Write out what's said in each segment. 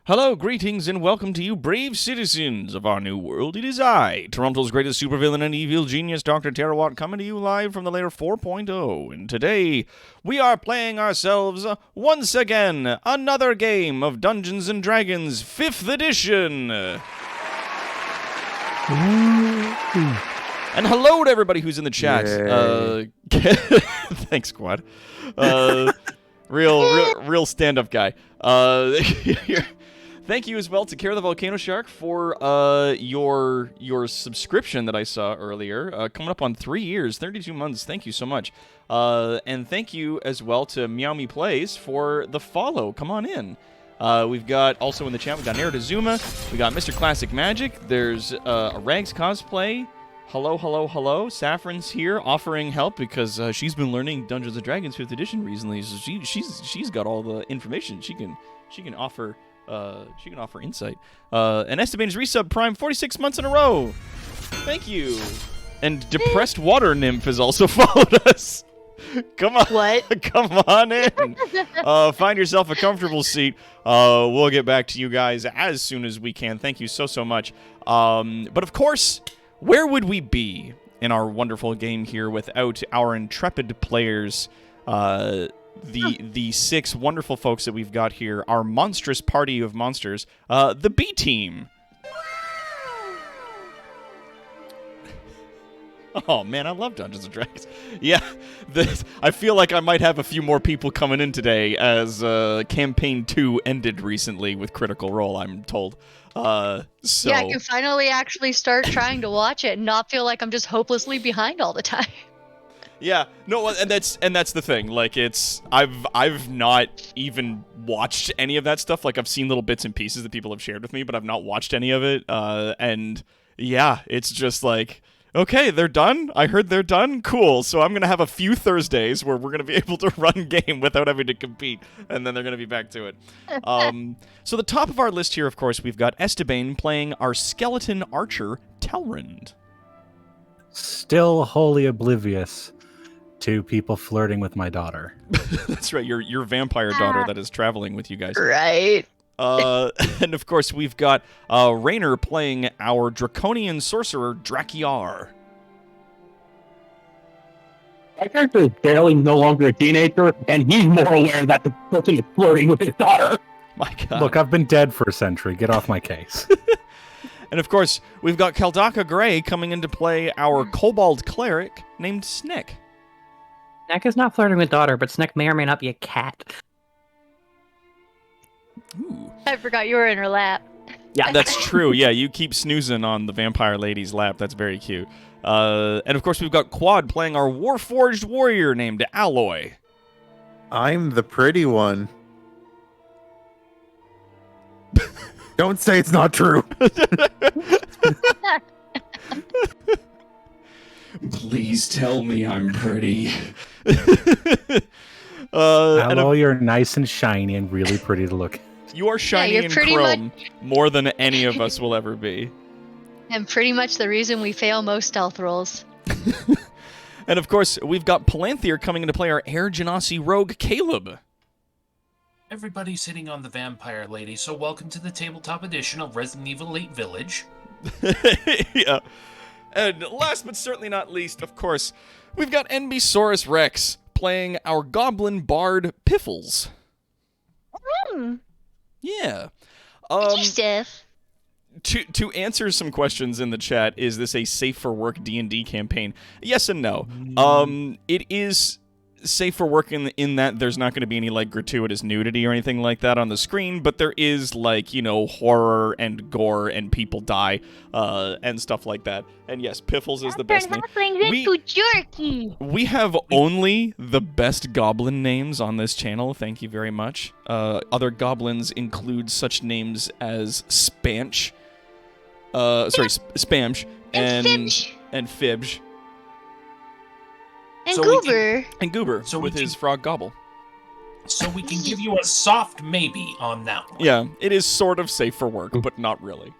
Hello, greetings, and welcome to you, brave citizens of our new world. It is I, Toronto's greatest supervillain and evil genius, Dr. Terrawat, coming to you live from the Layer 4.0. And today, we are playing ourselves, once again, another game of Dungeons & Dragons 5th Edition. And hello to everybody who's in the chat. Thanks, Squad. Real stand-up guy. Thank you as well to Care the Volcano Shark for your subscription that I saw earlier. Coming up on 3 years, 32 months. Thank you so much. And thank you as well to Meow Me Plays for the follow. Come on in. We've got, also in the chat, we've got Naradazuma. We got Mr. Classic Magic. There's a Rags Cosplay. Hello. Saffron's here offering help because she's been learning Dungeons & Dragons 5th Edition recently. So she's got all the information. She can offer insight. And Esteban's resub Prime 46 months in a row. Thank you. And Depressed Water Nymph has also followed us. Come on. What? Come on in. Find yourself a comfortable seat. We'll get back to you guys as soon as we can. Thank you so much. But of course, where would we be in our wonderful game here without our intrepid players, the 6 wonderful folks that we've got here, our monstrous party of monsters, the B Team. Oh man, I love Dungeons & Dragons. Yeah, I feel like I might have a few more people coming in today as Campaign 2 ended recently with Critical Role, I'm told. So yeah, I can finally actually start trying to watch it and not feel like I'm just hopelessly behind all the time. Yeah, no, and that's the thing. Like, I've not even watched any of that stuff. Like, I've seen little bits and pieces that people have shared with me, but I've not watched any of it. And yeah, it's just like, okay, they're done. I heard they're done. Cool. So I'm gonna have a few Thursdays where we're gonna be able to run game without having to compete, and then they're gonna be back to it. So the top of our list here, of course, we've got Esteban playing our skeleton archer, Telrond. Still wholly oblivious to people flirting with my daughter. That's right, your vampire daughter that is traveling with you guys. Right. And of course, we've got Raynor playing our draconian sorcerer, Drakiar. My character is barely no longer a teenager, and he's more aware that the person is flirting with his daughter. My God. Look, I've been dead for a century. Get off my case. And of course, we've got Kaldaka Grey coming into play our kobold cleric named Snick. Snick is not flirting with daughter, but Snick may or may not be a cat. Ooh. I forgot you were in her lap. Yeah, That's true. Yeah, you keep snoozing on the vampire lady's lap. That's very cute. And of course, we've got Quad playing our warforged warrior named Alloy. I'm the pretty one. Don't say it's not true. Please tell me I'm pretty. Hello, you're nice and shiny and really pretty to look at. You are shiny you're and pretty chrome more than any of us will ever be. And pretty much the reason we fail most stealth rolls. And of course, we've got Palanthir coming into play our Air Genasi rogue, Caleb. Everybody's sitting on the vampire lady, so welcome to the tabletop edition of Resident Evil 8 Village. Yeah. And last but certainly not least, of course, we've got NBsaurus Rex playing our goblin bard, Piffles. Yeah. Stuff. To answer some questions in the chat, is this a safe for work D&D campaign? Yes and no. It is safe for work in that there's not going to be any like gratuitous nudity or anything like that on the screen, but there is like, you know, horror and gore and people die and stuff like that. And yes, Piffles is the best name. We have only the best goblin names on this channel. Thank you very much. Other goblins include such names as Spanch, Spamsh and Fibge. And So we Goober. And Goober So we with can- his frog gobble. So we can give you a soft maybe on that one. Yeah, it is sort of safe for work, but not really.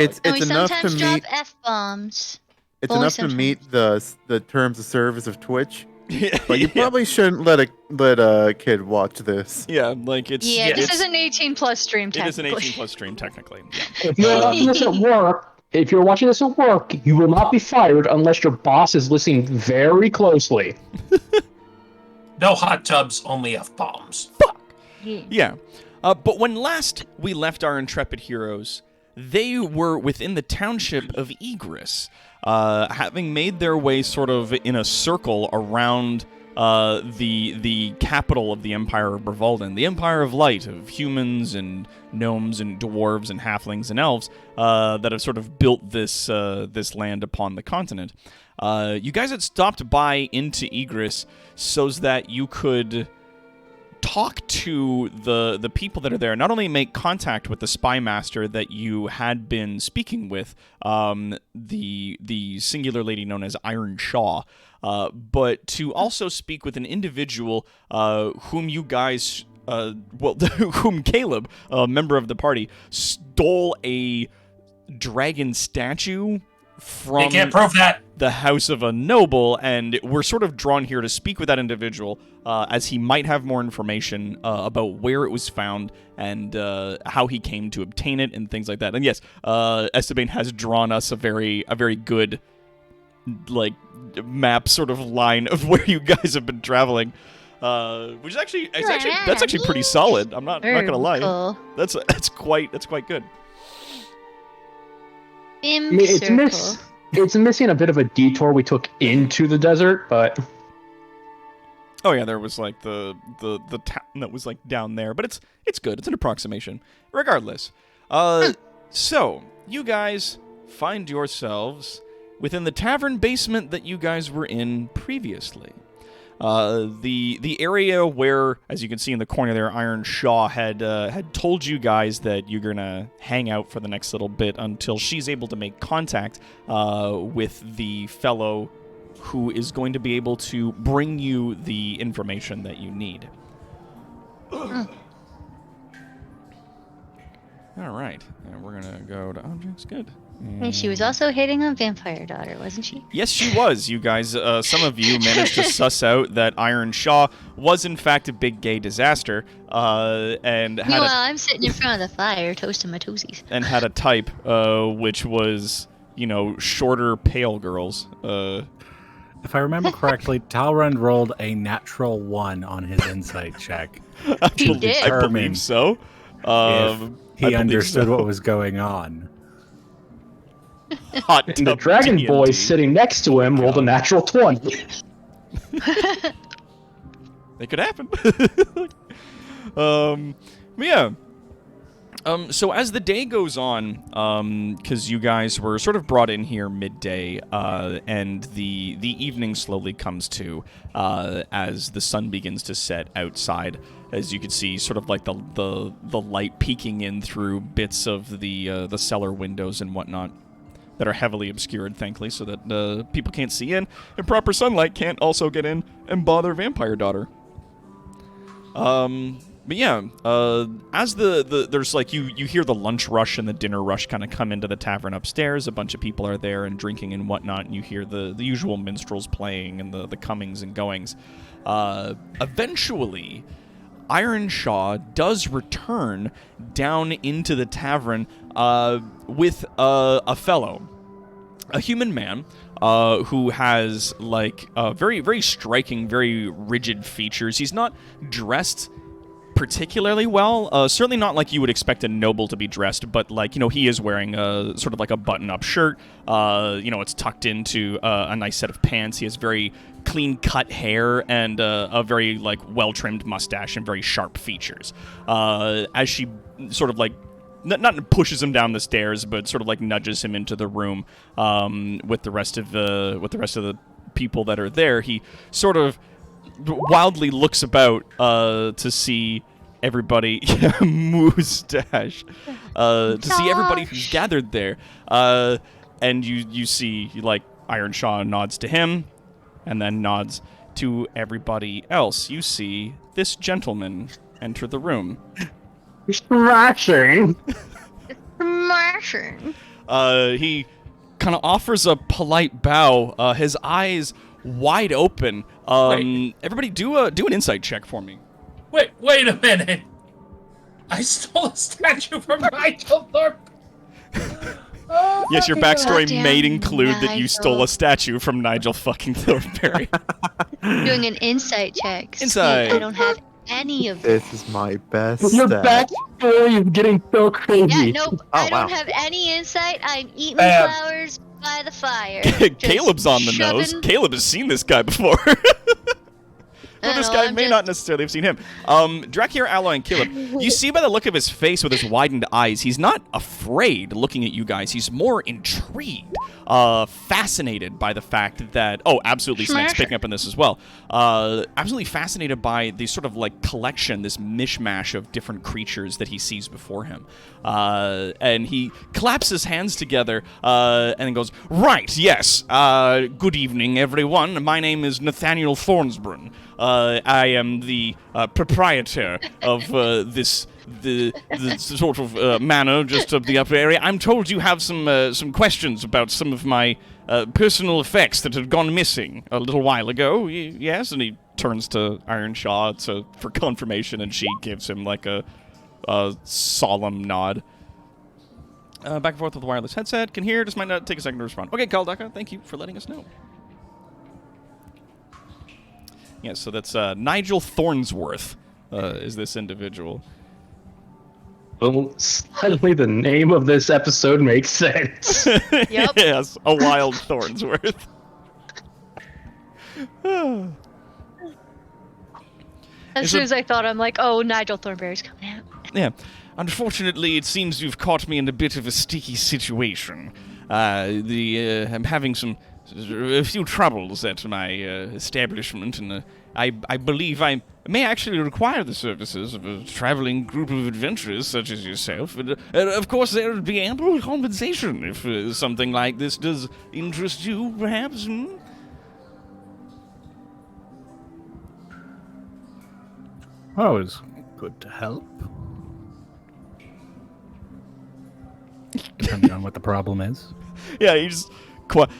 It's And we enough to sometimes drop meet. F-bombs. It's only enough to sometimes. meet the terms of service of Twitch. But you probably shouldn't let a kid watch this. Yeah, like it's Yeah, this it's, is an 18+ stream. it is an Technically. 18+ stream technically. Yeah. If you're watching this at work, if you're watching this at work, you will not be fired unless your boss is listening very closely. No hot tubs, only F-bombs. Yeah. But when last we left our intrepid heroes, they were within the township of Egris, having made their way sort of in a circle around the capital of the Empire of Brivalden, the Empire of Light, of humans and gnomes and dwarves and halflings and elves that have sort of built this land upon the continent. You guys had stopped by into Egris so that you could talk to the people that are there, not only make contact with the spy master that you had been speaking with, the singular lady known as Iron Shaw, but to also speak with an individual whom you guys, whom Caleb, a member of the party, stole a dragon statue from They can't prove that. the house of a noble, and we're sort of drawn here to speak with that individual, as he might have more information about where it was found and how he came to obtain it and things like that. And yes, Esteban has drawn us a very good like map sort of line of where you guys have been traveling, which is actually that's actually pretty solid. I'm not gonna lie. Cool. That's quite good. I mean, it's missing a bit of a detour we took into the desert, but Oh yeah, there was like the town that was like down there, but it's good. It's an approximation. Regardless, so you guys find yourselves within the tavern basement that you guys were in previously. The area where, as you can see in the corner there, Iron Shaw had told you guys that you're gonna hang out for the next little bit until she's able to make contact with the fellow who is going to be able to bring you the information that you need. All right, and we're gonna go to objects. Good. And she was also hitting on Vampire Daughter, wasn't she? Yes, she was. You guys, some of you managed to suss out that Iron Shaw was in fact a big gay disaster, and had Meanwhile, I'm sitting in front of the fire toasting my toesies. and had a type, which was, shorter, pale girls. If I remember correctly, Talrund rolled a natural 1 on his insight check. He did. I believe so. If he I believe understood so. what was going on. Hot and the tub dragon D&D. boy sitting next to him rolled a natural 20. It could happen. But yeah. So as the day goes on, because you guys were sort of brought in here midday, and the evening slowly comes to, as the sun begins to set outside. As you can see, sort of like the light peeking in through bits of the cellar windows and whatnot that are heavily obscured, thankfully, so that people can't see in, and proper sunlight can't also get in and bother Vampire Daughter. But yeah, as there's like you hear the lunch rush and the dinner rush kind of come into the tavern upstairs. A bunch of people are there and drinking and whatnot, and you hear the usual minstrels playing and the comings and goings. Eventually, Iron Shaw does return down into the tavern with a fellow, a human man, who has like very, very striking, very rigid features. He's not dressed particularly well, certainly not like you would expect a noble to be dressed, but like, he is wearing a sort of like a button-up shirt. It's tucked into a nice set of pants. He has very clean-cut hair and a very like well-trimmed mustache and very sharp features. As she sort of like not pushes him down the stairs, but sort of like nudges him into the room with the rest of the people that are there, he sort of wildly looks about to see everybody mustache to see everybody who's gathered there, and you see like Iron Shaw nods to him and then nods to everybody else. You see this gentleman enter the room. Smashing. Smashing. He kind of offers a polite bow. His eyes wide open. Everybody do an insight check for me. Wait a minute. I stole a statue from Nigel Thorpe. Yes, your backstory Goddamn may include that you Nigel. stole a statue from Nigel fucking Thornberry. Doing an insight check. See, Insight. I don't have any of this. This is my best Your stat. backstory is getting so crazy. Yeah, nope. I don't wow. have any insight. I'm eating Bam. flowers by the fire. Caleb's on the nose. shoving- Caleb has seen this guy before. I Well, this know, guy I'm may just- not necessarily have seen him. Drakier, Alloy, and Caleb, you see by the look of his face with his widened eyes, he's not afraid looking at you guys. He's more intrigued, fascinated by the fact that... Oh, absolutely, Snake's Smash it. picking up on this as well. Absolutely fascinated by the sort of, like, collection, this mishmash of different creatures that he sees before him. And he claps his hands together and then goes, Right, yes. Good evening, everyone. My name is Nathaniel Thornsbrun. I am the proprietor of the sort of manor just of the upper area. I'm told you have some questions about some of my personal effects that had gone missing a little while ago. Yes, and he turns to Ironshaw for confirmation, and she gives him like a solemn nod. Back and forth with the wireless headset. Can hear. Just might not take a second to respond. Okay, Kaldaka, thank you for letting us know. Yeah, so that's Nigel Thornsworth is this individual. Well, suddenly the name of this episode makes sense. Yep. Yes, a wild Thornsworth. As soon as I thought, I'm like, oh, Nigel Thornberry's coming out. Yeah. Unfortunately, it seems you've caught me in a bit of a sticky situation. I'm having a few troubles at my establishment, and I believe I may actually require the services of a traveling group of adventurers such as yourself. And, of course, there would be ample compensation if something like this does interest you, perhaps. Hmm? Oh, it's good to help. Depending on what the problem is. Yeah, he just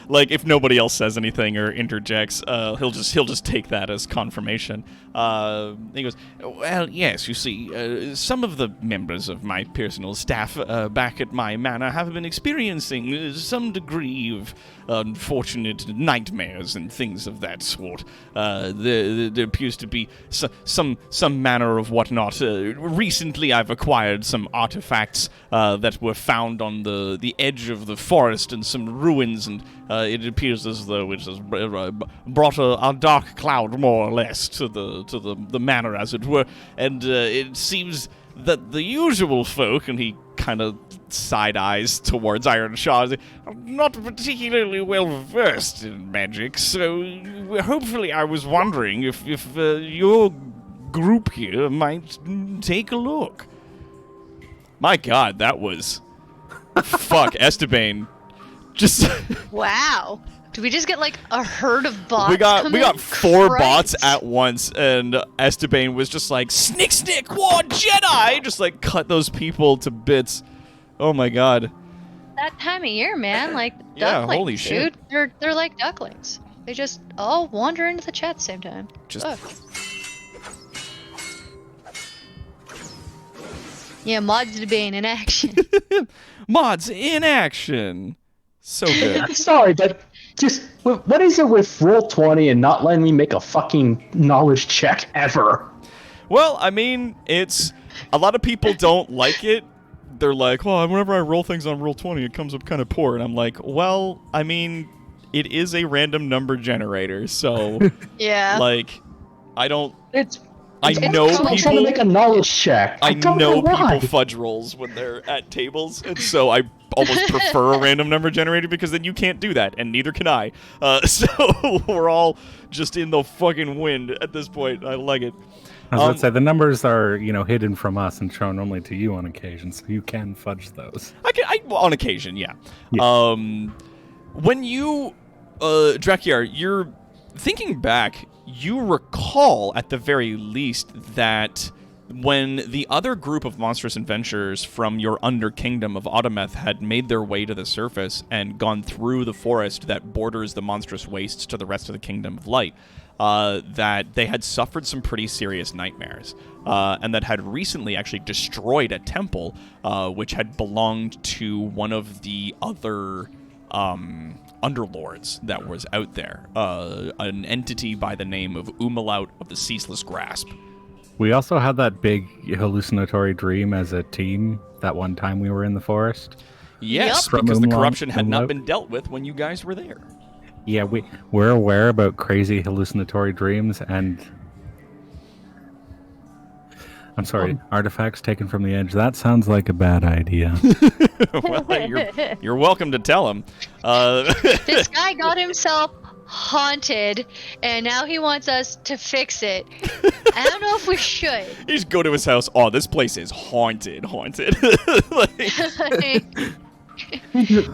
like if nobody else says anything or interjects, he'll just take that as confirmation. He goes, "Well, yes, you see, some of the members of my personal staff back at my manor have been experiencing some degree of unfortunate nightmares and things of that sort. There appears to be some manner of whatnot. Recently, I've acquired some artifacts that were found on the edge of the forest in some ruins, and it appears as though it has brought a dark cloud, more or less, to the manor, as it were. And it seems that the usual folk," and he kind of side-eyes towards Ironshaw, "are not particularly well-versed in magic, so hopefully I was wondering if your group here might take a look." My god, that was... Fuck, Esteban. Just... Wow. Do we just get like a herd of bots? we got coming? 4 Christ. bots at once, and Esteban was just like, Snick, war Jedi! Just like cut those people to bits. Oh my god. That time of year, man. Like Yeah, ducklings, holy shit. dude. They're like ducklings. They just all wander into the chat at the same time. Just Fuck. Yeah, Mods Debane in action. mods in action. So good. Sorry, but just what is it with Roll20 and not letting me make a fucking knowledge check ever? Well, I mean, it's... A lot of people don't like it. They're like, well, whenever I roll things on Roll20, it comes up kind of poor. And I'm like, well, I mean, it is a random number generator, so... Yeah. Like, I don't... It's I know I'm trying to people... make a knowledge check. I don't know why. people fudge rolls when they're at tables, and so I almost prefer a random number generator because then you can't do that, and neither can I. So we're all just in the fucking wind at this point. I like it. I was about to say, the numbers are, hidden from us and shown only to you on occasion, so you can fudge those. Well, on occasion, yeah. Yeah. When you, Drakiar, you're thinking back, you recall at the very least that when the other group of monstrous adventurers from your under kingdom of Autometh had made their way to the surface and gone through the forest that borders the monstrous wastes to the rest of the kingdom of light, that they had suffered some pretty serious nightmares, and that had recently actually destroyed a temple which had belonged to one of the other underlords that was out there, an entity by the name of Umlaut of the Ceaseless Grasp. We also had that big hallucinatory dream as a team that one time we were in the forest. Yes, Yep. because the From corruption had not Umlaut. been dealt with when you guys were there. Yeah, we're aware about crazy hallucinatory dreams and... I'm sorry, artifacts taken from the edge. That sounds like a bad idea. Well, you're welcome to tell him. This guy got himself haunted, and now he wants us to fix it. I don't know if we should. You just go to his house. Oh, this place is haunted. Do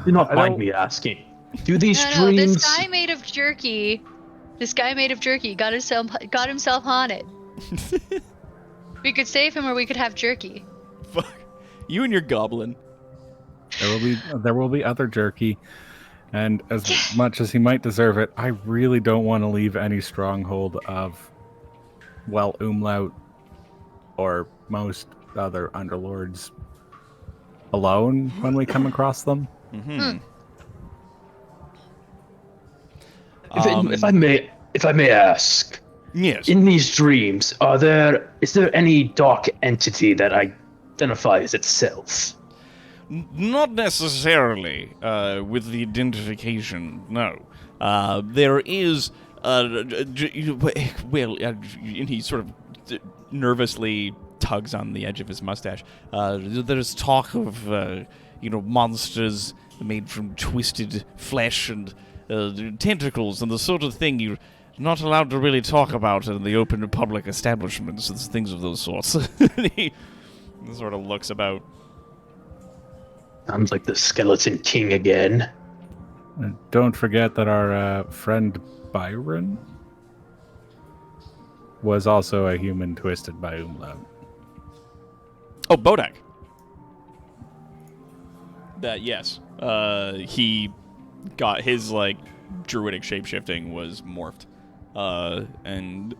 not mind me asking. Do these No, dreams? this guy made of jerky got himself haunted. We could save him, or we could have jerky. Fuck. You and your goblin. There will be other jerky, and as much as he might deserve it, I really don't want to leave any stronghold of, well, Umlaut or most other underlords alone when we come across them. Mm-hmm. If I may ask, Yes. in these dreams, is there any dark entity that identifies itself? Not necessarily with the identification, no. There is, and he sort of nervously tugs on the edge of his mustache. There's talk of, monsters made from twisted flesh and tentacles and the sort of thing you're not allowed to really talk about in the open public establishments and things of those sorts. He sort of looks about. Sounds like the Skeleton King again. And don't forget that our friend Byron was also a human twisted by Umlaut. Oh, Bodak. Yes. He got his, druidic shapeshifting was morphed. And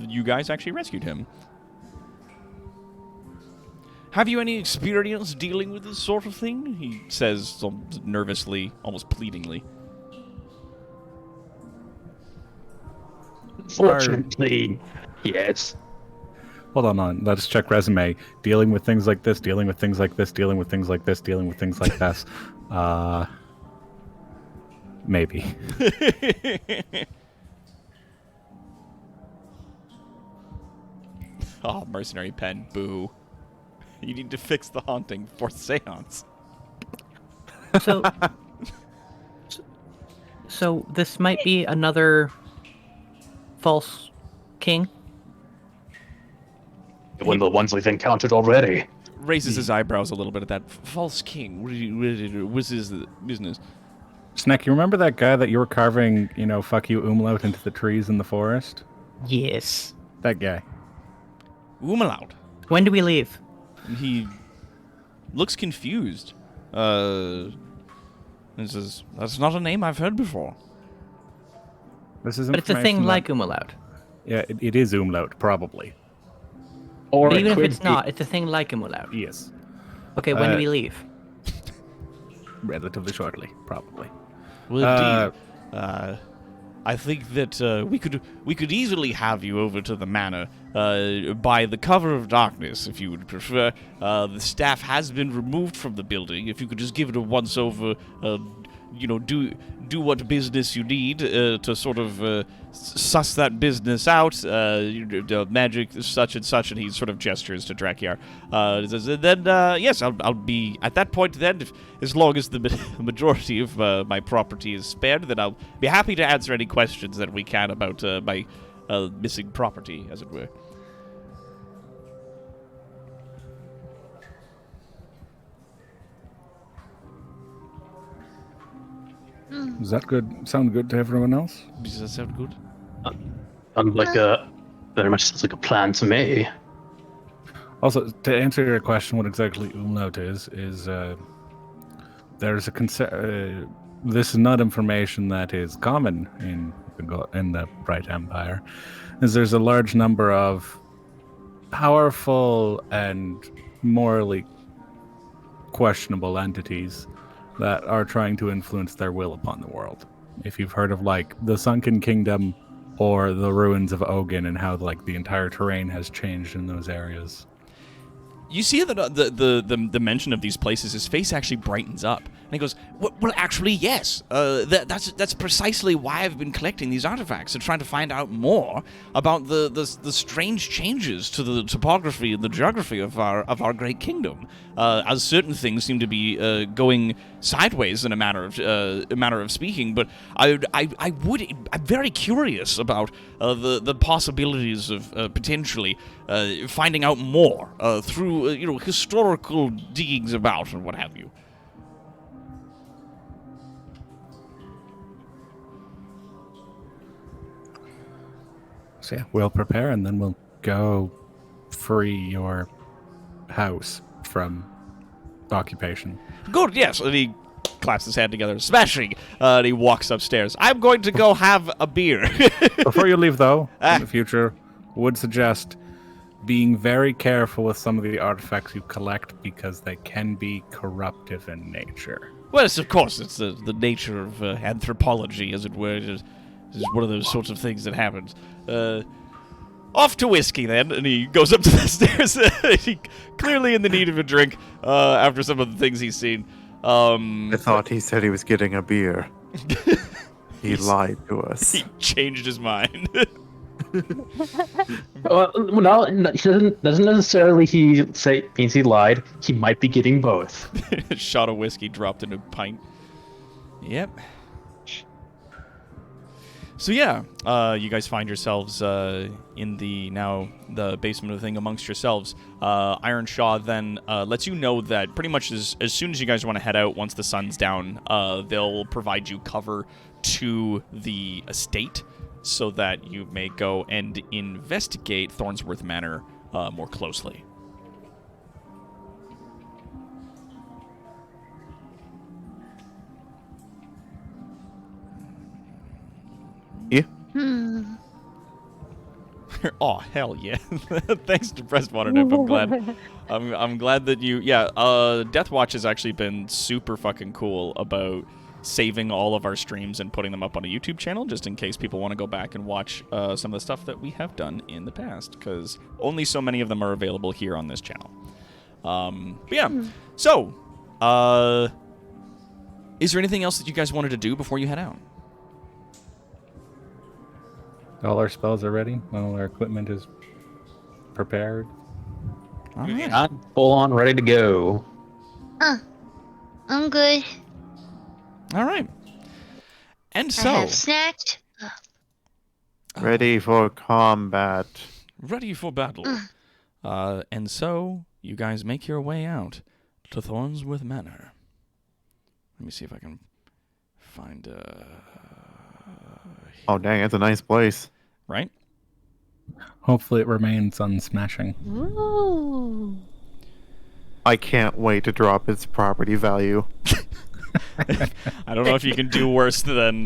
you guys actually rescued him. Have you any experience dealing with this sort of thing? He says nervously, almost pleadingly. Fortunately, yes. Hold on. Let's check resume. Dealing with things like this, dealing with things like this, dealing with things like this, dealing with things like this. Maybe. Oh, mercenary pen, boo. You need to fix the haunting for seance. So this might be another false king. One of the ones we've encountered already. Raises his eyebrows a little bit at that. False king? What's his business? Snack, you remember that guy that you were carving, fuck you Umlaut into the trees in the forest? Yes. That guy. Umlaut. When do we leave? He looks confused. He says, that's not a name I've heard before. This is But it's a thing information like that- Umlaut. Yeah, it is Umlaut, probably. Or But it even if could it's not, it's a thing like Umlaut. Yes. Okay, when do we leave? Relatively shortly, probably. Well, indeed. I think that we could easily have you over to the manor by the cover of darkness, if you would prefer. The staff has been removed from the building. If you could just give it a once over, do what business you need to sort of suss that business out. Magic such and such, and he sort of gestures to Drakiar. Then yes, I'll be at that point. Then, as long as the majority of my property is spared, then I'll be happy to answer any questions that we can about my missing property, as it were. Does that sound good to everyone else? Does that sound good? very much sounds like a plan to me. Also, to answer your question, what exactly umlaut is there's a this is not information that is common in the Bright Empire, is there's a large number of powerful and morally questionable entities that are trying to influence their will upon the world. If you've heard of like the Sunken Kingdom or the ruins of Ogun and how like the entire terrain has changed in those areas. You see that the mention of these places, his face actually brightens up, and he goes, "Well, actually, yes. That's precisely why I've been collecting these artifacts and trying to find out more about the strange changes to the topography and the geography of our great kingdom. As certain things seem to be going sideways in a matter of speaking. But I'm very curious about the possibilities of potentially finding out more through historical diggings about and what have you." So yeah, we'll prepare and then we'll go free your house from occupation. Good, yes. And he claps his hand together, smashing, and he walks upstairs. I'm going to go have a beer. Before you leave, though, in the future, would suggest being very careful with some of the artifacts you collect because they can be corruptive in nature. Well, yes, of course, it's the nature of anthropology, as it were. It's one of those sorts of things that happens. Off to whiskey, then, and he goes up to the stairs. He clearly in the need of a drink after some of the things he's seen. I thought he said he was getting a beer. He lied to us. He changed his mind. No, he doesn't necessarily means he lied. He might be getting both. Shot of whiskey dropped in a pint. Yep. So yeah, you guys find yourselves in the basement of the thing amongst yourselves. Iron Shaw then lets you know that pretty much as soon as you guys want to head out, once the sun's down, they'll provide you cover to the estate so that you may go and investigate Thornsworth Manor more closely. Yeah. Oh hell yeah! Thanks to Presswater Nymph. I'm glad. I'm glad that you. Yeah. Deathwatch has actually been super fucking cool about saving all of our streams and putting them up on a YouTube channel, just in case people want to go back and watch some of the stuff that we have done in the past, because only so many of them are available here on this channel. But yeah. So, is there anything else that you guys wanted to do before you head out? All our spells are ready. All our equipment is prepared. All right. I'm full on ready to go. I'm good. All right. And I so, have snacked. Ready for combat. ready for battle. And so, you guys make your way out to Thornsworth Manor. Let me see if I can find... Oh, dang, it's a nice place. right? Hopefully it remains unsmashing. Ooh. I can't wait to drop its property value. I don't know if you can do worse than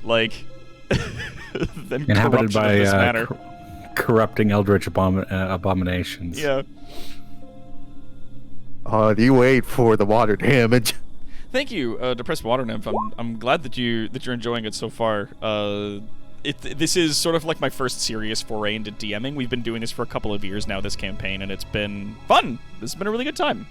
like than Inhabited corruption by of this manor. corrupting eldritch abominations. Yeah. You wait for the water damage. Thank you, Depressed Water Nymph. I'm glad that you're enjoying it so far. This is sort of like my first serious foray into DMing. We've been doing this for a couple of years now, this campaign, and it's been fun. This has been a really good time.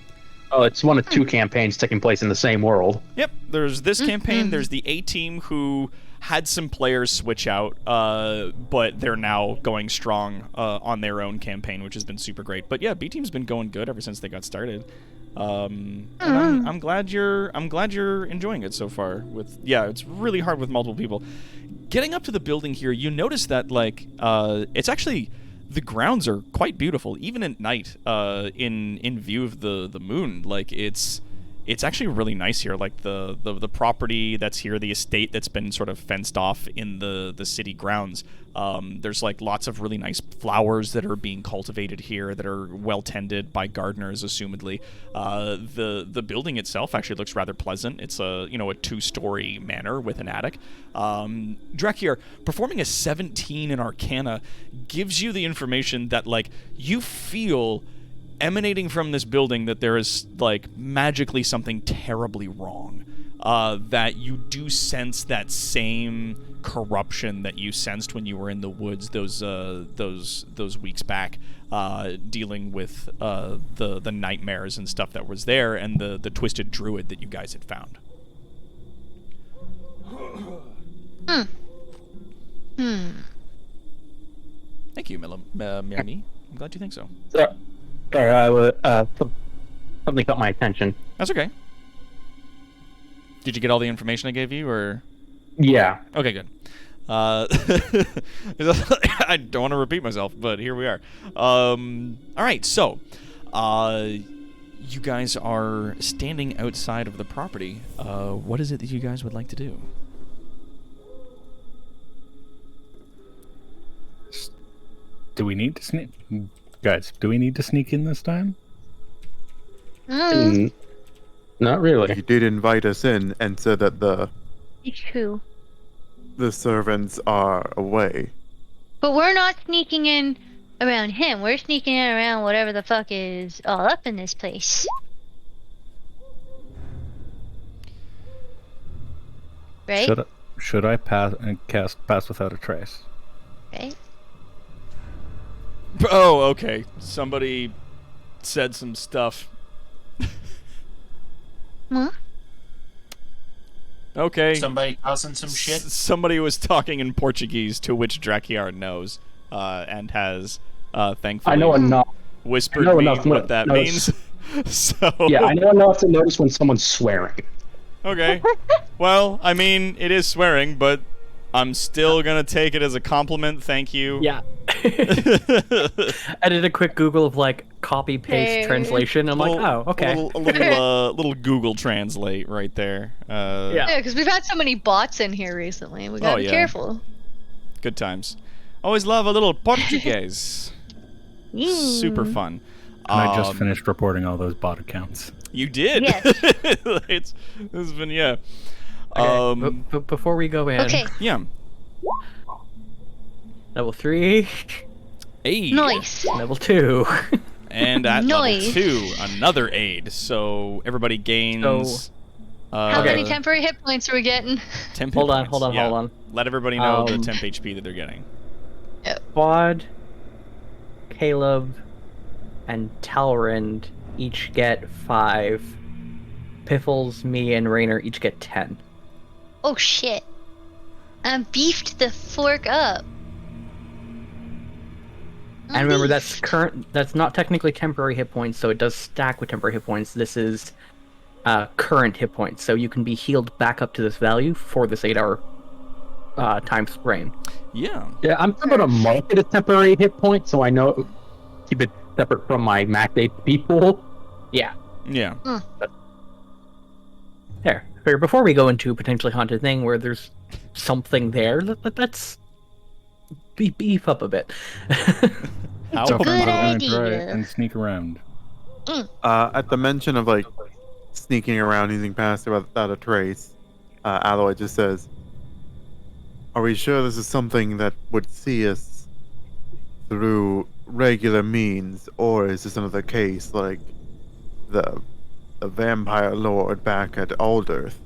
Oh, it's one of two campaigns taking place in the same world. Yep, there's this campaign, there's the A team who had some players switch out, but they're now going strong on their own campaign, which has been super great. But yeah, B team's been going good ever since they got started. And I'm glad you're enjoying it so far. It's really hard with multiple people. Getting up to the building here, you notice that like it's actually the grounds are quite beautiful, even at night. In view of the moon, like it's it's actually really nice here. Like the property that's here, the estate that's been sort of fenced off in the city grounds. There's like lots of really nice flowers that are being cultivated here that are well tended by gardeners, assumedly. The building itself actually looks rather pleasant. It's a 2-story manor with an attic. Drakiar, performing a 17 in Arcana gives you the information that like you feel emanating from this building that there is like magically something terribly wrong. That you do sense that same corruption that you sensed when you were in the woods those weeks back, dealing with the nightmares and stuff that was there, and the twisted druid that you guys had found. Thank you, Miami. I'm glad you think so. Sorry, something caught my attention. That's okay. Did you get all the information I gave you, or? Yeah. Okay, good. I don't want to repeat myself, but here we are. All right, so you guys are standing outside of the property. What is it that you guys would like to do? Do we need to sneak? Guys, do we need to sneak in this time? Not really. He did invite us in and said that It's true. the servants are away. But we're not sneaking in around him. We're sneaking in around whatever the fuck is all up in this place. Right? Should I cast Pass Without a Trace? Right? Oh, okay. Somebody said some stuff. Huh? Okay. Somebody causing some shit. Somebody was talking in Portuguese, to which Drakiar knows, and has thankfully I know enough. whispered I know me enough what that notice. means. So Yeah, I know enough to notice when someone's swearing. okay. Well, I mean, it is swearing, but I'm still gonna take it as a compliment. Thank you. Yeah. I did a quick Google of like copy paste translation. I'm like, oh, okay. A little Google Translate right there. Yeah. Yeah, because we've had so many bots in here recently. We gotta be yeah. careful. Good times. Always love a little Portuguese. Super fun. And I just finished reporting all those bot accounts. You did. Yes. This has been Okay, but before we go in, Okay, yeah. level 3, Aid. nice. level 2. And at Nice. level 2, another aid. So everybody gains. How Okay. many temporary hit points are we getting? 10 Hold on, points. hold on, Yeah. hold on. Let everybody know the Um, temp HP that they're getting. Quad, Caleb, and Talrand each get 5. Piffles, me, and Rainer each get 10. Oh shit. I beefed the fork up. And remember, that's Beefed. current. That's not technically temporary hit points, so it does stack with temporary hit points. This is current hit points, so you can be healed back up to this value for this 8-hour time frame. Yeah. Yeah, I'm still gonna mark it as temporary hit point, so I know keep it separate from my max HP pool. Yeah. Yeah. There. Here, before we go into potentially haunted thing where there's something there, let's beef up a bit. How So Good friends are gonna idea. try and sneak around. At the mention of like sneaking around using Pass Without a Trace, Alloy just says, "Are we sure this is something that would see us through regular means, or is this another case like the vampire lord back at Alderth,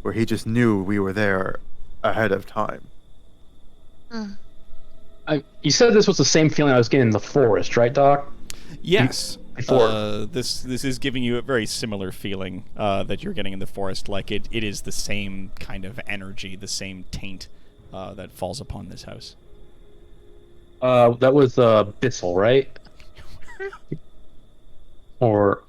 where he just knew we were there ahead of time?" You said this was the same feeling I was getting in the forest, right, Doc? Yes. Before. This is giving you a very similar feeling that you're getting in the forest. Like it is the same kind of energy, the same taint that falls upon this house. That was Bissell, right? Or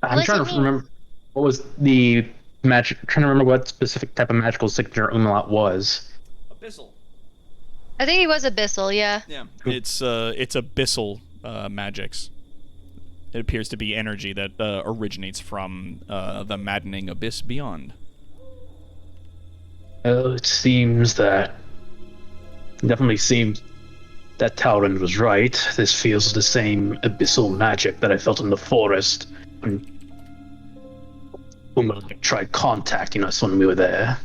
I'm What trying does to it mean? remember what was the magic. Trying to remember what specific type of magical signature Umlaut was. Abyssal. I think he was Abyssal, yeah. Yeah. It's abyssal magics. It appears to be energy that originates from the maddening abyss beyond. Well, it seems that. Definitely seems that Tauren was right. This feels the same abyssal magic that I felt in the forest when Umar tried contacting us when we were there.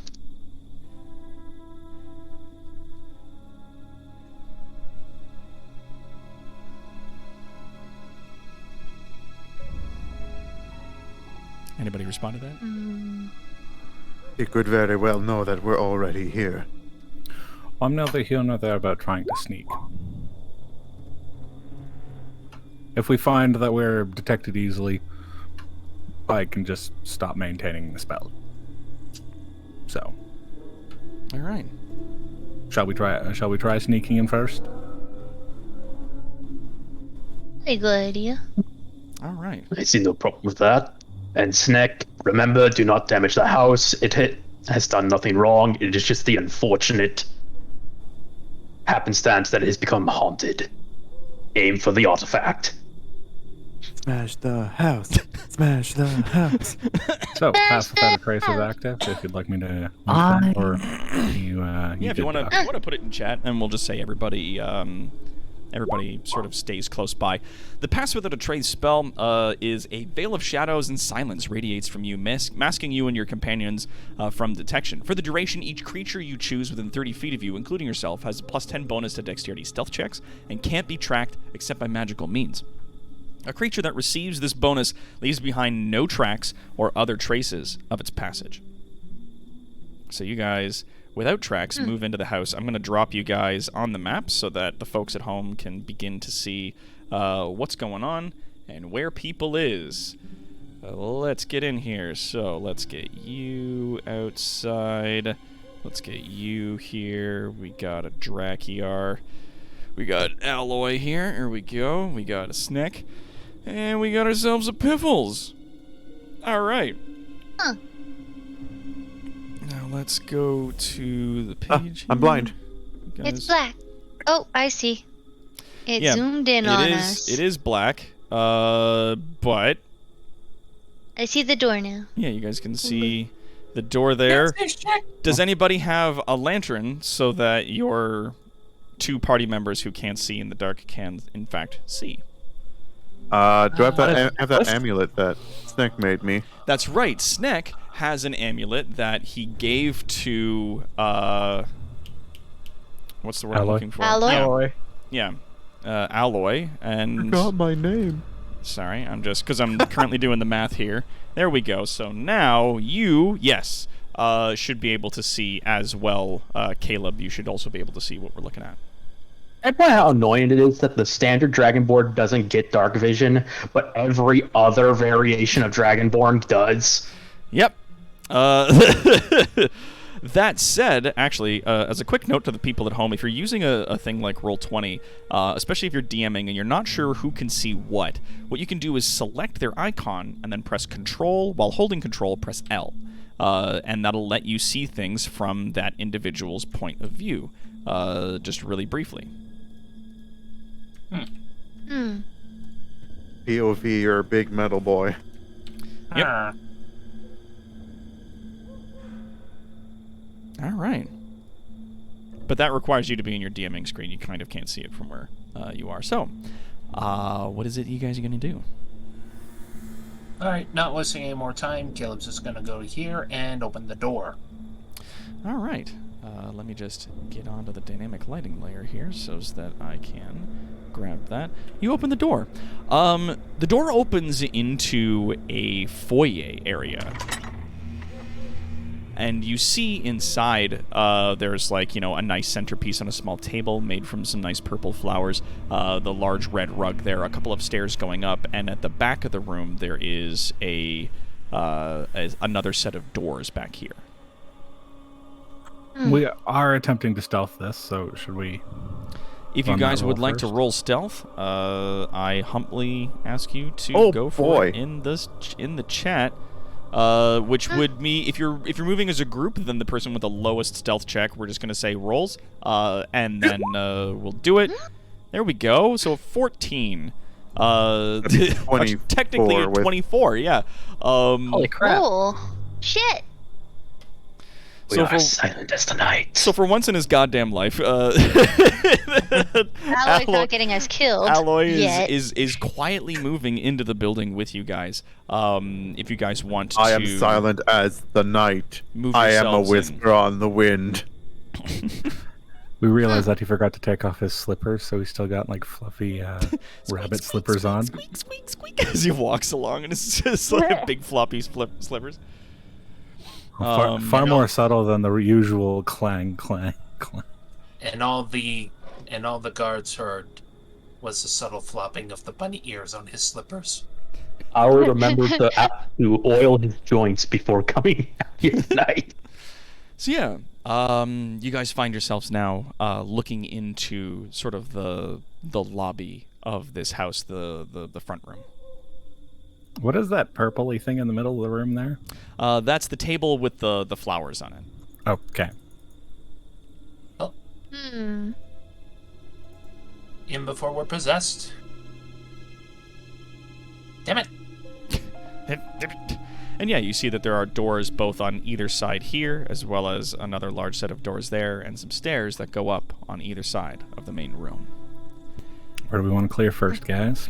Anybody respond to that? It could very well know that we're already here. I'm neither here nor there about trying to sneak. If we find that we're detected easily, I can just stop maintaining the spell. So, All right. shall we try sneaking in first? Very good idea. All right. I see no problem with that. And Sneck, remember, do not damage the house. Has done nothing wrong. It is just the unfortunate happenstance that it has become haunted. Aim for the artifact. Smash the house. Smash the house. So, Pass Without a Trace is active, if you'd like me to use I- that, or you, Yeah, if you want to put it in chat, and we'll just say everybody sort of stays close by. The Pass Without a Trace spell is a veil of shadows and silence radiates from you, masking you and your companions from detection. For the duration, each creature you choose within 30 feet of you, including yourself, has a +10 bonus to dexterity stealth checks and can't be tracked except by magical means. A creature that receives this bonus leaves behind no tracks or other traces of its passage. So you guys, without tracks, move into the house. I'm going to drop you guys on the map so that the folks at home can begin to see what's going on and where people is. Let's get in here. So let's get you outside. Let's get you here. We got a Drakiar. We got Alloy here. Here we go. We got a Sneck. And we got ourselves a Piffles. All right. Huh. Now let's go to the page. I'm blind. It's black. Oh, I see. It Yeah, zoomed in on us. It is black. But I see the door now. yeah, you guys can see the door there. Does anybody have a lantern so that your two party members who can't see in the dark can, in fact, see? Do I have that amulet that Sneck made me? That's right. Sneck has an amulet that he gave to what's the word I'm Alloy. looking for? Alloy? Yeah. Alloy and Forgot my name. sorry, I'm just because I'm currently doing the math here. There we go. So now you, yes, should be able to see as well. Caleb, you should also be able to see what we're looking at. I point out how annoying it is that the standard Dragonborn doesn't get dark vision, but every other variation of Dragonborn does. Yep. That said, actually, as a quick note to the people at home, if you're using a thing like Roll20, especially if you're DMing and you're not sure who can see what you can do is select their icon and then press Control. While holding Control, press L. And that'll let you see things from that individual's point of view, just really briefly. POV, you're a big metal boy. Yep. All right. But that requires you to be in your DMing screen. You kind of can't see it from where you are. So, what is it you guys are going to do? Alright, not wasting any more time, Caleb's just gonna go here and open the door. All right. Let me just get onto the dynamic lighting layer here so that I can grab that. You open the door. The door opens into a foyer area. And you see inside, there's like, a nice centerpiece on a small table made from some nice purple flowers, the large red rug there, a couple of stairs going up, and at the back of the room there is another set of doors back here. We are attempting to stealth this, so should we? If you Run that guys would roll like to first? roll stealth, I humbly ask you to go for boy. it in the chat. Which would mean if you're moving as a group, then the person with the lowest stealth check, we're just gonna say rolls, and then we'll do it. There we go. So 14. Technically a 24, yeah. Holy crap! Cool. Shit. We So are for- silent as the night. So for once in his goddamn life, Alloy's not getting us killed. Alloy yet. is quietly moving into the building with you guys. If you guys want to, I am silent as the night. move I am a yourselves in. whisper on the wind. We realized that he forgot to take off his slippers, so he's still got like fluffy rabbit slippers on. Squeak, squeak, squeak, as he walks along, and it's just like big floppy slippers. Far more subtle than the usual clang, clang, clang. And all the guards heard was the subtle flopping of the bunny ears on his slippers. I will remember to oil his joints before coming out here tonight. So yeah, you guys find yourselves now looking into sort of the lobby of this house, the front room. What is that purpley thing in the middle of the room there? That's the table with the flowers on it. Okay. Hmm. In before we're possessed. Damn it. And yeah, you see that there are doors both on either side here, as well as another large set of doors there, and some stairs that go up on either side of the main room. Where do we want to clear first, guys?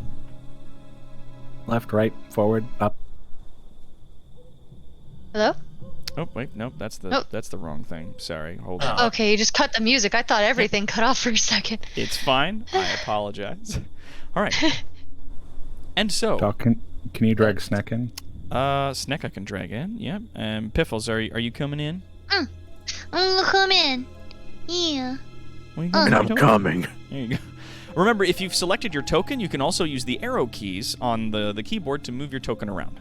Left, right, forward, up. Hello? Oh wait, nope, that's the Nope. that's the wrong thing. Sorry, hold Oh. on. Okay, you just cut the music. I thought everything cut off for a second. It's fine. I apologize. All right. And so, Doc, can you drag Sneck in? Sneck I can drag in. Yep. And Piffles, are you coming in? Come in. Yeah. Are you And your I'm token? coming. There you go. Remember, if you've selected your token, you can also use the arrow keys on the keyboard to move your token around.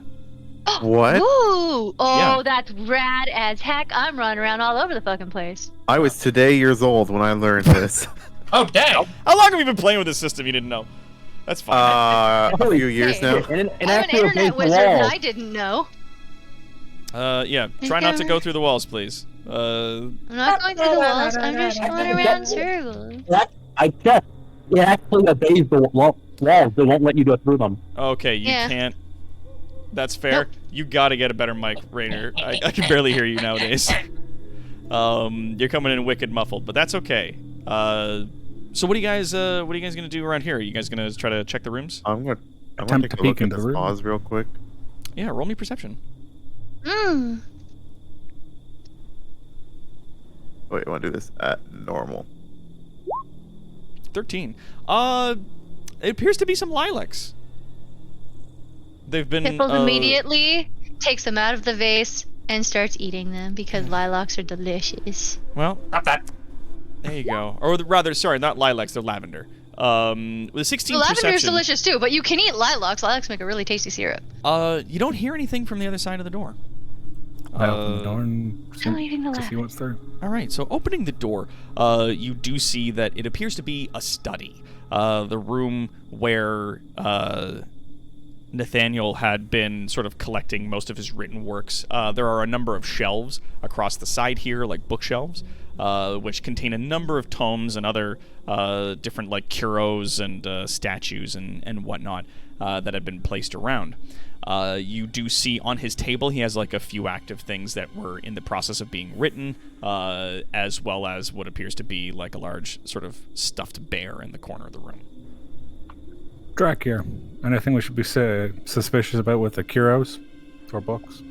What? Ooh! Oh, Yeah. that's rad as heck. I'm running around all over the fucking place. I was today years old when I learned this. Oh, dang! How long have you been playing with this system? You didn't know. That's fine. A few years Hey. now. And I'm an internet wizard and I didn't know. Yeah. Try not to go through the walls, please. I'm not going through the walls. I'm just going around in circles. I checked. It actually obeys the walls. They won't let you go through them. Okay, you Yeah. can't. That's fair. You gotta get a better mic, Rainer. I can barely hear you nowadays. You're coming in wicked muffled, but that's okay. So what are you guys gonna do around here? Are you guys gonna try to check the rooms? I'm gonna Attempt take to a look peek at into this the room. pause real quick. Yeah, roll me perception. Mmm. Wait, I want to do this at normal. 13. It appears to be some lilacs. They've been Piffles immediately takes them out of the vase and starts eating them because lilacs are delicious. Well, Not that. there you go. Or rather, sorry, not lilacs, they're lavender. With a 16 The lavender is perception, delicious too, but you can eat lilacs. Lilacs make a really tasty syrup. you don't hear anything from the other side of the door. I open the door and I'm eating the to see lavender. what's there. All right, so opening the door, you do see that it appears to be a study. The room where Nathaniel had been sort of collecting most of his written works. There are a number of shelves across the side here, like bookshelves, which contain a number of tomes and other different like curos and statues and whatnot that have been placed around. You do see on his table he has like a few active things that were in the process of being written, as well as what appears to be like a large sort of stuffed bear in the corner of the room. Drac here. Anything we should be suspicious about with the curos or books?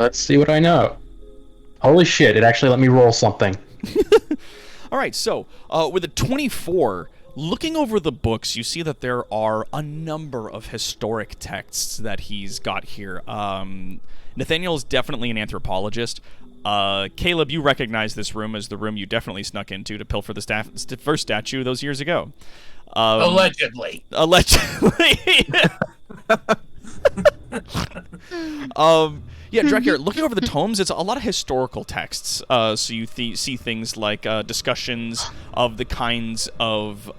Let's see what I know. Holy shit, it actually let me roll something. All right, so with a 24, looking over the books, you see that there are a number of historic texts that he's got here. Nathaniel is definitely an anthropologist. Caleb, you recognize this room as the room you definitely snuck into to pilfer the first statue those years ago. Allegedly. Allegedly. Yeah, Drakir, looking over the tomes, it's a lot of historical texts. So you see things like discussions of the kinds of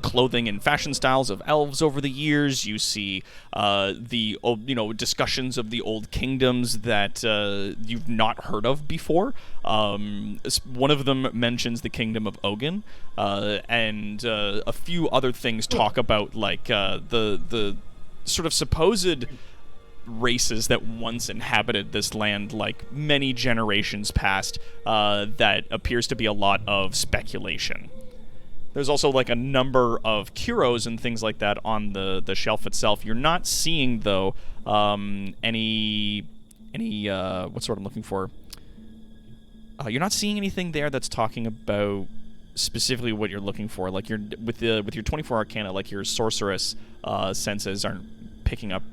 clothing and fashion styles of elves over the years. You see the discussions of the old kingdoms that you've not heard of before. One of them mentions the kingdom of Ogun, and a few other things talk about like the sort of supposed races that once inhabited this land like many generations past, that appears to be a lot of speculation. There's also like a number of curos and things like that on the shelf itself. You're not seeing though any what's what I'm looking for. You're not seeing anything there that's talking about specifically what you're looking for. Like you're with your 24 Arcana, like your sorceress senses aren't picking up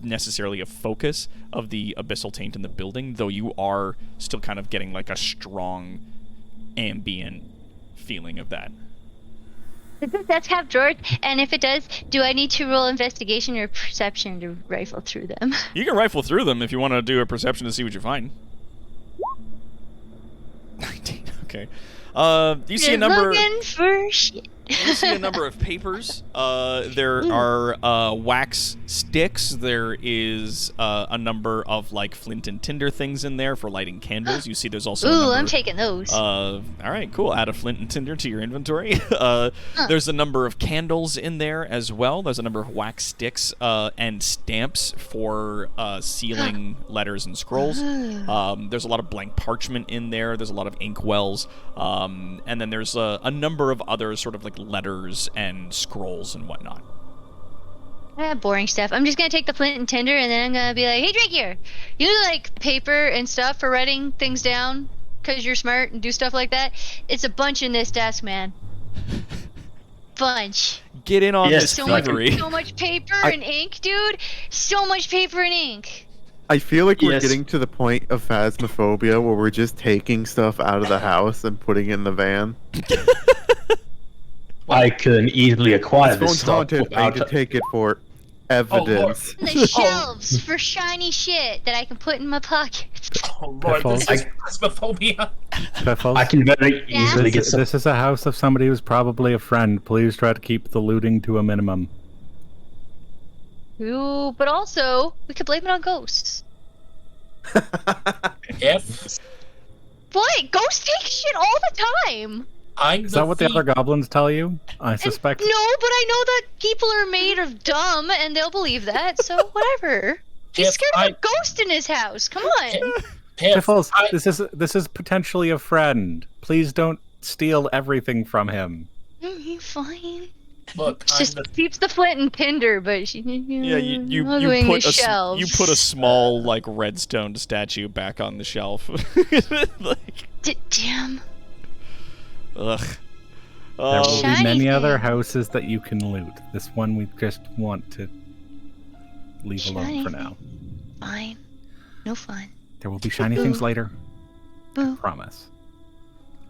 necessarily a focus of the abyssal taint in the building, though you are still kind of getting like a strong ambient feeling of that. Does this desk have drawers? And if it does, do I need to roll investigation or perception to rifle through them? You can rifle through them if you want to do a perception to see what you find. 19. Okay. You see a number. Looking for shit. You see a number of papers. There are wax sticks. There is a number of like flint and tinder things in there for lighting candles. You see there's also Ooh, I'm taking those. All right, cool. Add a flint and tinder to your inventory. There's a number of candles in there as well. There's a number of wax sticks and stamps for sealing letters and scrolls. There's a lot of blank parchment in there. There's a lot of ink wells. And then there's a number of other sort of like letters and scrolls and whatnot. Boring stuff. I'm just gonna take the flint and tinder, and then I'm gonna be like, "Hey, Drake here. You like paper and stuff for writing things down because you're smart and do stuff like that? It's a bunch in this desk, man. Bunch. Get in on this So thievery. much paper and ink, dude. So much paper and ink. I feel like we're Yes. getting to the point of phasmophobia where we're just taking stuff out of the house and putting it in the van. I can easily acquire This this won't stuff haunt it. I need without. to take it for evidence. The shelves for shiny shit that I can put in my pocket. Oh lord, this is phasmophobia. Piffles, I can very Yeah. easily get some. this is a house of somebody who's probably a friend. Please try to keep the looting to a minimum. Ooh, but also, we could blame it on ghosts. If What? Ghosts take shit all the time. I'm Is the that what the thief, other goblins tell you? I And- suspect. no, but I know that people are made of dumb, and they'll believe that. So whatever. He's If scared I- of a ghost in his house. Come on. if Piffles, I- this is potentially a friend. Please don't steal everything from him. Fine. look, I'm Just the keeps the flint and tinder, but Yeah, you ugling put the a shelves. you put a small like redstone statue back on the shelf. Like, Damn. ugh. There will be Shiny many other thing. houses that you can loot. This one we just want to leave alone Shiny for now. Fine. No fun. There will be shiny things later. I Boo. promise.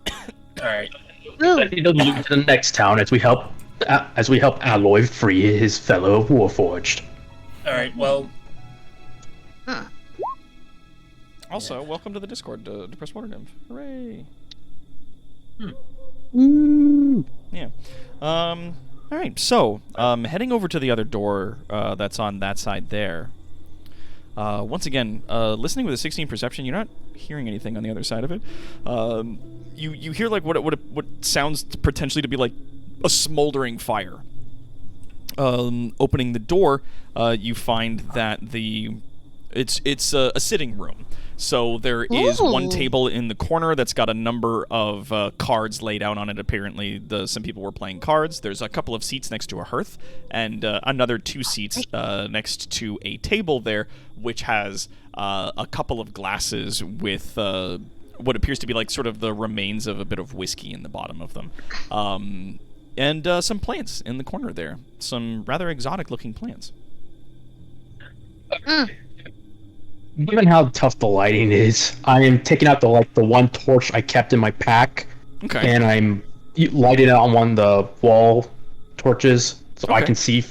all right. Boo. I need to move to the next town as we help Alloy free his fellow Warforged. All right. Well, Also, welcome to the Discord to press water nymph. Hooray! Yeah. All right. So, heading over to the other door that's on that side there. Once again, listening with a 16 perception, you're not hearing anything on the other side of it. You hear like what sounds potentially to be like a smoldering fire. Opening the door, you find that it's a sitting room. So there is one Ooh. table in the corner that's got a number of cards laid out on it. Apparently, some people were playing cards. There's a couple of seats next to a hearth, and another 2 seats next to a table there, which has a couple of glasses with what appears to be like sort of the remains of a bit of whiskey in the bottom of them. And some plants in the corner there. Some rather exotic-looking plants. Given how tough the lighting is, I am taking out the one torch I kept in my pack, Okay. and I'm lighting it on one of the wall torches so I Okay. can see.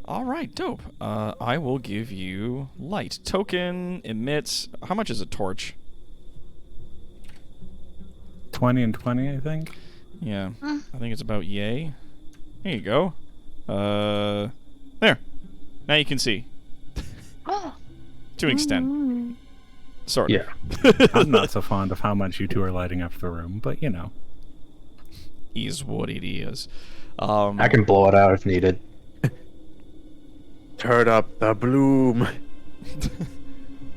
All right, dope. I will give you light. Token emits. How much is a torch? 20 and 20, I think. Yeah, I think it's about yay. Here you go. There. Now you can see. Oh. To an extent. Sort of. Yeah. I'm not so fond of how much you two are lighting up the room, but you know. Is what it is. I can blow it out if needed. Turn up the bloom.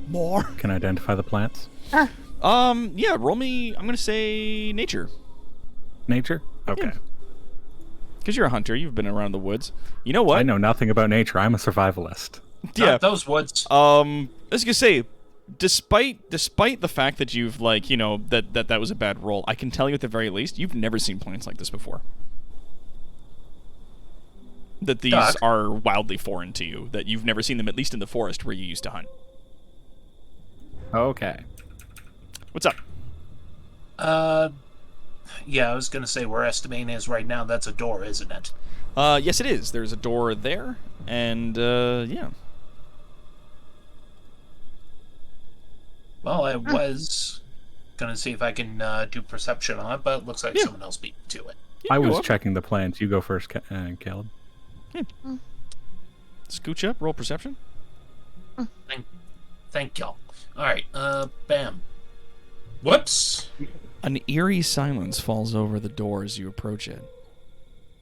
More. Can I identify the plants? Yeah, roll me, I'm gonna say nature. Nature? Okay. Yeah. Because you're a hunter, you've been around the woods. You know what? I know nothing about nature. I'm a survivalist. Yeah. Not those woods. I was gonna say, despite the fact that you've that was a bad roll, I can tell you at the very least, you've never seen plants like this before. That these Doc. are wildly foreign to you. That you've never seen them, at least in the forest where you used to hunt. Okay. What's up? Yeah, I was gonna say where Estimane is right now. That's a door, isn't it? Yes, it is. There's a door there, and yeah. Well, I was gonna see if I can do perception on it, but it looks like someone else beat me to it. Yeah, I go was up. checking the plants. You go first, Caleb. Scooch up, roll perception. Thank y'all. All right, bam. Whoops. An eerie silence falls over the door as you approach it.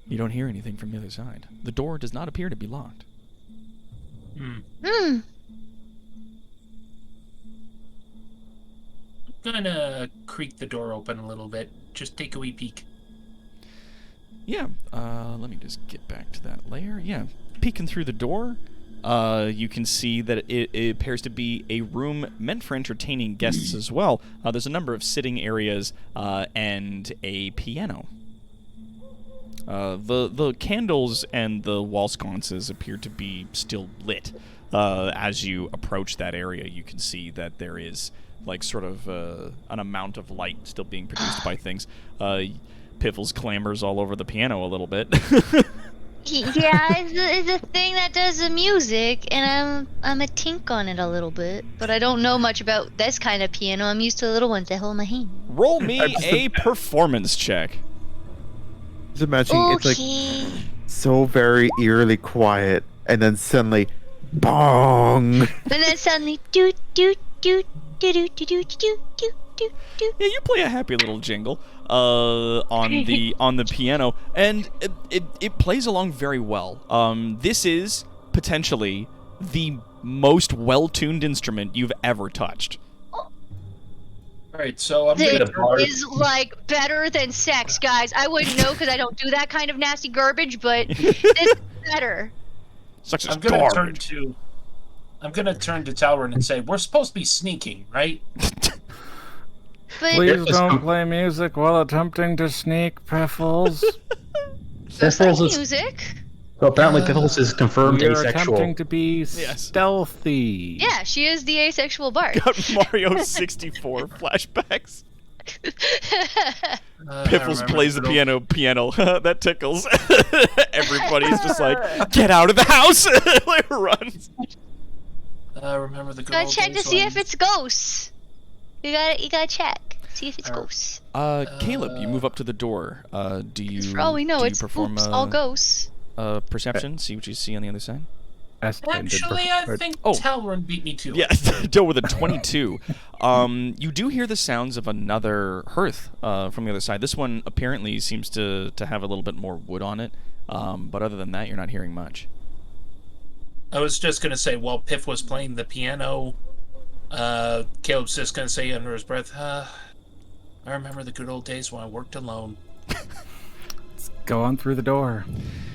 You don't hear anything from the other side. The door does not appear to be locked. Gonna creak the door open a little bit. Just take a wee peek. Yeah, let me just get back to that layer. Yeah, peeking through the door, you can see that it appears to be a room meant for entertaining guests as well. There's a number of sitting areas and a piano. The candles and the wall sconces appear to be still lit. As you approach that area, you can see that there is like sort of an amount of light still being produced by things. Piffles clambers all over the piano a little bit. Yeah, it's a thing that does the music, and I'm a tink on it a little bit, but I don't know much about this kind of piano. I'm used to the little ones that hold my hand. Roll me a performance check. Just imagining it's like Okay. so very eerily quiet, and then suddenly, bong. And then suddenly, do do do do do do do do do do do. Yeah, you play a happy little jingle on the piano, and it plays along very well. This is potentially the most well-tuned instrument you've ever touched. All right, so I'm This gonna. is like better than sex, guys. I wouldn't know because I don't do that kind of nasty garbage, but this is better. Such as I'm gonna turn garbage. to. I'm gonna turn to Talron and say, "We're supposed to be sneaking, right?" But Please don't play music while attempting to sneak, Piffles. that's Piffles like is, music. so apparently Piffles is confirmed We are asexual. attempting to be Yes. stealthy. Yeah, she is the asexual bard. Got Mario 64 flashbacks. I Piffles remember plays the good old- piano. That tickles. Everybody's just like, get out of the house! Like, runs. Remember the good Gotta old check to days see when- if it's ghosts. You gotta check. See if it's Alright. ghosts. Caleb, you move up to the door. Do you? For all we know, do you it's perform oops, all ghosts. perception? See what you see on the other side. Actually, I think Oh. Talron beat me to it. Yeah, Joe with a 22. You do hear the sounds of another hearth from the other side. This one apparently seems to have a little bit more wood on it, but other than that, you're not hearing much. I was just gonna say, while Piff was playing the piano, Caleb's just gonna say under his breath, "I remember the good old days when I worked alone." Go on through the door.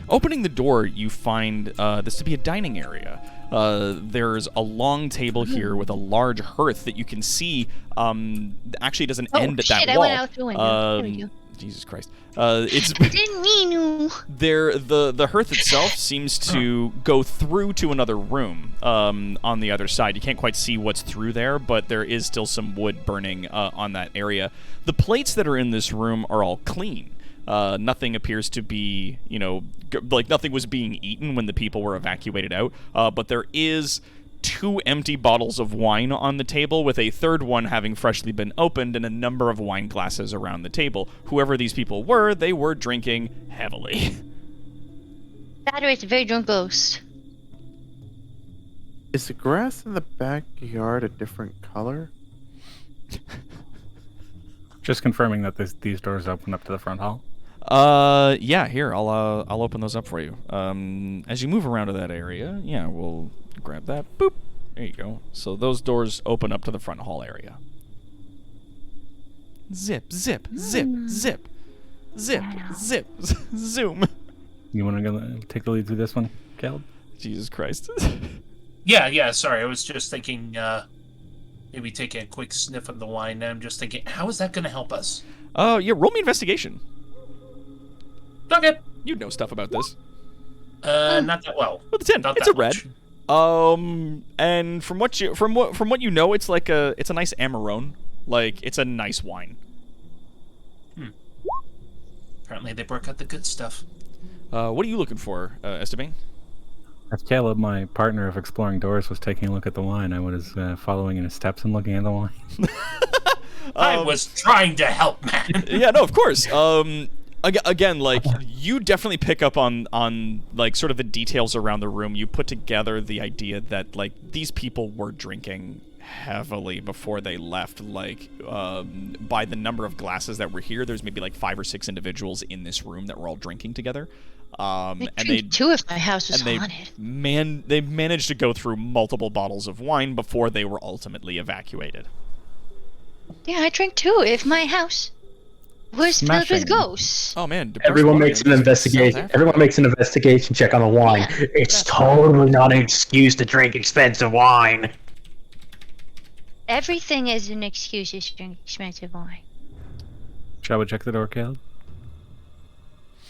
Opening the door, you find this to be a dining area. There's a long table here with a large hearth that you can see actually doesn't Oh, end at shit, that I wall. went out the window. There we go. Jesus Christ. It's Didn't mean to. the hearth itself seems to go through to another room on the other side. You can't quite see what's through there, but there is still some wood burning on that area. The plates that are in this room are all clean. Nothing appears to be, like nothing was being eaten when the people were evacuated out. But there is 2 empty bottles of wine on the table, with a third one having freshly been opened, and a number of wine glasses around the table. Whoever these people were, they were drinking heavily. That is a very drunk ghost. Is the grass in the backyard a different color? Just confirming that these doors open up to the front hall. Yeah, here, I'll open those up for you. As you move around to that area, yeah, we'll grab that. Boop. There you go. So those doors open up to the front hall area. Zip, zip, zip, zip, zip, zip, zoom. You want to go take the lead through this one, Caleb? Jesus Christ. Yeah, sorry. I was just thinking, maybe taking a quick sniff of the wine, and I'm just thinking, how is that going to help us? Yeah, roll me investigation. Okay. You know stuff about this. Not that well. With a 10, Not it's that a red. much. And from what you know, it's like it's a nice Amarone. Like, it's a nice wine. Apparently they broke out the good stuff. What are you looking for, Esteban? As Caleb, my partner of exploring doors, was taking a look at the wine, I was following in his steps and looking at the wine. I was trying to help, man. Yeah, no, of course. Again, like, you definitely pick up on like sort of the details around the room. You put together the idea that like these people were drinking heavily before they left. Like, by the number of glasses that were here, there's maybe like 5 or 6 individuals in this room that were all drinking together. I'd drink 2 if my house was and haunted. they managed to go through multiple bottles of wine before they were ultimately evacuated. Yeah, I drink 2 if my house was filled with ghosts. Oh man! Everyone makes an investigation. Everyone makes an investigation check on the wine. Yeah, It's totally not an excuse to drink expensive wine. Everything is an excuse to drink expensive wine. Shall we check the door, Caleb?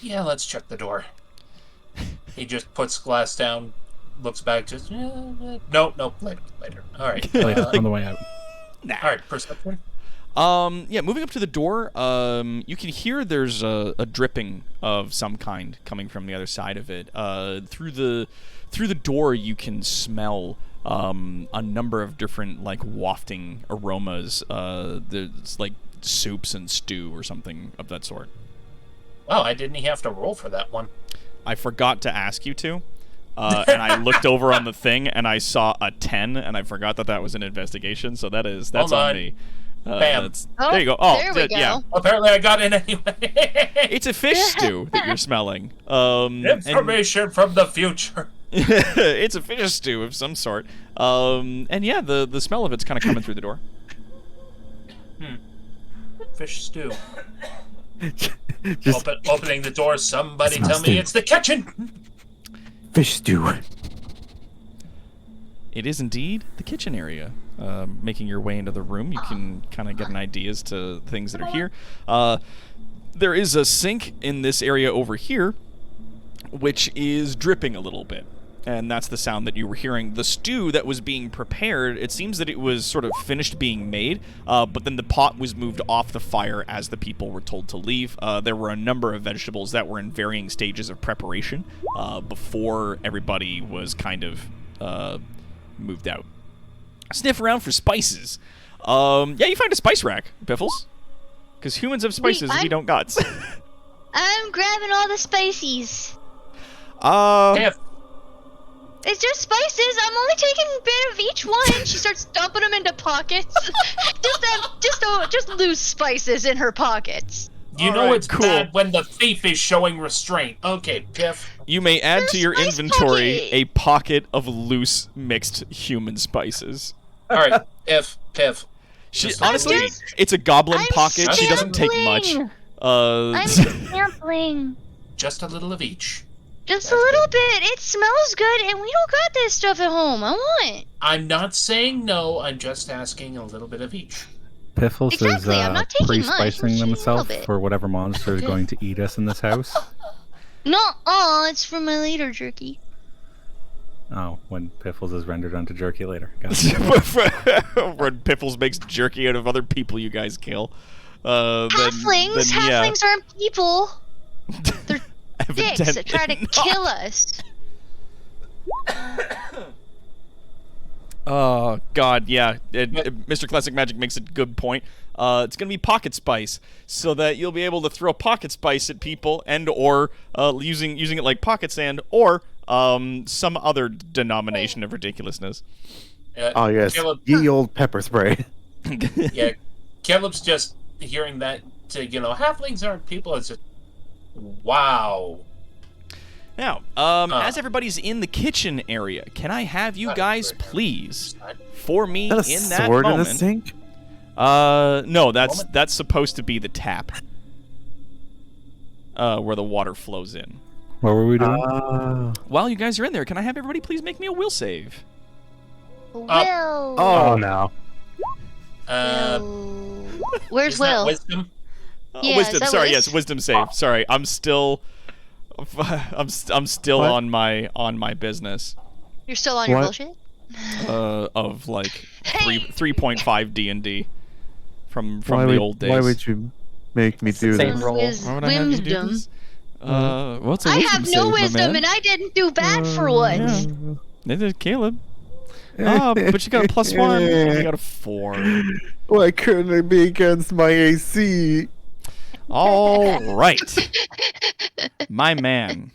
Yeah, let's check the door. He just puts glass down, looks back, just nope, later. All right, Later, on the way out. Nah. all right, perception. Yeah, moving up to the door, you can hear there's a dripping of some kind coming from the other side of it. Through the door, you can smell a number of different like wafting aromas. There's like soups and stew or something of that sort. Wow, I didn't have to roll for that one. I forgot to ask you to. And I looked over on the thing and I saw a 10, and I forgot that was an investigation. So that's Hold on on. me. Bam. There you go. Oh, there we go. yeah. Apparently, I got in anyway. It's a fish stew that you're smelling. Information from the future. It's a fish stew of some sort. And yeah, the smell of it's kind of coming through the door. Fish stew. Just Opening the door. Somebody Smells tell me stew. it's the kitchen. fish stew. It is indeed the kitchen area. Making your way into the room, you can kind of get an idea as to things that are here. There is a sink in this area over here, which is dripping a little bit. And that's the sound that you were hearing. The stew that was being prepared, it seems that it was sort of finished being made, but then the pot was moved off the fire as the people were told to leave. There were a number of vegetables that were in varying stages of preparation before everybody was kind of moved out. Sniff around for spices. Yeah, you find a spice rack, Piffles. Because humans have spices, we don't got. I'm grabbing all the spices. If It's just spices. I'm only taking a bit of each one. She starts dumping them into pockets. just loose spices in her pockets. you All know right, it's cool. bad when the thief is showing restraint. Okay, Piff. You may add to your Spice inventory pocket. a pocket of loose mixed human spices. All right, Piff. She Just- honestly, just- it's a goblin I'm pocket. She doesn't take much. sampling. I'm sampling. Just a little of each. Just a little bit. It smells good, and we don't got this stuff at home. I want. I'm not saying no. I'm just asking a little bit of each. Piffles Exactly, I'm is not taking much, pre-spicing just a themselves little bit. for whatever monster is going to eat us in this house. No, it's for my later jerky. Oh, when Piffles is rendered onto jerky later. Got it. When Piffles makes jerky out of other people you guys kill. Then Halflings. yeah. Halflings aren't people. extent that try to not. kill us. Oh God, yeah. Mr. Classic Magic makes a good point. It's gonna be pocket spice, so that you'll be able to throw pocket spice at people, and or using it like pocket sand, or some other denomination of ridiculousness. Oh yes, Caleb, ye old pepper spray. yeah, Caleb's just hearing that. Halflings aren't people. It's just wow. Now, as everybody's in the kitchen area, can I have you guys please, for me Is that a in that sword moment? in a sink? No, that's supposed to be the tap. Where the water flows in. What were we doing? While you guys are in there, can I have everybody please make me a will save? Will. Oh no. Where's Is that Will? wisdom? Yeah, Wisdom. is that Sorry, Wiz? yes, wisdom save. Sorry, I'm still What? on my business. You're still on your What? bullshit? Of like Hey! 3.5 D&D from Why the would, old days. Why would you make me do Same this? roll. Why would I have you do Wisdom. this? What's a I wisdom have save, no my wisdom, man? and I didn't do bad for once. Yeah. Neither did Caleb. Oh, but you got a +1. And you got a 4. Why couldn't it be against my AC? All right. My man.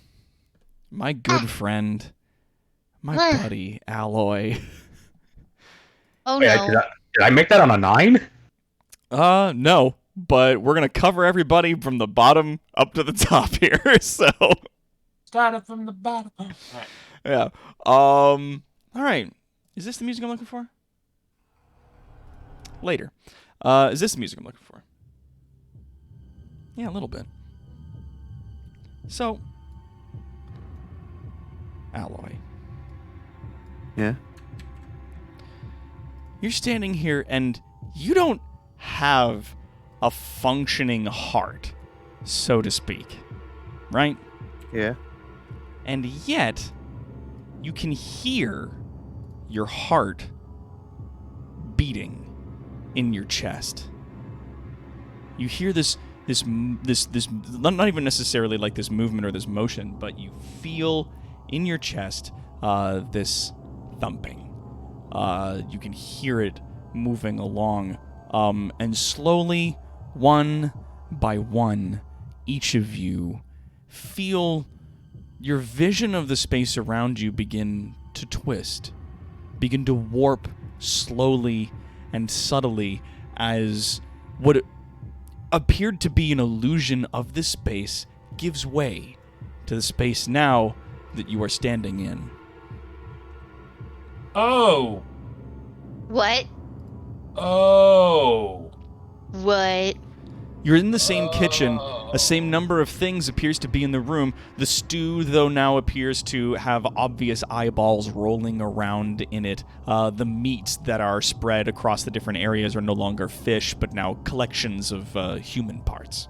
My good friend. My buddy, Alloy. Oh Wait, no. did I make that on a 9? No. But we're going to cover everybody from the bottom up to the top here, so... Started from the bottom. All right. Yeah. All right. Is this the music I'm looking for? Later. Is this the music I'm looking for? Yeah, a little bit. So, Alloy, Yeah. you're standing here and you don't have a functioning heart, so to speak, right? Yeah. And yet, you can hear your heart beating in your chest. You hear this not even necessarily like this movement or this motion, but you feel in your chest this thumping. You can hear it moving along, and slowly, one by one, each of you feel your vision of the space around you begin to twist, begin to warp slowly and subtly as what appeared to be an illusion of this space gives way to the space now that you are standing in. Oh. What? Oh. What? You're in the same kitchen. A same number of things appears to be in the room. The stew, though, now appears to have obvious eyeballs rolling around in it. The meats that are spread across the different areas are no longer fish, but now collections of human parts.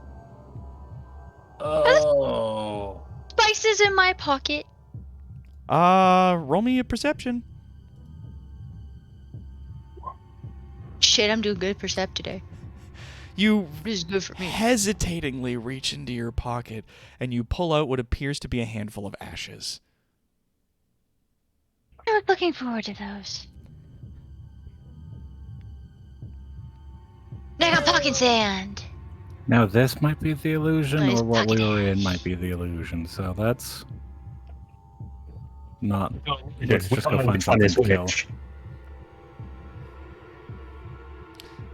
Oh. Spices in my pocket. Roll me a perception. Shit, I'm doing good percept today. You This is good for me. hesitatingly reach into your pocket, and you pull out what appears to be a handful of ashes. I was looking forward to those. Now I got pocket sand. Now this might be the illusion, Nice or what we pocket were in ash. might be the illusion. So that's not. Which Let's just go find one something is to kill. which?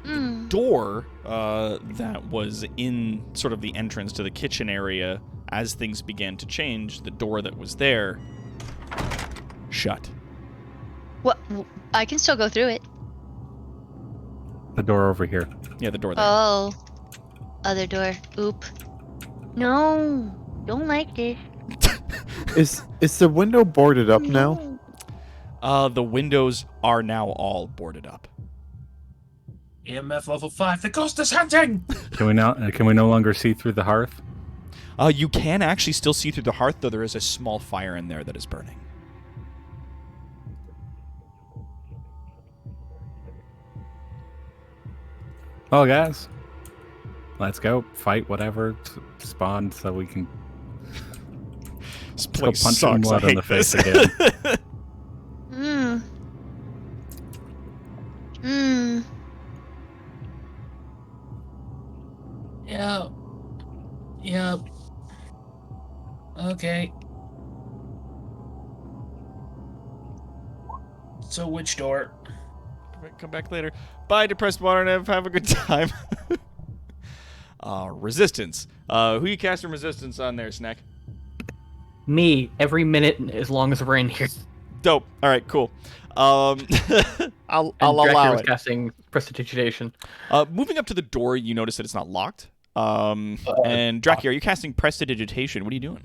Hmm. Door that was in sort of the entrance to the kitchen area, as things began to change, the door that was there shut. What? I can still go through it. The door over here. Yeah, the door there. Oh. Other door. Oop. No. Don't like this. Is the window boarded up now? The windows are now all boarded up. EMF level 5. The ghost is hunting. Can we now? Can we no longer see through the hearth? You can actually still see through the hearth, though there is a small fire in there that is burning. Well, guys, let's go fight whatever spawned so we can This Let's go place punch sucks. I Umlaut in hate the face this. again. Hmm. Hmm. Yeah. Yeah. Okay. So which door? Come back later. Bye, depressed water nymph. Have a good time. Resistance. Who you casting resistance on there, Snack? Me, every minute as long as we're in here. Dope. All right, cool. I'll And allow Dracula was it. casting Prestidigitation. Moving up to the door, you notice that it's not locked. And Draki, are you casting Prestidigitation? What are you doing?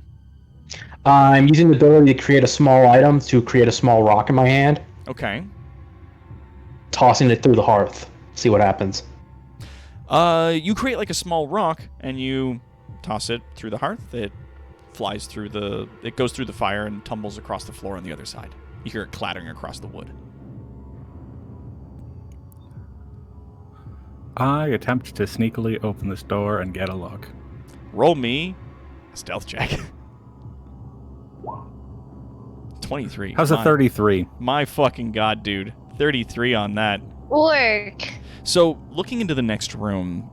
I'm using the ability to create a small item to create a small rock in my hand, Okay. tossing it through the hearth. See what happens. You create like a small rock and you toss it through the hearth. It flies through it goes through the fire and tumbles across the floor on the other side. You hear it clattering across the wood. I attempt to sneakily open this door and get a look. Roll me a stealth check. 23. How's a 33? My fucking god, dude. 33 on that. Work. So, looking into the next room,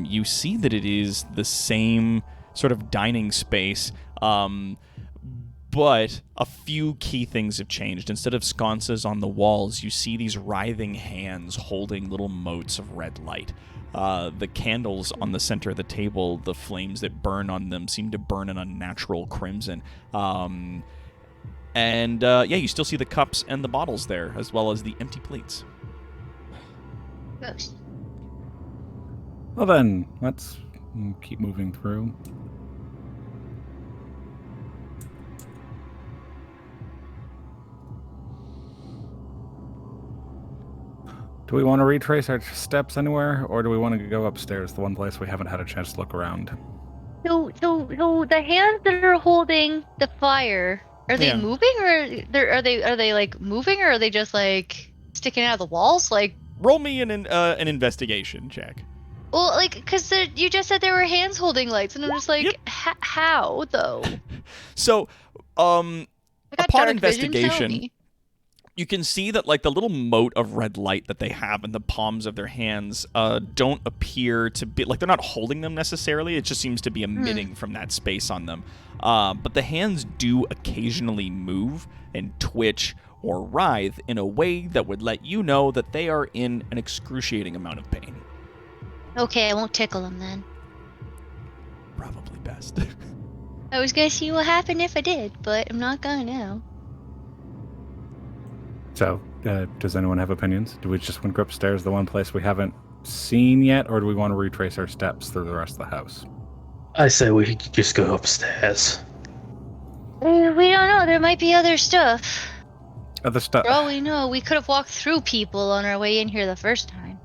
you see that it is the same sort of dining space, but a few key things have changed. Instead of sconces on the walls, you see these writhing hands holding little motes of red light. The candles on the center of the table, the flames that burn on them seem to burn an unnatural crimson. You still see the cups and the bottles there, as well as the empty plates. Gross. Well then, let's keep moving through. Do we want to retrace our steps anywhere, or do we want to go upstairs, the one place we haven't had a chance to look around? So the hands that are holding the fire, are they Yeah. moving, or are they like moving, or are they just like sticking out of the walls? Like, Roll me an investigation check. well, like, because you just said there were hands holding lights, and I'm just like, Yep. How though? So, I got upon dark vision, tell investigation, me. you can see that like the little mote of red light that they have in the palms of their hands don't appear to be like they're not holding them necessarily. It just seems to be emitting from that space on them. But the hands do occasionally move and twitch or writhe in a way that would let you know that they are in an excruciating amount of pain. Okay, I won't tickle them then. Probably best. I was gonna see what happened if I did, but I'm not gonna now. So, does anyone have opinions? Do we just want to go upstairs, the one place we haven't seen yet, or do we want to retrace our steps through the rest of the house? I say we could just go upstairs. We don't know. There might be other stuff. Other stuff. For all we know, we could have walked through people on our way in here the first time.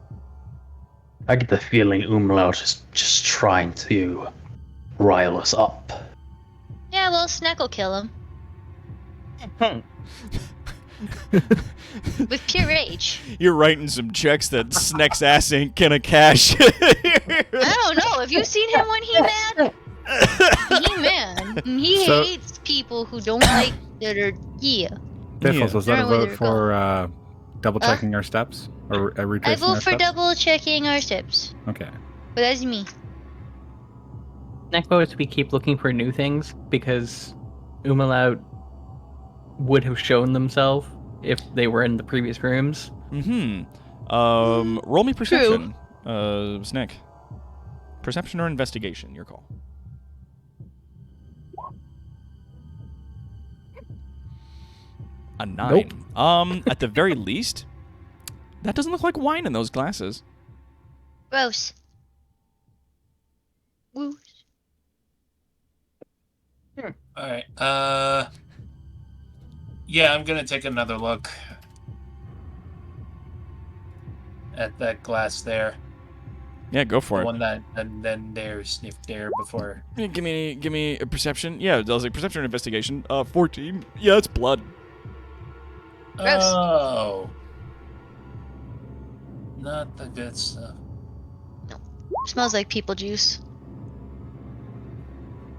I get the feeling Umlaut is just trying to rile us up. Yeah, well, Snack will kill him. With pure rage. You're writing some checks that Sneck's ass ain't gonna cash. I don't know. Have you seen him when he mad? He mad. And he So- hates people who don't like that are Biffles, was that a Don't know where vote they're for double checking our steps? Or I retracing vote our for steps? double checking our steps. Okay. But that's me. Next vote is we keep looking for new things because Umlaut would have shown themselves if they were in the previous rooms. Roll me perception. Snick. Perception or investigation, your call. A 9. At the very least, that doesn't look like wine in those glasses. Gross. Woo. Alright, yeah, I'm gonna take another look at that glass there. Yeah, go for The it. one that and then there sniffed there before. Yeah, give me a perception. Yeah, I was like perception or investigation. 14. Yeah, it's blood. Gross. Oh. Not the good stuff. Smells like people juice.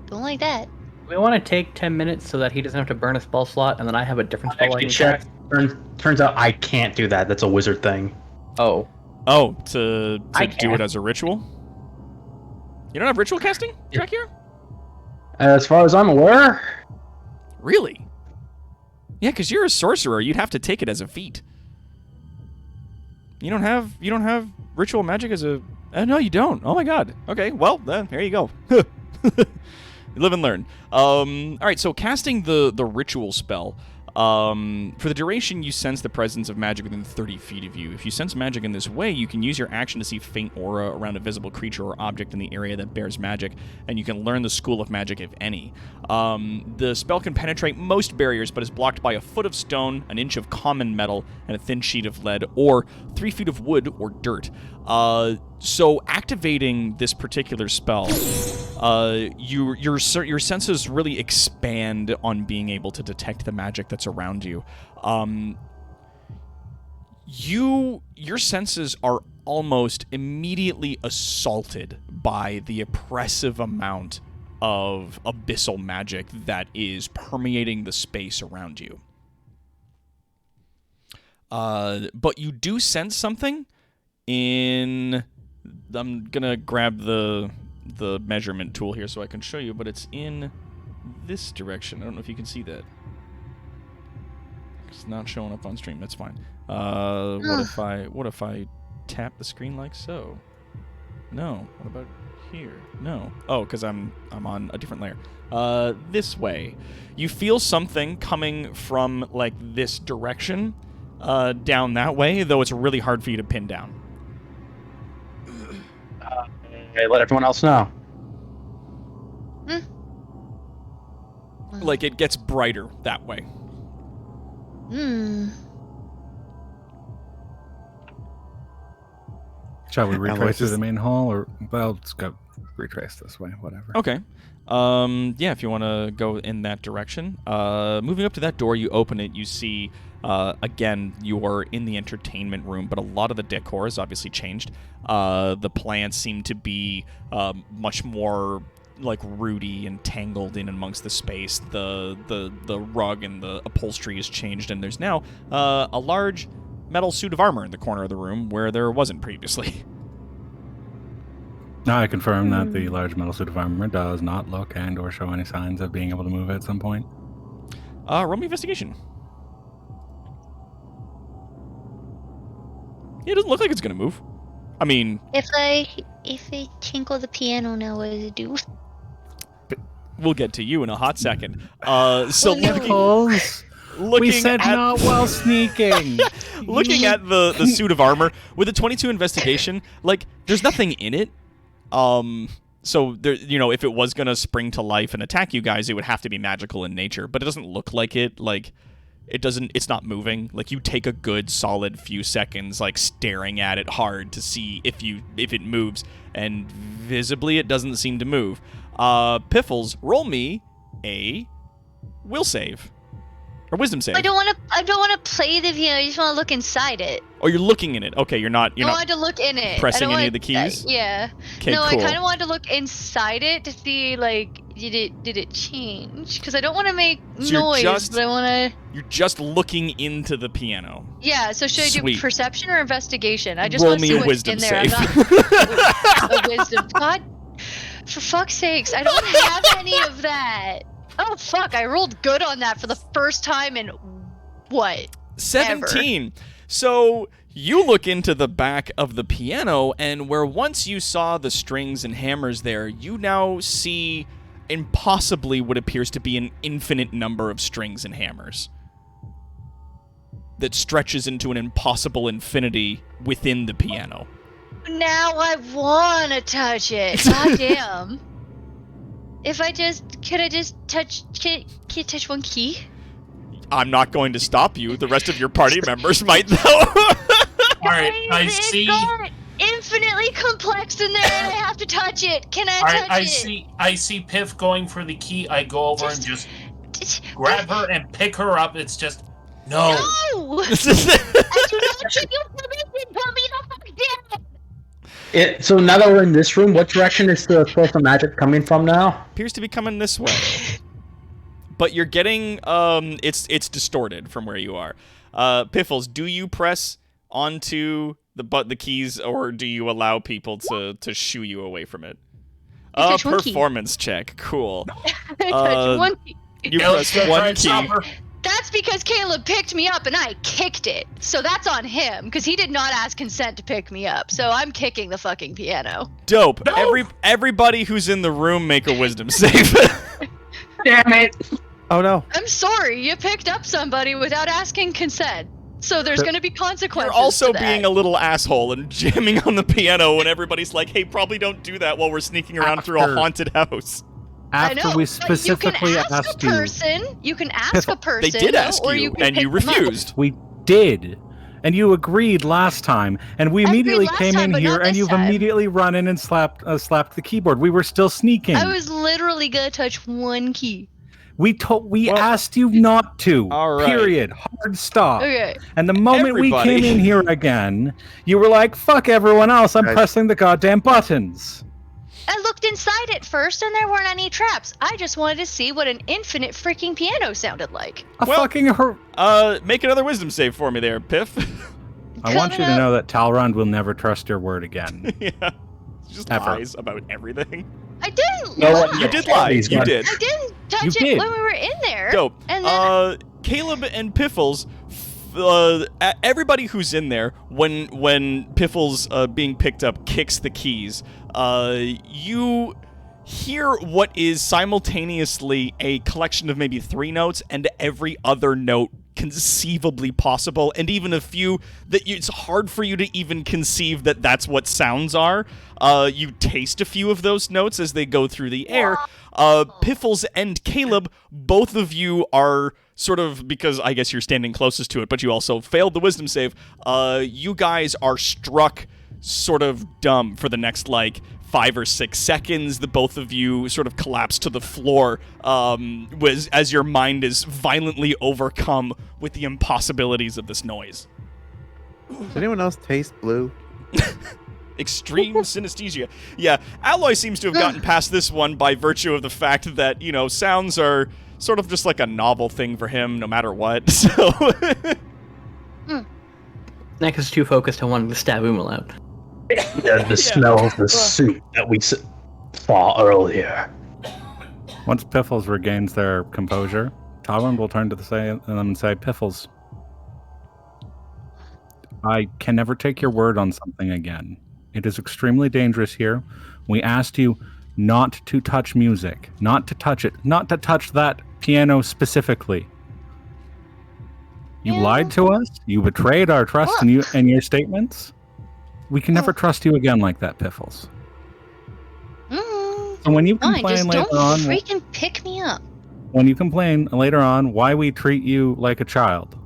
Don't like that. We want to take 10 minutes so that he doesn't have to burn a spell slot, and then I have a different spell I Actually, can check. cast. Turns out I can't do that. That's a wizard thing. Oh. Oh, to I do can. it as a ritual? You don't have ritual casting, Dracula? As far as I'm aware. Really? Yeah, because you're a sorcerer. You'd have to take it as a feat. You don't have ritual magic as a... no, you don't. Oh my god. Okay, well, then, there you go. Live and learn. All right, so casting the ritual spell. For the duration, you sense the presence of magic within 30 feet of you. If you sense magic in this way, you can use your action to see faint aura around a visible creature or object in the area that bears magic, and you can learn the school of magic, if any. The spell can penetrate most barriers, but is blocked by a foot of stone, an inch of common metal, and a thin sheet of lead, or 3 feet of wood or dirt. So activating this particular spell, your senses really expand on being able to detect the magic that's around you. Your senses are almost immediately assaulted by the oppressive amount of abyssal magic that is permeating the space around you. But you do sense something in... I'm gonna grab the measurement tool here so I can show you, but it's in this direction. I don't know if you can see that. It's not showing up on stream. That's fine. What if I tap the screen like so? No. What about here? No. Oh, because I'm on a different layer. This way. You feel something coming from like this direction, down that way, though it's really hard for you to pin down. Okay, let everyone else know. Like it gets brighter that way. Shall we retrace to the main hall, or well, let's go retrace this way, whatever. Okay. Yeah, if you want to go in that direction. Moving up to that door, you open it, you see, again, you are in the entertainment room, but a lot of the decor has obviously changed. The plants seem to be much more like rooty and tangled in amongst the space. The rug and the upholstery has changed, and there's now a large metal suit of armor in the corner of the room where there wasn't previously. Now I confirm that the large metal suit of armor does not look and or show any signs of being able to move at some point. Roll me investigation. Yeah, it doesn't look like it's gonna move. I mean, If I tinkle the piano now, what does it do? we'll get to you in a hot second. So no. looking We said at not while sneaking. looking at the suit of armor with a 22 investigation, like there's nothing in it. So there, if it was gonna spring to life and attack you guys, it would have to be magical in nature. But it doesn't look like it. Like it's not moving. Like you take a good solid few seconds, like staring at it hard to see if it moves, and visibly it doesn't seem to move. Piffles, roll me a will save. Or wisdom save. I don't want to play the piano. I just want to look inside it. Oh, you're looking in it. Okay, you're not I wanted to look in it. pressing any of the keys? Yeah. Okay, No, cool. I kind of wanted to look inside it to see like did it change? Because I don't want to make noise, but I want to. You're just looking into the piano. Yeah. So should I do Sweet. perception or investigation? I just Roll want to me see a what's wisdom in there. save. I'm not a wisdom. God, for fuck's sakes, I don't have any of that. Oh fuck! I rolled good on that for the first time in what? 17. Ever. So you look into the back of the piano, and where once you saw the strings and hammers there, you now see impossibly what appears to be an infinite number of strings and hammers that stretches into an impossible infinity within the piano. Now I want to touch it. God damn. Could I just touch, can you touch one key? I'm not going to stop you. The rest of your party members might, though. All right, I Guys, see. It got infinitely complex in there and I have to touch it. Can I All right, touch it? I see Piff going for the key. I go over and just grab her and pick her up. It's just no. No! I do not give you permission. Put me the fuck down. So now that we're in this room, what direction is the source of magic coming from now? Appears to be coming this way. but you're getting it's distorted from where you are. Piffles, do you press onto the keys, or do you allow people to shoo you away from it? touch one key. Performance check. Cool. I touch one key. You press one key. That's because Caleb picked me up and I kicked it. So that's on him, because he did not ask consent to pick me up. So I'm kicking the fucking piano. Dope. Everybody who's in the room make a wisdom save. Damn it! Oh no. I'm sorry, you picked up somebody without asking consent. So there's going to be consequences. You're also to that. being a little asshole and jamming on the piano when everybody's like, hey, probably don't do that while we're sneaking around through a haunted house. After I know, we but specifically you can ask asked a person. You can ask a person. They did ask or you, can and you pick them up. refused. we did. And you agreed last time, and we I agreed immediately last came time, in but here, not and this you've time. immediately run in and slapped the keyboard. We were still sneaking. I was literally going to touch one key. We asked you not to. All right. Period. Hard stop. Okay. And the moment Everybody. we came in here again, you were like, "Fuck everyone else! I'm Right. pressing the goddamn buttons." I looked inside it first, and there weren't any traps. I just wanted to see what an infinite freaking piano sounded like. Make another wisdom save for me there, Piff. I want you to Coming know that Talrond will never trust your word again. Yeah. Just Ever. lies about everything. I didn't No lie. one- You did lie. He's You got- did. I didn't touch You it did. when we were in there. Dope. And then Caleb and Piffles, everybody who's in there, when Piffles being picked up kicks the keys, you hear what is simultaneously a collection of maybe 3 notes and every other note conceivably possible, and even a few that it's hard for you to even conceive that that's what sounds are. You taste a few of those notes as they go through the air. Piffles and Caleb, both of you are sort of, because I guess you're standing closest to it, but you also failed the wisdom save. You guys are struck sort of dumb for the next, 5 or 6 seconds. The both of you sort of collapse to the floor as your mind is violently overcome with the impossibilities of this noise. Does anyone else taste blue? Extreme synesthesia. Yeah, Alloy seems to have gotten past this one by virtue of the fact that, sounds are sort of just like a novel thing for him no matter what. So Neck is too focused on wanting to stab Umel out. Yeah, the smell of the soup that we saw earlier. Once Piffles regains their composure, Talrond will turn to them and say, "Piffles, I can never take your word on something again. It is extremely dangerous here. We asked you not to touch music, not to touch it, not to touch that piano specifically. You lied to us. You betrayed our trust and your statements. We can never trust you again like that, Piffles. So when you fine, complain just later don't on, freaking pick me up. when you complain later on why we treat you like a child,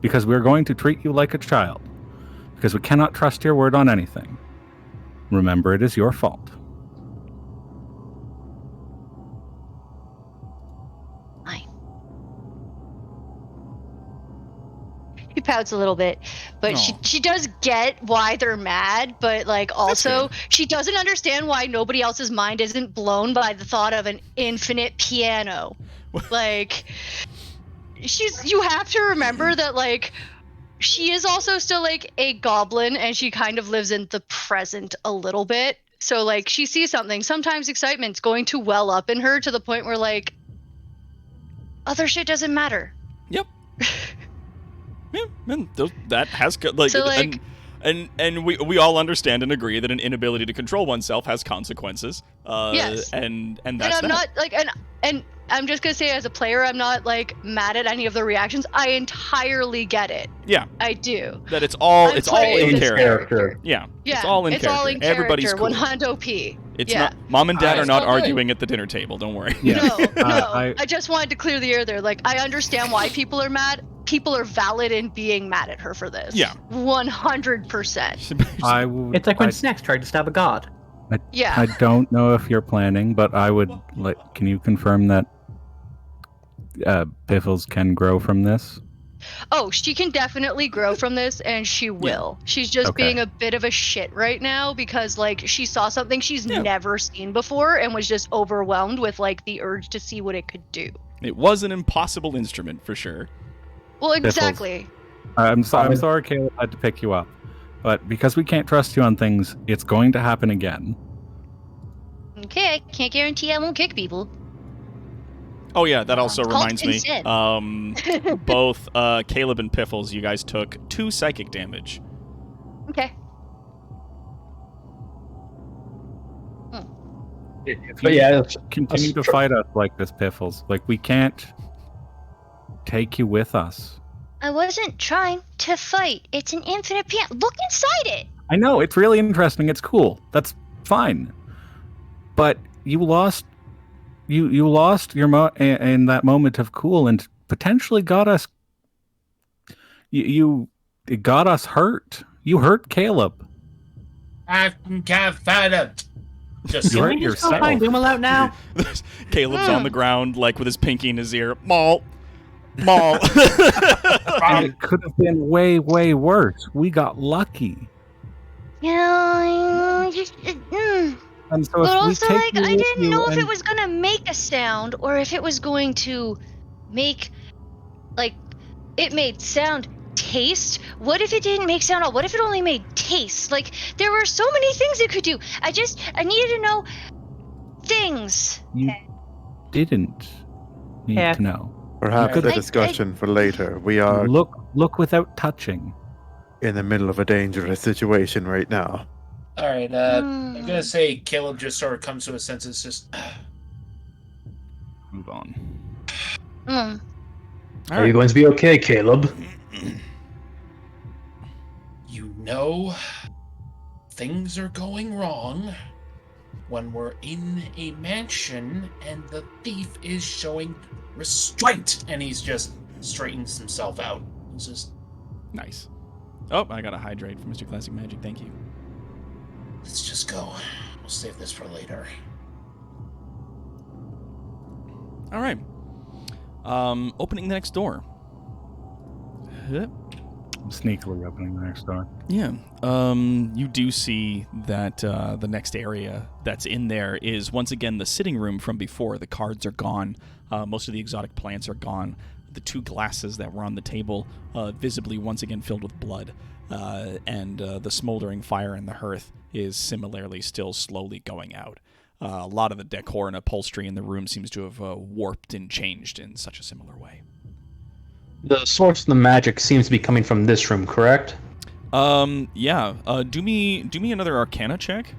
because we're going to treat you like a child, because we cannot trust your word on anything. Remember, it is your fault." Fine. He pouts a little bit, but she does get why they're mad, but also she doesn't understand why nobody else's mind isn't blown by the thought of an infinite piano. You have to remember that she is also still a goblin, and she kind of lives in the present a little bit. So she sees something, sometimes excitement's going to well up in her to the point where other shit doesn't matter. Yep. Yeah, and that has and we all understand and agree that an inability to control oneself has consequences. Yes. And And that's I'm not and I'm just gonna say, as a player, I'm not mad at any of the reactions. I entirely get it. Yeah. I do. That it's all I'm in playing this character. Yeah. Yeah, It's all in character. all in character. Everybody's cool. 100 p. It's yeah. not Mom and Dad I are not still do. arguing at the dinner table, don't worry. Yeah. No, I I just wanted to clear the air there. I understand why people are mad. People are valid in being mad at her for this. Yeah. 100%. I would. It's like when Snacks tried to stab a god. Yeah. I don't know if you're planning, but I would can you confirm that Piffles can grow from this? Oh, she can definitely grow from this, and she will. She's just Okay. being a bit of a shit right now because, like, she saw something she's Yeah. never seen before and was just overwhelmed with, like, the urge to see what it could do. It was an impossible instrument for sure. Well, Biffles. exactly. I'm sorry, Caleb had to pick you up, but because we can't trust you on things, it's going to happen again. Okay, I can't guarantee I won't kick people. Oh yeah, that also It's called reminds me. consent. Both Caleb and Piffles, you guys took 2 psychic damage. Okay. But yeah, Continue to fight us like this, Piffles. Like, we can't take you with us. I wasn't trying to fight. It's an infinite piano. Look inside it. I know, it's really interesting. It's cool. That's fine. But you lost you lost your in that moment of cool and potentially got us it got us hurt. You hurt Caleb. I can't find it. Just You hurt Can we just go yourself. find Umlaut now? Caleb's on the ground, like with his pinky in his ear. Maul. Maul. And it could have been way, way worse. We got lucky. Yeah, And so but if we also, take like, you I with didn't you know if and- it was gonna make a sound or if it was going to make, like, it made sound taste. What if it didn't make sound at all? What if it only made taste? Like, there were so many things it could do. I needed to know things. You didn't need Yeah. to know. Perhaps could- a discussion for later. We are Look without touching. in the middle of a dangerous situation right now. All right. I'm gonna say Caleb just sort of comes to his senses. Just Move on. Mm. All Are you right. going to be okay, Caleb? you know, things are going wrong when we're in a mansion and the thief is showing restraint, and he's just straightens himself out. He's just Nice. Oh, I got a hydrate from Mr. Classic Magic. Thank you. let's just go. We'll save this for later. All right. Opening the next door. Huh. I'm sneakily opening the next door. Yeah. You do see that the next area that's in there is once again the sitting room from before. The cards are gone. Most of the exotic plants are gone. The 2 glasses that were on the table visibly once again filled with blood. And the smoldering fire in the hearth is similarly still slowly going out. A lot of the decor and upholstery in the room seems to have warped and changed in such a similar way. The source of the magic seems to be coming from this room, correct? Yeah. Do me another Arcana check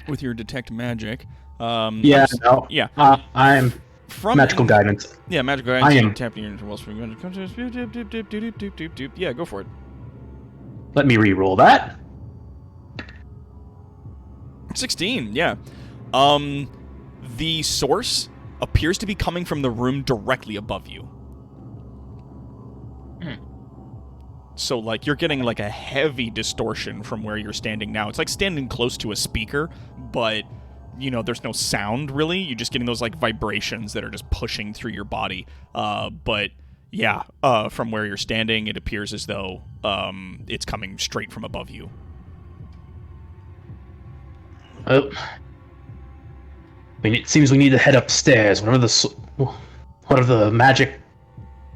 with your detect magic. Yeah, no. Yeah. I'm From magical guidance. Yeah, magical I guidance. am- Tap your interval spring. Yeah, go for it. Let me re-roll that. 16. Yeah. The source appears to be coming from the room directly above you. So, like, you're getting, like, a heavy distortion from where you're standing now. It's like standing close to a speaker, but, you know, there's no sound, really. You're just getting those, like, vibrations that are just pushing through your body. But, yeah, from where you're standing, it appears as though it's coming straight from above you. Oh. I mean, it seems we need to head upstairs. Whatever the magic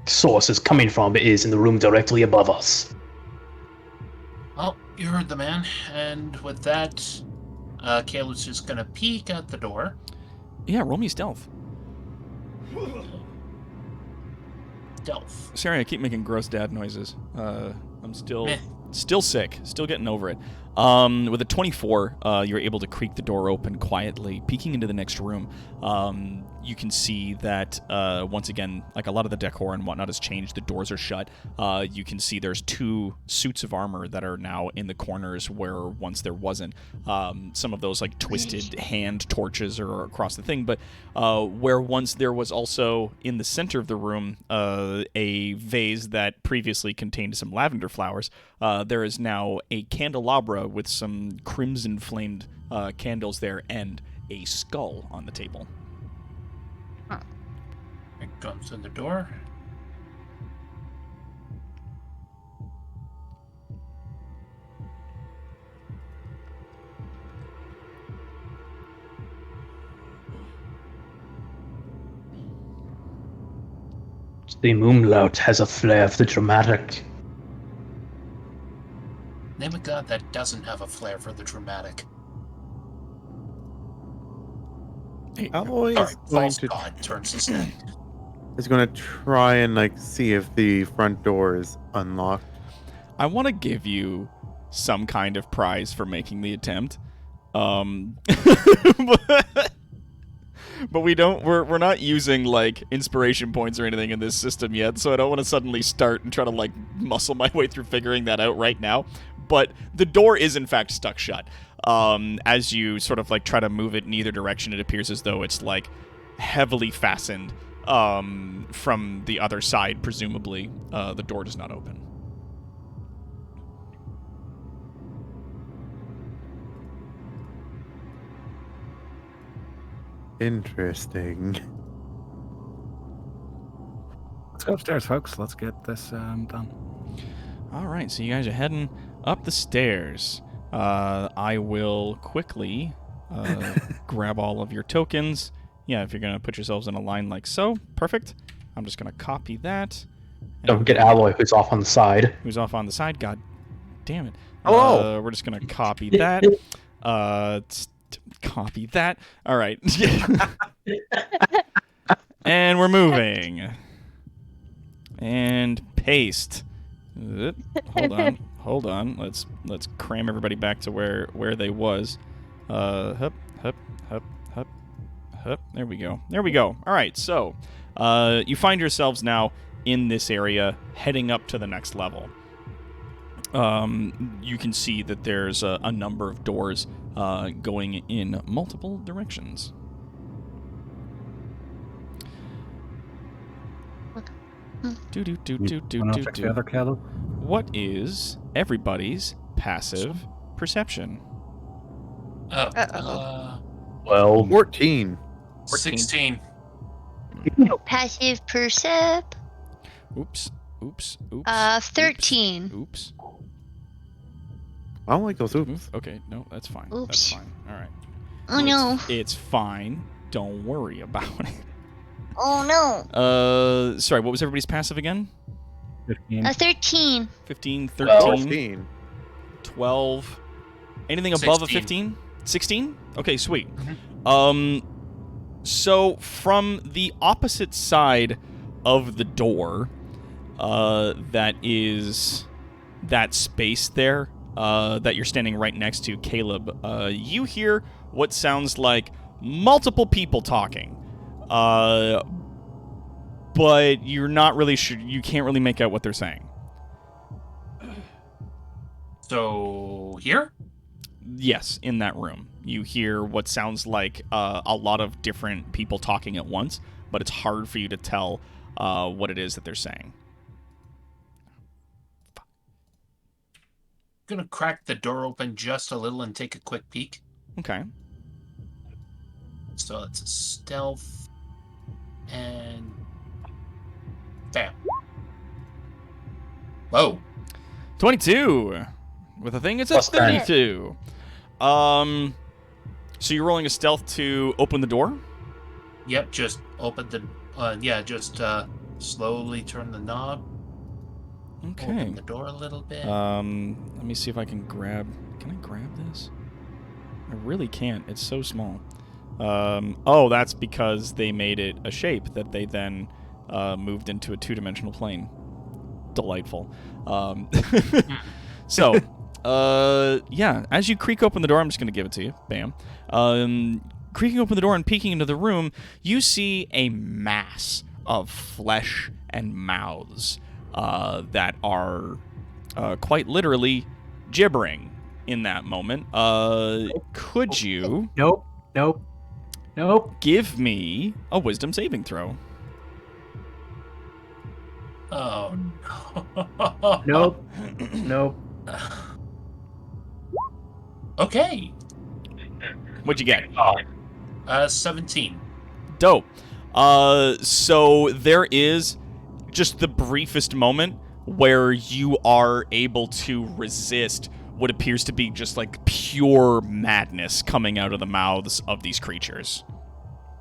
source is coming from is in the room directly above us. Well, you heard the man, and with that, Caleb's just gonna peek out the door. Yeah, roll me stealth. Stealth. Sorry, I keep making gross dad noises. I'm still Meh. sick, still getting over it. With a 24, you're able to creak the door open quietly. Peeking into the next room, you can see that once again, like a lot of the decor and whatnot has changed. The doors are shut. You can see there's 2 suits of armor that are now in the corners where once there wasn't. Some of those like twisted hand torches are across the thing, but where once there was also in the center of the room a vase that previously contained some lavender flowers, there is now a candelabra with some crimson flamed candles there and a skull on the table. It comes in the door. The umlaut has a flair for the dramatic. Name a god that doesn't have a flair for the dramatic. Alloy Sorry, is going false to god turns his head. try and like see if the front door is unlocked. I want to give you some kind of prize for making the attempt. But we don't. We're not using like inspiration points or anything in this system yet, so I don't want to suddenly start and try to like muscle my way through figuring that out right now. But the door is in fact stuck shut. As you sort of like try to move it in either direction, it appears as though it's like heavily fastened from the other side. Presumably, the door does not open. Interesting. Let's go upstairs, folks. Let's get this done. All right, so you guys are heading up the stairs. I will quickly grab all of your tokens. Yeah, if you're going to put yourselves in a line like so. Perfect. I'm just going to copy that. Don't forget Alloy, who's off on the side. Who's off on the side? God damn it. Hello. We're just going to copy that. Copy that. All right. And we're moving. And paste. Hold on. Let's cram everybody back to where they was. Hup. There we go. All right. So, you find yourselves now in this area, heading up to the next level. You can see that there's a number of doors going in multiple directions. The other Caleb? What is everybody's passive perception? Well, 14. 16. Passive percep. Oops. 13. Oops. I don't like those oops. Okay, no, that's fine. Oops. That's fine. All right. Oh no. It's fine. Don't worry about it. Oh no. Sorry, what was everybody's passive again? 15. 13. 15, 13, 15. 12. Anything above a 16. 15? 16? Okay, sweet. Mhm. So from the opposite side of the door, that is that space there, that you're standing right next to, Caleb, you hear what sounds like multiple people talking. But you're not really sure. You can't really make out what they're saying. So, here? Yes, in that room. You hear what sounds like a lot of different people talking at once, but it's hard for you to tell what it is that they're saying. Gonna crack the door open just a little and take a quick peek. Okay. So it's a stealth. And... bam. Whoa. 22. With a thing, it's a Plus 10. 32. So you're rolling a stealth to open the door? Yep, just open the... just slowly turn the knob. Okay. Open the door a little bit. Let me see if I can grab... Can I grab this? I really can't. It's so small. Oh, that's because they made it a shape that they then moved into a two-dimensional plane. Delightful. So, yeah, as you creak open the door, I'm just going to give it to you. Bam. Creaking open the door and peeking into the room, you see a mass of flesh and mouths that are quite literally gibbering in that moment. Could you Nope. give me a wisdom saving throw? Oh, no. Nope. Okay. What'd you get? 17. Dope. So there is just the briefest moment where you are able to resist what appears to be just like pure madness coming out of the mouths of these creatures.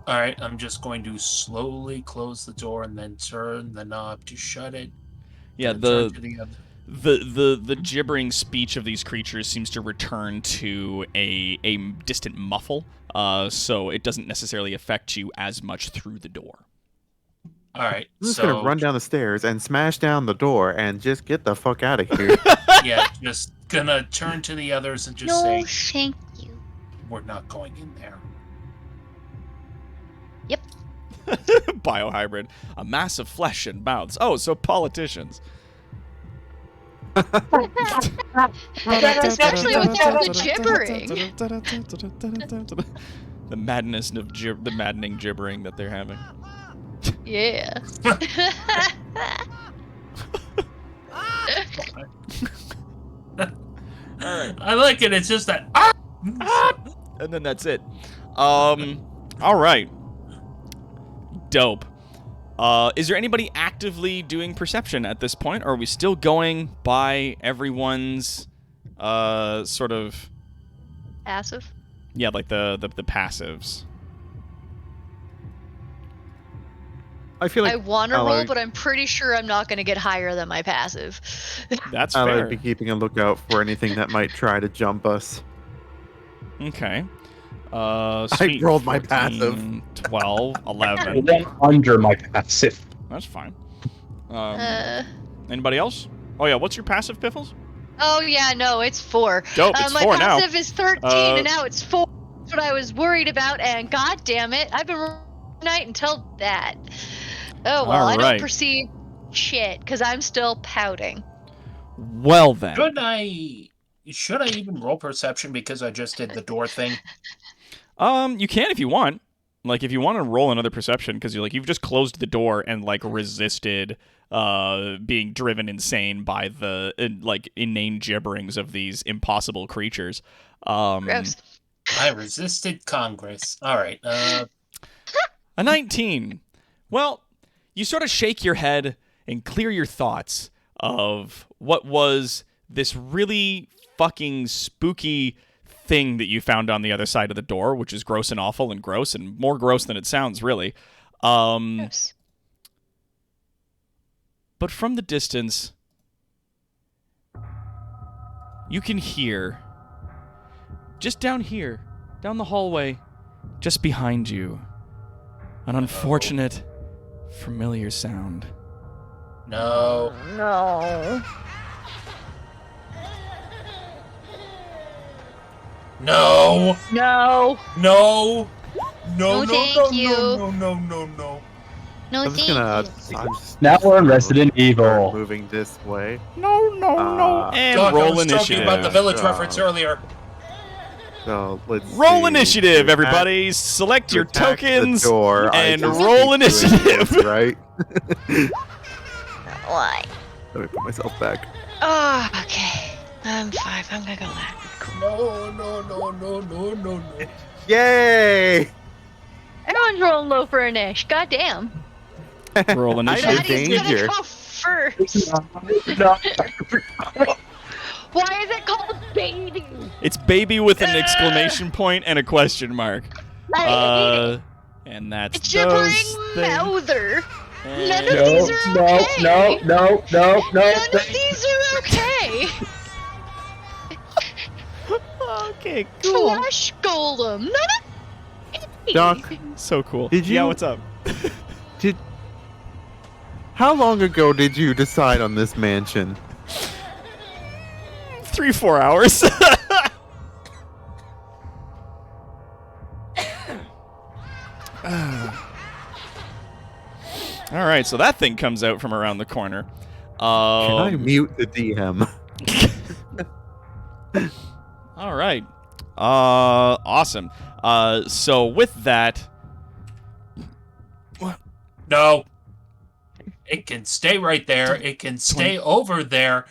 All right, I'm just going to slowly close the door and then turn the knob to shut it. Yeah, and turn to the other. the gibbering speech of these creatures seems to return to a distant muffle, so it doesn't necessarily affect you as much through the door. All right, I'm just so gonna run down the stairs and smash down the door and just get the fuck out of here. yeah, just gonna turn to the others and just No, say, thank you. "We're not going in there." Yep. Biohybrid, a mass of flesh and mouths. Oh, so politicians. Especially with all the gibbering. The madness of the maddening gibbering that they're having. Yeah. I like it. It's just that. And then that's it. All right. Dope. Is there anybody actively doing perception at this point, or are we still going by everyone's sort of Passive. yeah, like the passives? I feel like I want to Ally- roll, but I'm pretty sure I'm not going to get higher than my passive. That's I fair. would be keeping a lookout for anything that might try to jump us. Okay. I rolled my passive. 12, 11. Then under my passive. That's fine. Anybody else? Oh yeah, what's your passive, Piffles? Oh yeah, no, it's 4. Dope, it's my 4 now. passive is 13, and now it's 4. That's what I was worried about, and god damn it, I've been rolling night until that. Oh well, I Alright. don't perceive shit, because I'm still pouting. Well then. Should I even roll perception because I just did the door thing? You can if you want. Like, if you want to roll another perception, because you've just closed the door and resisted being driven insane by the inane gibberings of these impossible creatures. Gross. I resisted Congress. All right. A 19. Well, you sort of shake your head and clear your thoughts of what was this really fucking spooky thing that you found on the other side of the door, which is gross and awful and gross and more gross than it sounds, really. Gross. But from the distance, you can hear, just down here, down the hallway, just behind you, an unfortunate, familiar sound. No. No. No. No. No. No. No, thank you. No. No, I'm just thank gonna. you. I'm just Now we're in Resident start Evil. moving this way. No, and Doc, I roll was initiative. talking about the village reference earlier. So let's Roll see. initiative, To everybody. Select to your attack the tokens door, I and just roll keep doing initiative. this, right? Why? Let me put myself back. Oh, okay. I'm 5. I'm gonna go back. Cool. No. Yay! Everyone's rolling low for an ish. God damn. Roll I initiative. did Daddy's danger. gonna go first. Why is it called baby? It's baby with an exclamation point and a question mark. And that's It's gibbering those things. mouther. And- None of these are okay. No. None of these are okay. Okay, cool. Flash golem. None of Doc, So cool. Did Yeah, you- what's up? how long ago did you decide on this mansion? 3-4 hours. All right, so that thing comes out from around the corner. Can I mute the DM? All right. Awesome. So with that, No. It can stay right there. It can stay over there.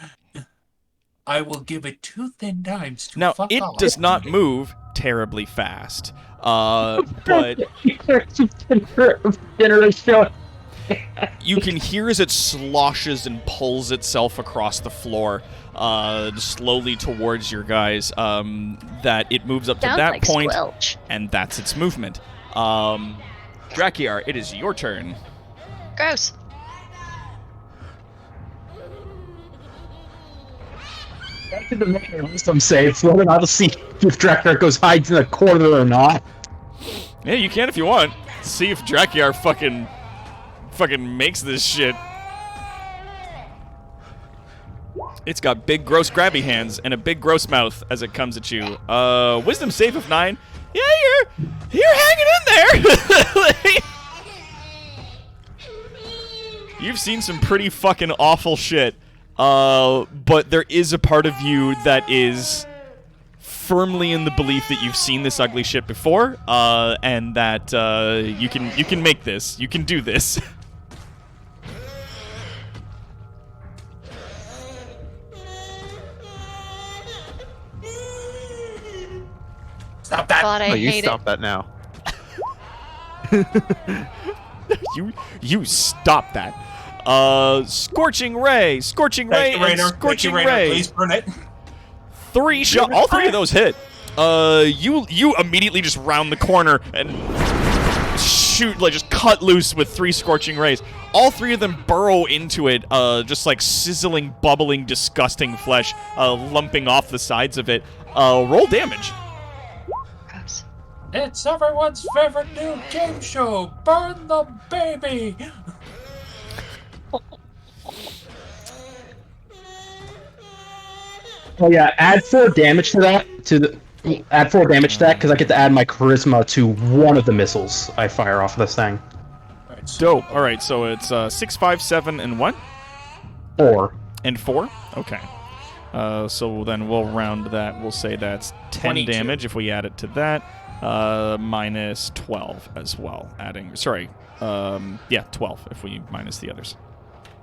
I will give it 2 thin dimes to now fuck it off. does not move terribly fast. But you can hear as it sloshes and pulls itself across the floor, slowly towards your guys. That it moves up to Sounds that like point, squelch. and that's its movement. Drakiar, it is your turn. Gross. Back to the main wisdom save. Throw it out to see if Drakkar goes hides in the corner or not. Yeah, you can if you want. See if Drakiar fucking makes this shit. It's got big, gross, grabby hands and a big, gross mouth as it comes at you. Wisdom save of 9. Yeah, you're hanging in there. You've seen some pretty fucking awful shit. But there is a part of you that is firmly in the belief that you've seen this ugly shit before, and that you can make this. You can do this. Stop that! God, I you hate stop it. that now. You stop that. Scorching ray, scorching ray, Thank you, and Rainer. scorching Thank you, Rainer. ray. Please burn it. 3 shot. All 3 of those hit. You immediately just round the corner and shoot, like just cut loose with 3 scorching rays. All 3 of them burrow into it, just like sizzling, bubbling, disgusting flesh, lumping off the sides of it. Roll damage. Gross. It's everyone's favorite new game show, Burn the Baby! Oh yeah, add 4 damage to that. Add 4 damage to that because I get to add my charisma to one of the missiles I fire off this thing. Alright, Dope. All right, so it's 6, 5, 7, and 1? 4. And 4? Okay. So then we'll round that. We'll say that's 10 22. damage if we add it to that. Minus 12 as well. Sorry. 12 if we minus the others.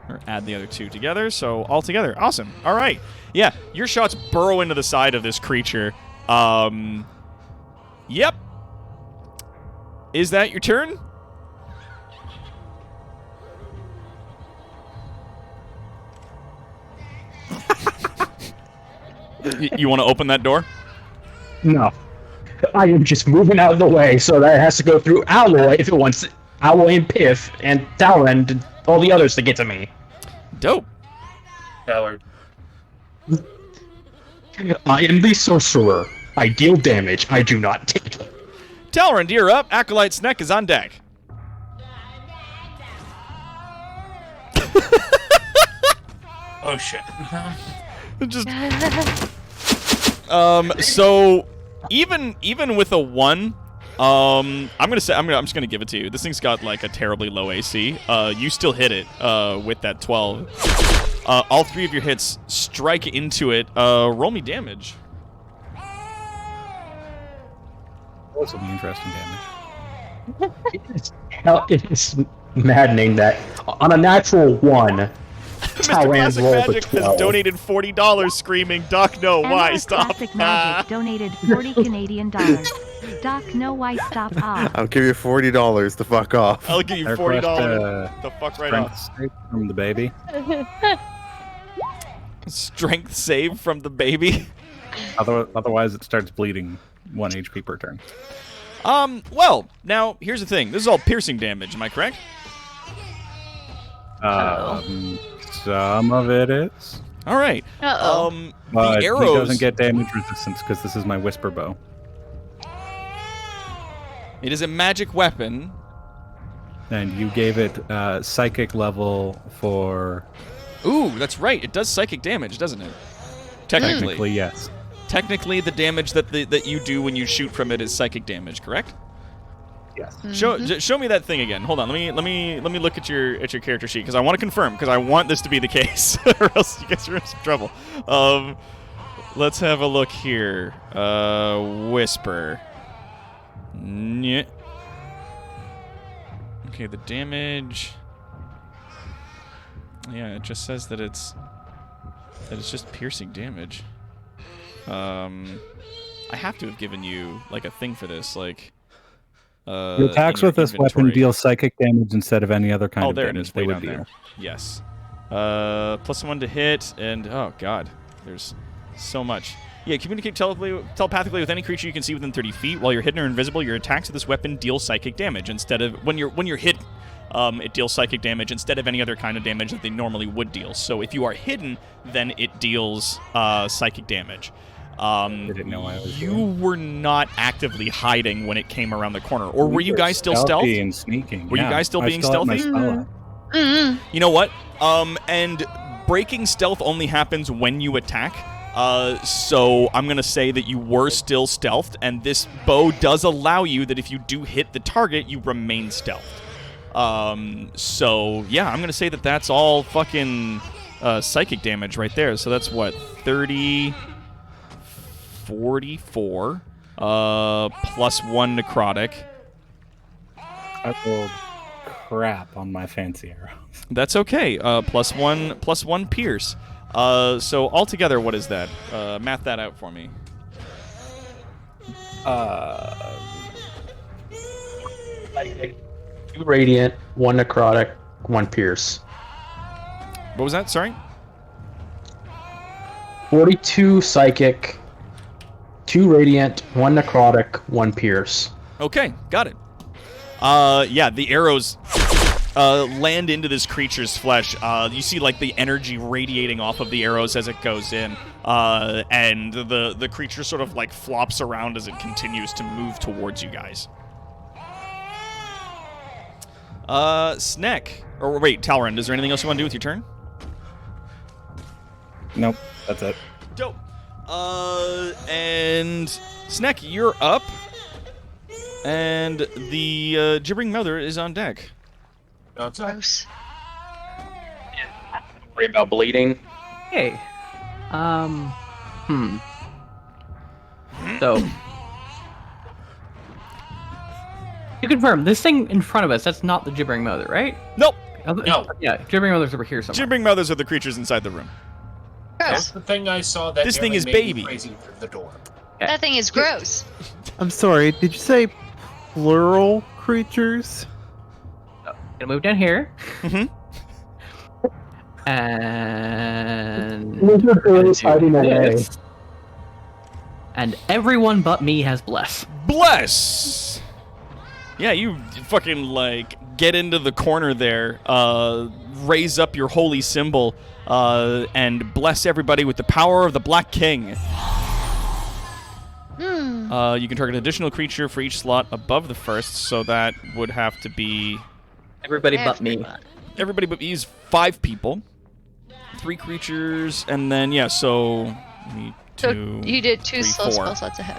Or add the other 2 together. So all together. Awesome. All right. Yeah, your shots burrow into the side of this creature. Yep. Is that your turn? You want to open that door? No. I am just moving out of the way so that it has to go through Alloy if it wants Alloy and Piff and Talon and all the others to get to me. Dope. Coward. I am the sorcerer. I deal damage. I do not take. Talrand, you're up. Acolyte's neck is on deck. Oh shit. Just so even with a 1, I'm just gonna give it to you. This thing's got like a terribly low AC. You still hit it with that 12. All 3 of your hits strike into it. Roll me damage. This will be interesting damage. It is maddening that on a natural 1, Mr. Talrand Classic rolled a Magic has 12. donated $40, screaming, "Doc, no, why Emma stop?" Classic Magic donated 40 Canadian dollars. Doc, no, why stop? I'll give you $40 to fuck off. I'll give you I $40. request, The fuck right strength off. save from the baby. Strength save from the baby. Otherwise, it starts bleeding 1 HP per turn. Well, now here's the thing. This is all piercing damage. Am I correct? Some of it is. All right. Uh-oh. But the arrows. he doesn't get damage resistance because this is my whisper bow. It is a magic weapon. And you gave it psychic level for... Ooh, that's right. It does psychic damage, doesn't it? Technically. Technically, yes. Technically, the damage that you do when you shoot from it is psychic damage, correct? Yes. Show me that thing again. Hold on. Let me look at your character sheet because I want to confirm because I want this to be the case or else you guys are in some trouble. Let's have a look here. Whisper. Nyeh. Okay, the damage. Yeah, it just says that it's just piercing damage. I have to have given you like a thing for this, like. Your attacks in your with this weapon inventory. deal psychic damage instead of any other kind Oh, of there it damage is, they way would down deal. there. Yes. +1 to hit, and oh god, there's so much. Yeah, communicate telepathically with any creature you can see within 30 feet. While you're hidden or invisible, your attacks with this weapon deal psychic damage instead of when you're hit. It deals psychic damage instead of any other kind of damage that they normally would deal. So if you are hidden, then it deals psychic damage. Didn't know I was you doing. were not actively hiding when it came around the corner, or were you guys still stealth? Stealthy and sneaking. Were you yeah. guys still I being had my stealthy? spell up. You know what? And breaking stealth only happens when you attack. So I'm going to say that you were still stealthed, and this bow does allow you that if you do hit the target, you remain stealthed. So, yeah, I'm going to say that that's all fucking psychic damage right there. So that's what? 30, 44, plus 1 necrotic. I rolled crap on my fancy arrow. That's okay. Plus one pierce. So altogether, what is that? Math that out for me. Like, 2 radiant, 1 necrotic, 1 pierce. What was that? Sorry? 42 psychic, 2 radiant, 1 necrotic, 1 pierce. Okay, got it. Yeah, the arrows land into this creature's flesh. You see, like, the energy radiating off of the arrows as it goes in, and the creature sort of, like, flops around as it continues to move towards you guys. Snek. Or wait, Talrand, is there anything else you want to do with your turn? Nope, that's it. Dope. And Snek, you're up. And the gibbering mother is on deck. Gross. Worry about bleeding. Hey. So. To confirm, this thing in front of us, that's not the gibbering mother, right? Nope. No. Yeah, gibbering mother's over here somewhere. Gibbering mothers are the creatures inside the room. That's Gross. the thing I saw that This thing nearly is made me baby. crazy through the door. That thing is gross. I'm sorry, did you say plural creatures? Gonna move down here. Mhm. And hiding away. this. And everyone but me has bless. Bless! Yeah, you fucking, like, get into the corner there, raise up your holy symbol, and bless everybody with the power of the Black King. You can target an additional creature for each slot above the first, so that would have to be Everybody but me. everybody but me's 5 people. 3 creatures, and then, yeah, so... me, So 2, you did 2 3, slow 4. spell slots ahead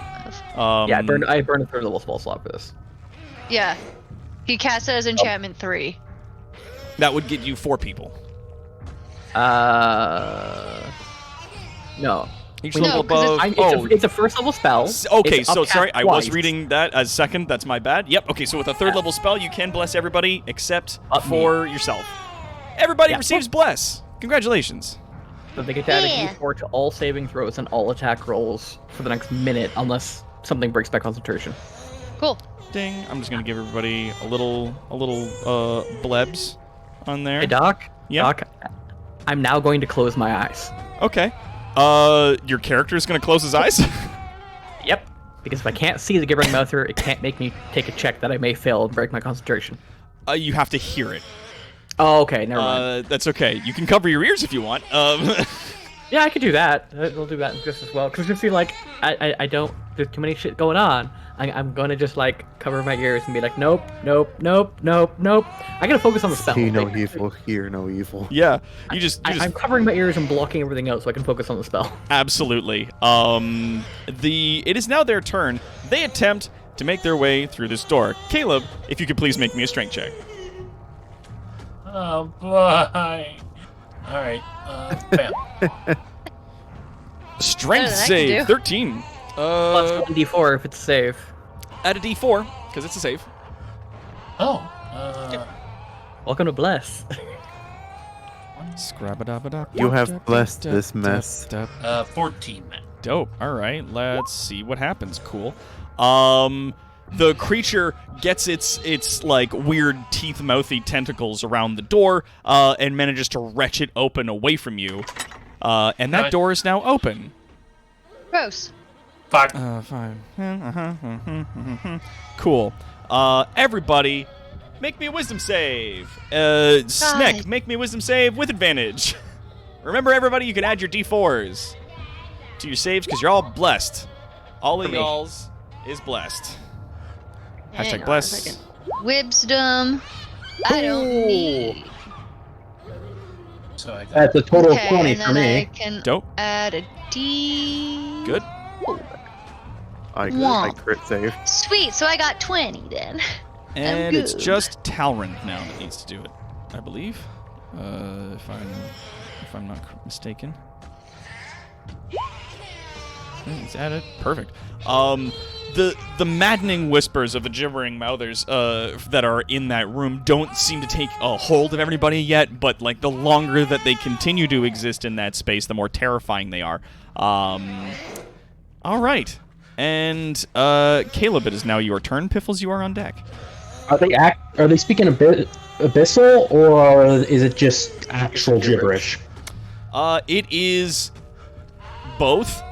of. Yeah, I burned a 3rd level spell slot for this. Yeah. He cast it as enchantment 3. That would get you 4 people. No. Each No, level 'cause above... It's a 1st level spell. Okay, It's so upcast sorry, I was twice. reading that as second. That's my bad. Yep. Okay, so with a 3rd level spell, you can bless everybody except for yourself. Everybody Yeah. receives bless. Congratulations. So they get to add a Yeah. D4 to all saving throws and all attack rolls for the next minute, unless something breaks my concentration. Cool. Ding. I'm just gonna give everybody a little blebs on there. Hey, Doc. Yeah. Doc, I'm now going to close my eyes. Okay. Your character's gonna close his eyes. Yep. Because if I can't see the gibbering mother, it can't make me take a check that I may fail and break my concentration. You have to hear it. Oh, okay. Never mind. That's okay. You can cover your ears if you want. Yeah, I could do that. We'll do that just as well. Because you see, like, I don't. There's too many shit going on. I'm gonna just like cover my ears and be like, nope, nope, nope, nope, nope. I gotta focus on the spell. See no Like, evil, hear no evil. Yeah. You just I'm covering my ears and blocking everything else so I can focus on the spell. Absolutely. It is now their turn. They attempt to make their way through this door. Caleb, if you could please make me a strength check. Oh boy. Alright, bam. Strength Better than I can save, do. 13. Plus 1d4 if it's safe. Add a d4, because it's a save. Oh, Welcome to Bless. You have blessed this mess. 14. Dope. All right, let's see what happens. Cool. The creature gets its like weird teeth-mouthy tentacles around the door, and manages to wrench it open away from you. And that Right. door is now open. Gross. Fuck. Fine. Cool. Everybody, make me a wisdom save. Sneck, make me a wisdom save with advantage. Remember, everybody, you can add your D4s to your saves because you're all blessed. All of y'all's is blessed. Hang Hashtag on bless. a second. Wisdom. I don't need. So I got That's a total of Okay, 20 and for then I me. can Dope. add a D. Good. I crit save. Sweet, so I got 20 then. And it's good. just Talryn now that needs to do it, I believe. If I'm not mistaken. He's at it. Perfect. The maddening whispers of the gibbering mouthers that are in that room don't seem to take a hold of everybody yet, but like the longer that they continue to exist in that space, the more terrifying they are. All right. And Caleb, it is now your turn. Piffles, you are on deck. Are they speaking abyssal, or is it just actual gibberish? It is both.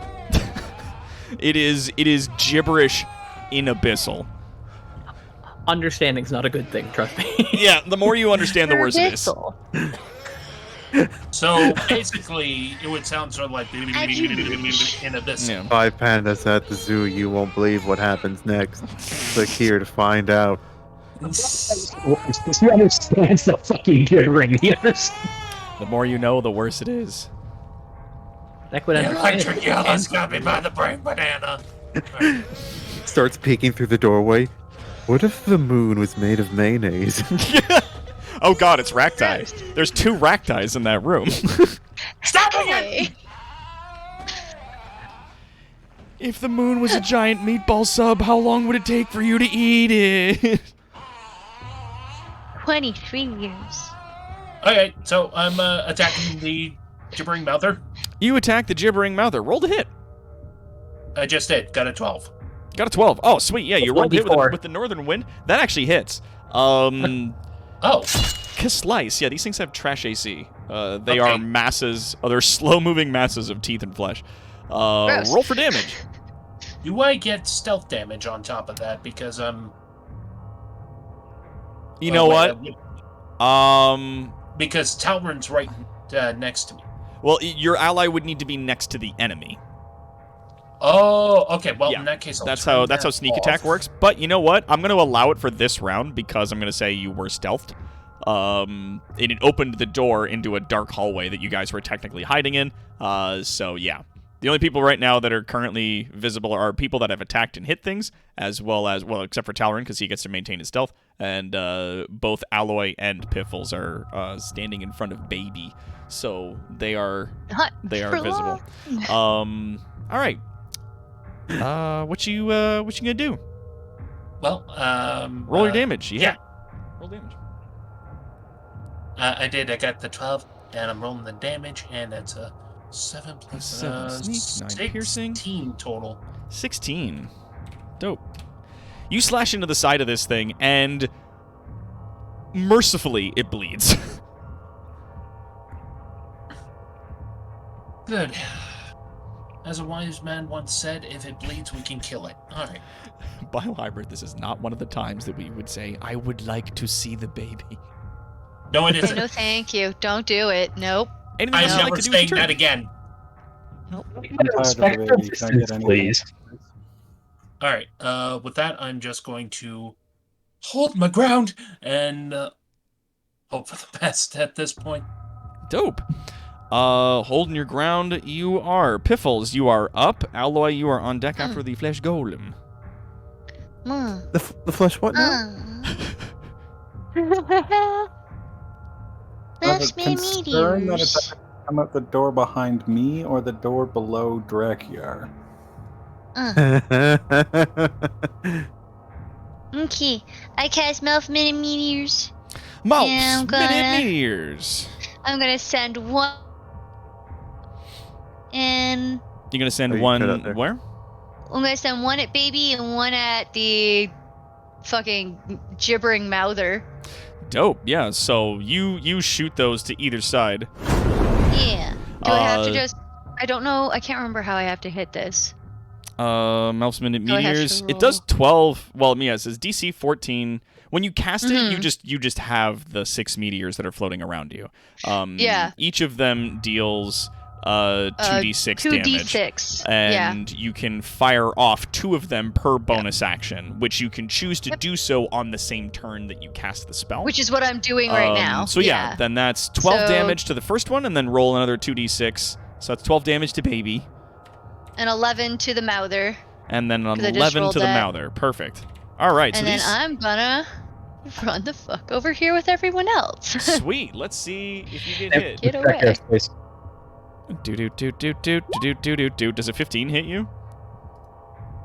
It is gibberish in abyssal. Understanding's not a good thing, trust me. Yeah, the more you understand, the worse it is. So basically, it would sound sort of like in abyss. Yeah. 5 pandas at the zoo. You won't believe what happens next. Click here to find out. He understands the fucking gibbering. He understands. The more you know, the worse it is. That would The electric yellow's got me by the brain banana. Starts peeking through the doorway. What if the moon was made of mayonnaise? Oh god, it's Racti. There's 2 Ractis in that room. Stop it! If the moon was a giant meatball sub, how long would it take for you to eat it? 23 years. Okay, so I'm attacking the gibbering mouther. You attack the gibbering mouther. Roll to hit. I just did. Got a 12. Got a 12. Oh, sweet. Yeah, you rolled hit D4. with the northern wind. That actually hits. Oh. Slice. Yeah, these things have trash AC. They Okay. are masses. They're slow-moving masses of teeth and flesh. Gross. Roll for damage. Do I get stealth damage on top of that? Because You know what? Because Talryn's right next to me. Well, your ally would need to be next to the enemy. Oh, okay. Well, Yeah, in that case, I'll That's turn how that sneak off. attack works. But you know what? I'm going to allow it for this round because I'm going to say you were stealthed. And it opened the door into a dark hallway that you guys were technically hiding in. So yeah, the only people right now that are currently visible are people that have attacked and hit things, as well as except for Talryn because he gets to maintain his stealth. And both Alloy and Piffles are standing in front of Baby, so they are visible. All right. What you gonna do? Well, Roll your damage. yeah. Roll damage. I did. I got the 12, and I'm rolling the damage, and that's a 7 plus 7 sneak, 9 piercing. 16 total. 16. Dope. You slash into the side of this thing, and mercifully, it bleeds. Good. As a wise man once said, if it bleeds, we can kill it. All right. Biohybrid, this is not one of the times that we would say, I would like to see the baby. No, it isn't. No, thank you. Don't do it. Nope. Anything I'm else you'd never like to do with saying your that turn? again. I'm tired of the baby. Can I get any- Please. All right. With that, I'm just going to hold my ground and hope for the best at this point. Dope. Holding your ground, you are. Piffles, you are up. Alloy, you are on deck after the flesh golem. The flesh what now? I have a Flash me concern that meteors. it's come out the door behind me or the door below Drakiar. Okay, I cast Mouth Minute Meteors. Mouse, Yeah, I'm gonna- minute meteors. I'm gonna send one. And You're gonna send Oh, you one cut out there. where? I'm gonna send one at Baby and one at the fucking gibbering mouther. Dope. Yeah. So you shoot those to either side. Yeah. Do I have to Uh, just? I don't know. I can't remember how I have to hit this. Mel's Minute So I have to Meteors. It roll. does 12. Well, yeah, it says DC 14. When you cast it, Mm-hmm. you just have the 6 meteors that are floating around you. Yeah. Each of them deals 2d6 damage. 2d6. Yeah. And you can fire off 2 of them per bonus action, which you can choose to do so on the same turn that you cast the spell. Which is what I'm doing right now. So yeah, then that's 12 So- damage to the first one, and then roll another 2d6. So that's 12 damage to baby, An 11 to the mouther. and then an 'Cause I just 11 rolled to the that. mouther. Perfect. All right, And so then these I'm gonna run the fuck over here with everyone else. sweet. Let's see if you get hit. Get away. Do. Does a 15 hit you?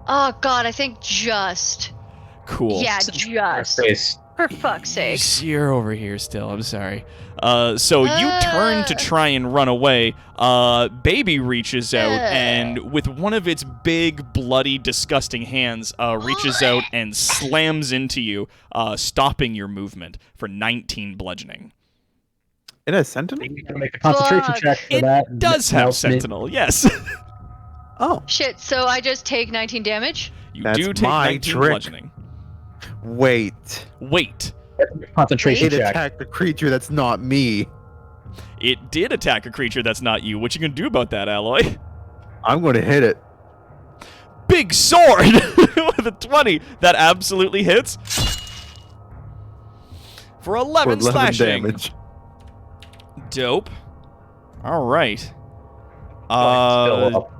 Oh god, I think just. Cool. Yeah, just. For fuck's sake. You're over here still. I'm sorry. So you turn to try and run away. Baby reaches out and with one of its big, bloody, disgusting hands, reaches out and slams into you, stopping your movement for 19 bludgeoning. It has Sentinel? You gotta make a concentration Fuck. check for It that. does have Sentinel, yes. Oh, Shit, so I just take 19 damage? You That's do take my 19 trick. bludgeoning. wait. Wait. Concentration It check. attacked a creature that's not me. It did attack a creature that's not you. What you gonna do about that, Alloy? I'm going to hit it. Big sword with a 20. That absolutely hits. For 11 For 11 slashing. damage. Dope. All right. Still up.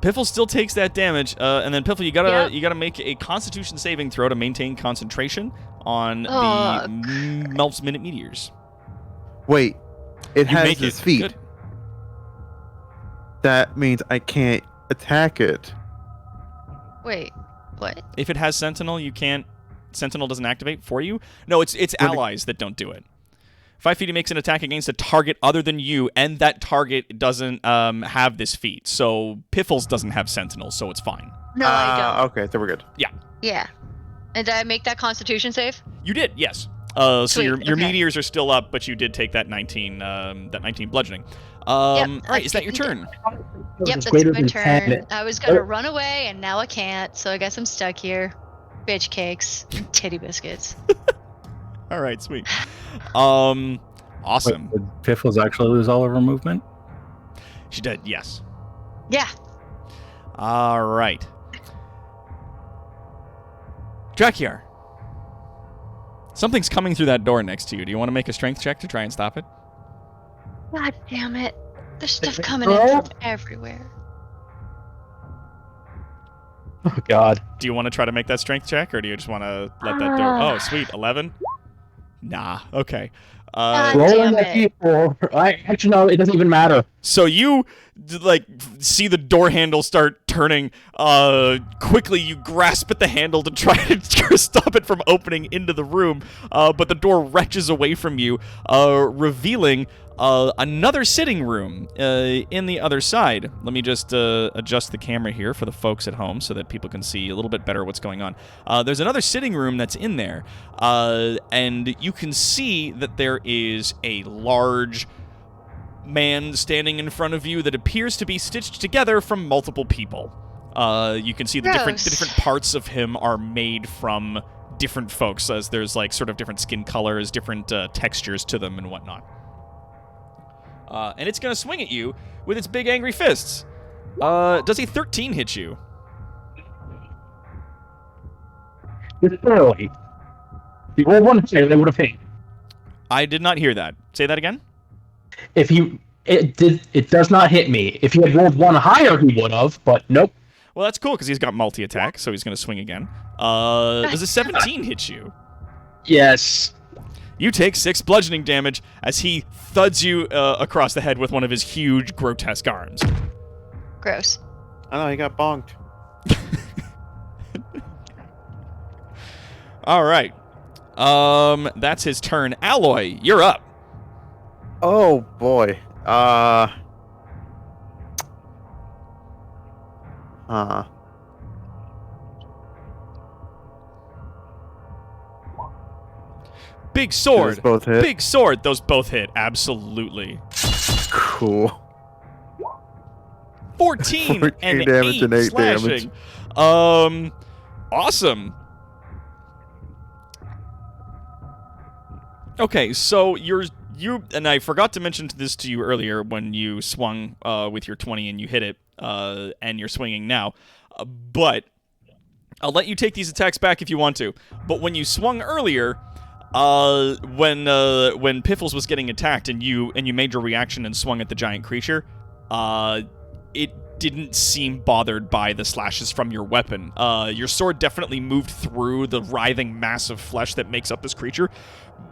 Piffle still takes that damage, and then Piffle, you gotta Yep. you gotta make a Constitution saving throw to maintain concentration on Oh, the Melf's Minute Meteors. Wait. It You has make his it. feet. Good. That means I can't attack it. Wait, what? If it has Sentinel, you can't. Sentinel doesn't activate for you. No, it's allies that don't do it. 5 feet, he makes an attack against a target other than you, and that target doesn't have this feat. So Piffles doesn't have Sentinel, so it's fine. No, I don't. Okay, so we're good. Yeah. And did I make that constitution save? You did, yes. So Sweet, your okay. meteors are still up, but you did take that 19 bludgeoning. All right, is that your turn? Yep, It's that's greater my than turn. 10. I was gonna run away, and now I can't, so I guess I'm stuck here. Bitch cakes and titty biscuits. All right, sweet. Awesome. Wait, did Piffles actually lose all of her movement? She did, yes. Yeah. All right. Drakiar. Something's coming through that door next to you. Do you want to make a strength check to try and stop it? God damn it. There's stuff coming in from everywhere. Oh god. Do you want to try to make that strength check, or do you just want to let that door... Oh, sweet. 11? Nah. Okay. Rolling damn that it. D4. Actually, no, it doesn't even matter. So you see the door handle start turning. Quickly, you grasp at the handle to try to stop it from opening into the room. But the door wrenches away from you, revealing another sitting room in the other side. Let me just adjust the camera here for the folks at home so that people can see a little bit better what's going on. There's another sitting room that's in there, and you can see that there is a large man standing in front of you that appears to be stitched together from multiple people. You can see the Gross. different parts of him are made from different folks, as there's like sort of different skin colors, different textures to them and whatnot. And it's going to swing at you with its big angry fists. Does a 13 hit you? Just barely. If you rolled one higher, they would have hit. I did not hear that. Say that again? It does not hit me. If he had rolled one higher, he would have, but nope. Well, that's cool because he's got multi-attack, so he's going to swing again. Does a 17 hit you? Yes. You take 6 bludgeoning damage as he thuds you across the head with one of his huge, grotesque arms. Gross. I know, he got bonked. All right. That's his turn. Alloy, you're up. Oh, boy. Big sword. Those both hit. Big sword. Those both hit. Absolutely. Cool. 14 and damage 8 and 8 slashing. damage. Awesome. Okay, so you and I forgot to mention this to you earlier when you swung with your 20 and you hit it, and you're swinging now. But I'll let you take these attacks back if you want to. But when you swung earlier, when Piffles was getting attacked and you made your reaction and swung at the giant creature, it didn't seem bothered by the slashes from your weapon. Your sword definitely moved through the writhing mass of flesh that makes up this creature,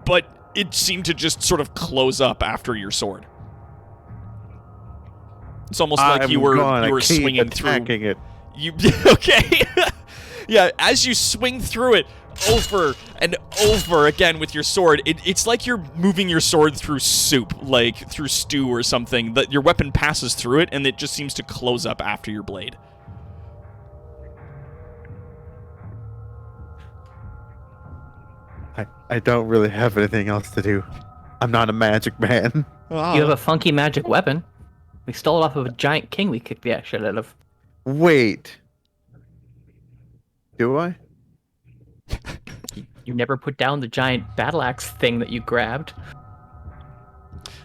but it seemed to just sort of close up after your sword. It's almost like you were swinging through. It. You okay? Yeah, as you swing through it over and over again with your sword, it's like you're moving your sword through soup, like through stew or something. That your weapon passes through it, and it just seems to close up after your blade. I don't really have anything else to do. I'm not a magic man. You have a funky magic weapon. We stole it off of a giant king we kicked the shit out of. Wait. Do I? You never put down the giant battle axe thing that you grabbed.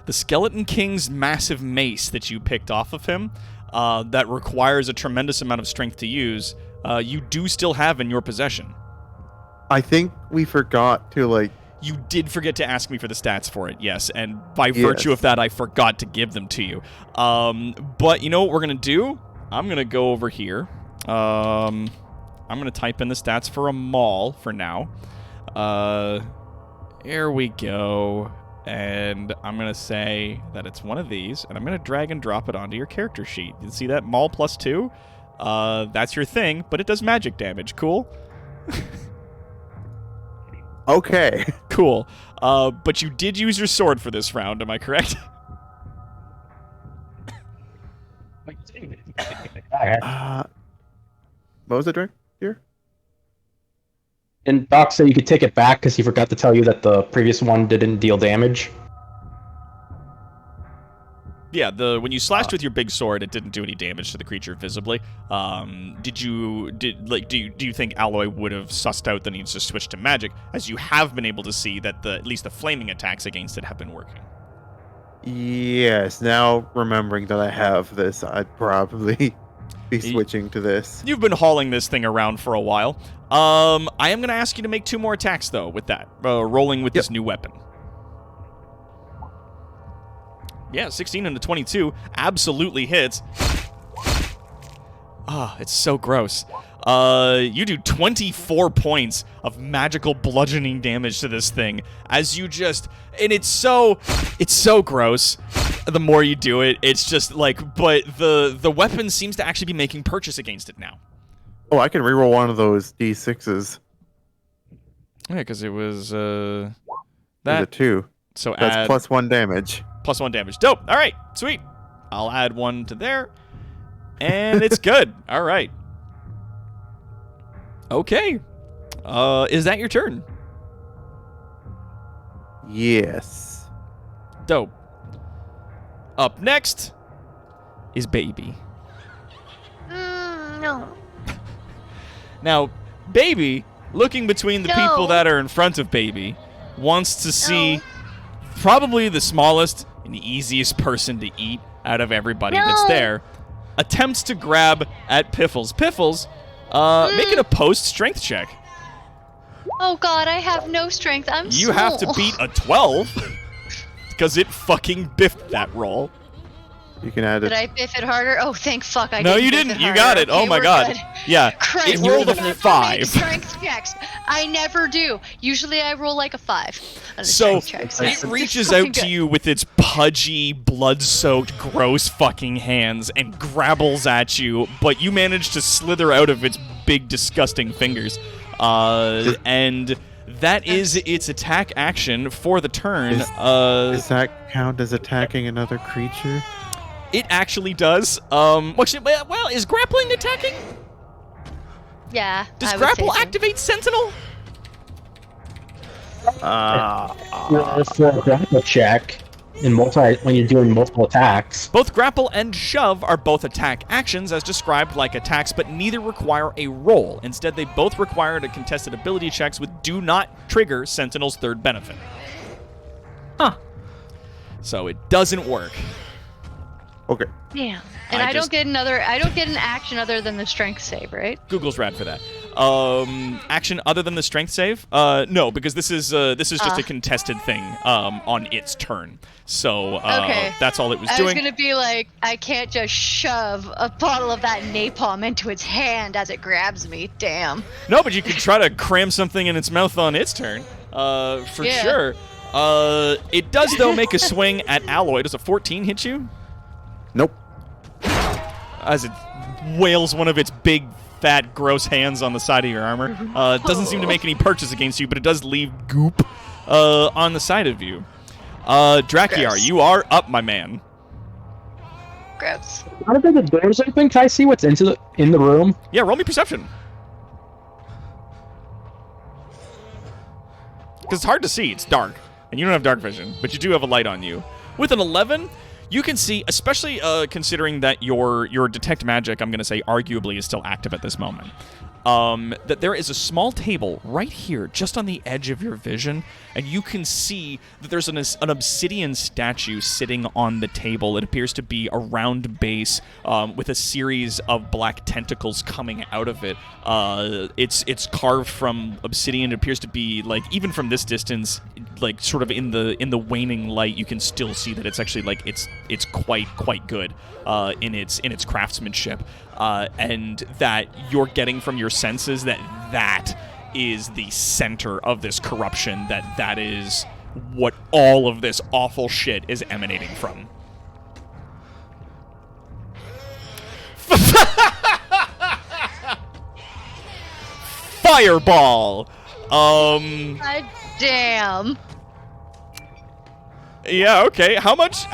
The Skeleton King's massive mace that you picked off of him, that requires a tremendous amount of strength to use, you do still have in your possession. I think we forgot to, like... You did forget to ask me for the stats for it, yes, and by virtue of that, I forgot to give them to you. But you know what we're going to do? I'm going to go over here. I'm going to type in the stats for a mall for now. Here we go. And I'm going to say that it's one of these, and I'm going to drag and drop it onto your character sheet. You see that? Maul +2? That's your thing, but it does magic damage. Cool? Okay. Cool. But you did use your sword for this round, am I correct? What was it, drink here? And Doc said you could take it back because he forgot to tell you that the previous one didn't deal damage. Yeah, when you slashed with your big sword, it didn't do any damage to the creature visibly. Do you think Alloy would have sussed out the needs to switch to magic, as you have been able to see that at least the flaming attacks against it have been working? Yes, now remembering that I have this, I'd probably be switching to this. You've been hauling this thing around for a while. I am going to ask you to make 2 more attacks, though, with that. Rolling with this new weapon. Yeah, 16 and a 22 absolutely hits. Ah, it's so gross. You do 24 points of magical bludgeoning damage to this thing as you just, and it's so gross. The more you do it, it's just like, but the weapon seems to actually be making purchase against it now. Oh, I can reroll one of those D6s. Yeah, because it was That a 2. So that's +1 damage. +1 damage. Dope. All right, sweet. I'll add 1 to there, and it's good. All right. Okay. Is that your turn? Yes. Dope. Up next is Baby. No. Now, Baby, looking between the people that are in front of Baby, wants to see probably the smallest and easiest person to eat out of everybody that's there. Attempts to grab at Piffles. Piffles, make it a post-strength check. Oh god, I have no strength. I'm You have to beat a 12, because it fucking biffed that roll. You can add it. Did I biff it harder? Oh, thank fuck I No, didn't you biff didn't. it You got it. harder. Oh my we're god. good. Yeah. Christ, It rolled a I 5. Strength checks. I never do. Usually I roll like a 5. On a So strength check, it reaches fucking out to good. you with its pudgy, blood-soaked, gross fucking hands and grabbles at you, but you manage to slither out of its big, disgusting fingers. And that is its attack action for the turn. Does that count as attacking another creature? It actually does. Well, is grappling attacking? Yeah. Does I would grapple say so. activate Sentinel? For a grapple check, when you're doing multiple attacks. Both grapple and shove are both attack actions as described like attacks, but neither require a roll. Instead, they both require a contested ability checks with do not trigger Sentinel's third benefit. Huh. So it doesn't work. Okay. Damn. And I I don't just- get an action other than the strength save, right? Google's rad for that. Action other than the strength save? No, because this is just a contested thing on its turn. So Okay. that's all it was I doing. was gonna be like, I can't just shove a bottle of that napalm into its hand as it grabs me. Damn. No, but you could try to cram something in its mouth on its turn, for Yeah. sure. It does though make a swing at Alloy. Does a 14 hit you? Nope. As it wails one of its big, fat, gross hands on the side of your armor. It doesn't seem to make any purchase against you, but it does leave goop on the side of you. Drakiar, Gross. you are up, my man. Gross. How did the doors open? Can I see what's in the room? Yeah, roll me perception. Because it's hard to see. It's dark. And you don't have dark vision, but you do have a light on you. With an 11, you can see, especially considering that your detect magic, I'm going to say arguably, is still active at this moment, that there is a small table right here, just on the edge of your vision, and you can see that there's an obsidian statue sitting on the table. It appears to be a round base with a series of black tentacles coming out of it. It's carved from obsidian. It appears to be, like, even from this distance, like sort of in the waning light, you can still see that it's actually like it's quite good in its craftsmanship, and that you're getting from your senses that is the center of this corruption, that is what all of this awful shit is emanating from. Fireball. God damn. Yeah, okay. How much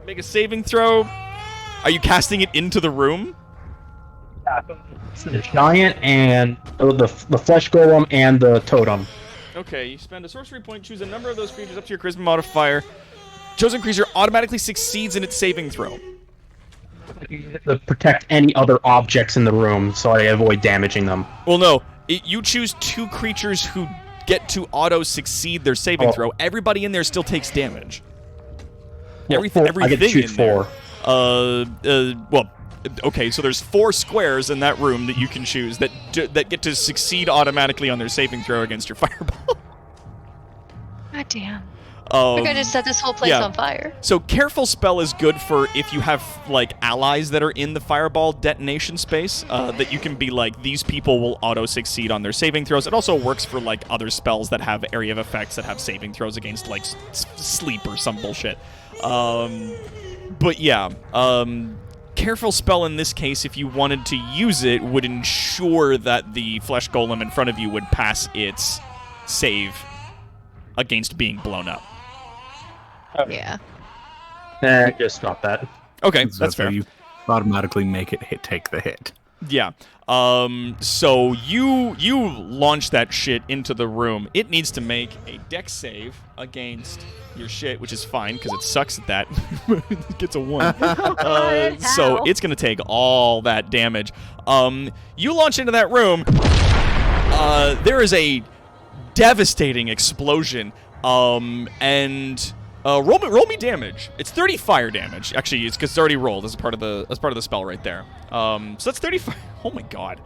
make a saving throw? Are you casting it into the room? The giant and the flesh golem and the totem. Okay, you spend a sorcery point, choose a number of those creatures up to your charisma modifier. Chosen creature automatically succeeds in its saving throw. To protect any other objects in the room, so I avoid damaging them. Well, no. You choose two creatures who get to auto-succeed their saving throw. Everybody in there still takes damage. Well, Everything I get to choose in there. 4. Well, okay, so there's 4 squares in that room that you can choose that get to succeed automatically on their saving throw against your fireball. God damn. We're gonna set this whole place yeah. on fire. So Careful Spell is good for if you have, like, allies that are in the fireball detonation space, that you can be like, these people will auto-succeed on their saving throws. It also works for, like, other spells that have area of effects that have saving throws against, like, sleep or some bullshit. But yeah, Careful Spell in this case, if you wanted to use it, would ensure that the flesh golem in front of you would pass its save against being blown up. Yeah. Just drop that. Okay, So that's fair. You automatically make it take the hit. Yeah. So you launch that shit into the room. It needs to make a dex save against your shit, which is fine because it sucks at that. It gets a 1. So it's gonna take all that damage. You launch into that room. There is a devastating explosion. And roll me damage. It's 30 fire damage. Actually, it's because it's already rolled as part of the spell right there. So that's 35. Oh my god,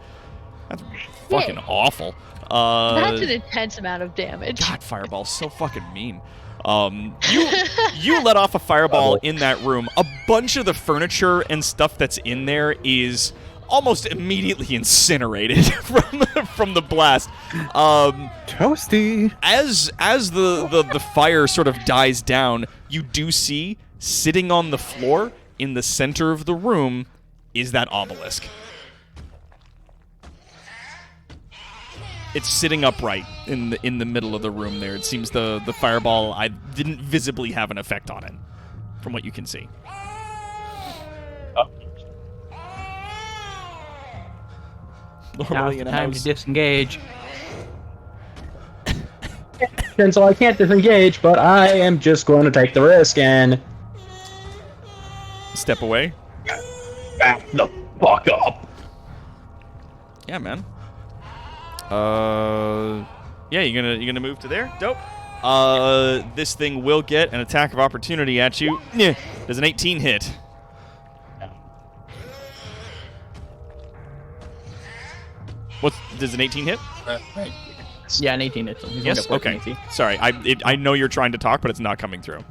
that's fucking awful. That's an intense amount of damage. God, fireball's so fucking mean. You let off a fireball in that room. A bunch of the furniture and stuff that's in there is almost immediately incinerated from the blast. Toasty. As the fire sort of dies down, you do see sitting on the floor in the center of the room is that obelisk. It's sitting upright in the middle of the room there. It seems the fireball didn't visibly have an effect on it, from what you can see. Now's the time to disengage. And so I can't disengage, but I am just going to take the risk and Step away. back the fuck up. Yeah, man. Yeah, you're gonna move to there. Dope. This thing will get an attack of opportunity at you. Does an 18 hit? Does an 18 hit? Right. Yeah, an 18 hits him. He's Yes. only got 14 Okay. AC. Sorry, I know you're trying to talk, but it's not coming through.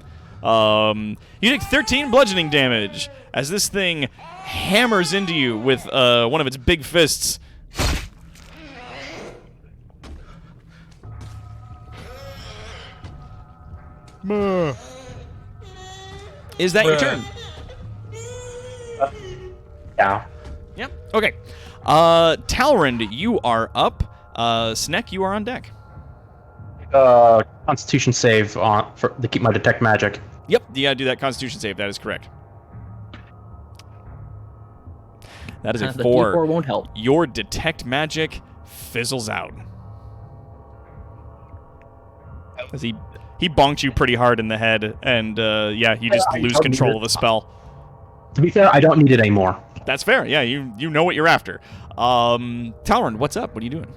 You take 13 bludgeoning damage as this thing hammers into you with one of its big fists. Is that your turn? Yeah. Yep. Okay. Talrand, you are up. Sneck, you are on deck. Constitution save to keep my detect magic. Yep. You gotta do that Constitution save. That is correct. That is a The 4. D4 won't help. Your detect magic fizzles out. As he bonked you pretty hard in the head, and yeah, you just lose control of the spell. To be fair, I don't need it anymore. That's fair. Yeah, you know what you're after. Talrand, what's up? What are you doing?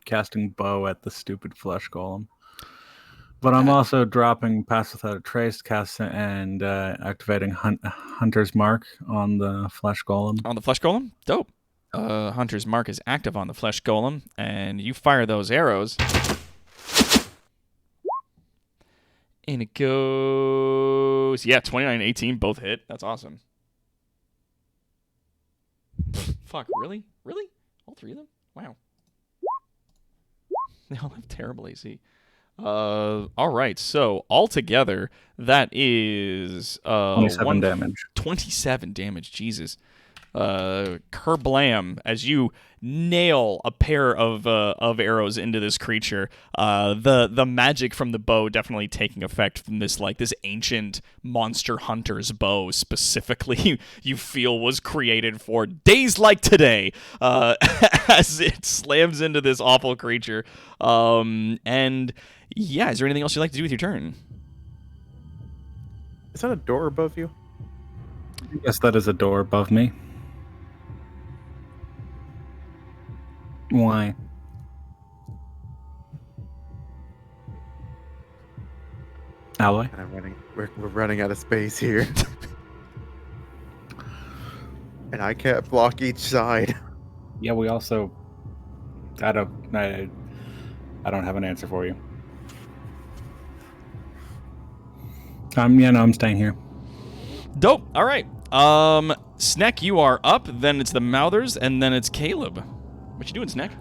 Casting bow at the stupid flesh golem. But I'm also dropping Pass Without a Trace, and activating Hunter's Mark on the flesh golem. On the flesh golem? Dope. Hunter's Mark is active on the flesh golem, and you fire those arrows. And it goes... Yeah, 29 and 18 both hit. That's awesome. Fuck, really? Really? All three of them? Wow. They all have terrible AC. All right, so altogether, that is... 27 damage. 27 damage, Jesus. Kerblam, as you nail a pair of arrows into this creature, the magic from the bow definitely taking effect from this ancient monster hunter's bow specifically you feel was created for days like today, as it slams into this awful creature. And yeah, is there anything else you'd like to do with your turn? Is that a door above you? Yes, that is a door above me. Why? Alloy? We're running out of space here. And I can't block each side. Yeah, we also... I don't have an answer for you. I'm staying here. Dope. All right. Sneck, you are up. Then it's the Mouthers, and then it's Caleb. What you doing, Sneck?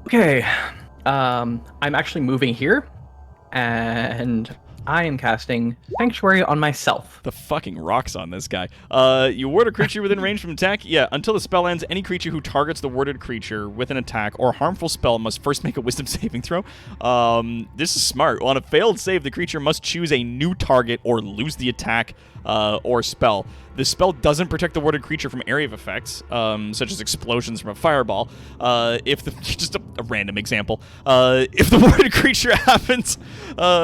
Okay. I'm actually moving here, and I am casting Sanctuary on myself. The fucking rocks on this guy. You ward a creature within range from attack. Yeah, until the spell ends, any creature who targets the warded creature with an attack or harmful spell must first make a wisdom saving throw. This is smart. On a failed save, the creature must choose a new target or lose the attack or spell. The spell doesn't protect the warded creature from area of effects, such as explosions from a fireball. Just a random example. If the warded creature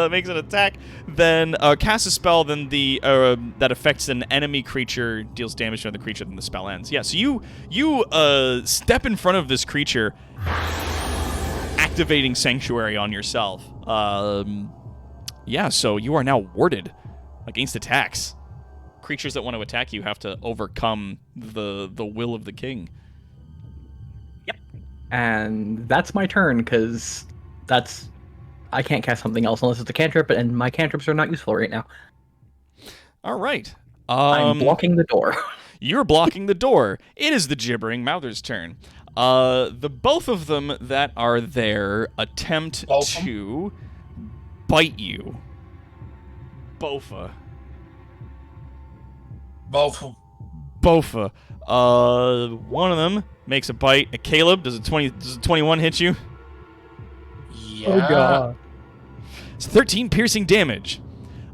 makes an attack, then cast a spell, then that affects an enemy creature, deals damage to another creature, then the spell ends. Yeah, so you step in front of this creature, activating Sanctuary on yourself. Yeah, so you are now warded against attacks. Creatures that want to attack you have to overcome the will of the king. Yep. And that's my turn, because I can't cast something else unless it's a cantrip, and my cantrips are not useful right now. All right. I'm blocking the door. You're blocking the door. It is the gibbering Mouther's turn. The both of them that are there attempt to bite you. Bofa. One of them makes a bite at Caleb. Does a 21 hit you? Yeah. Oh god. It's 13 piercing damage.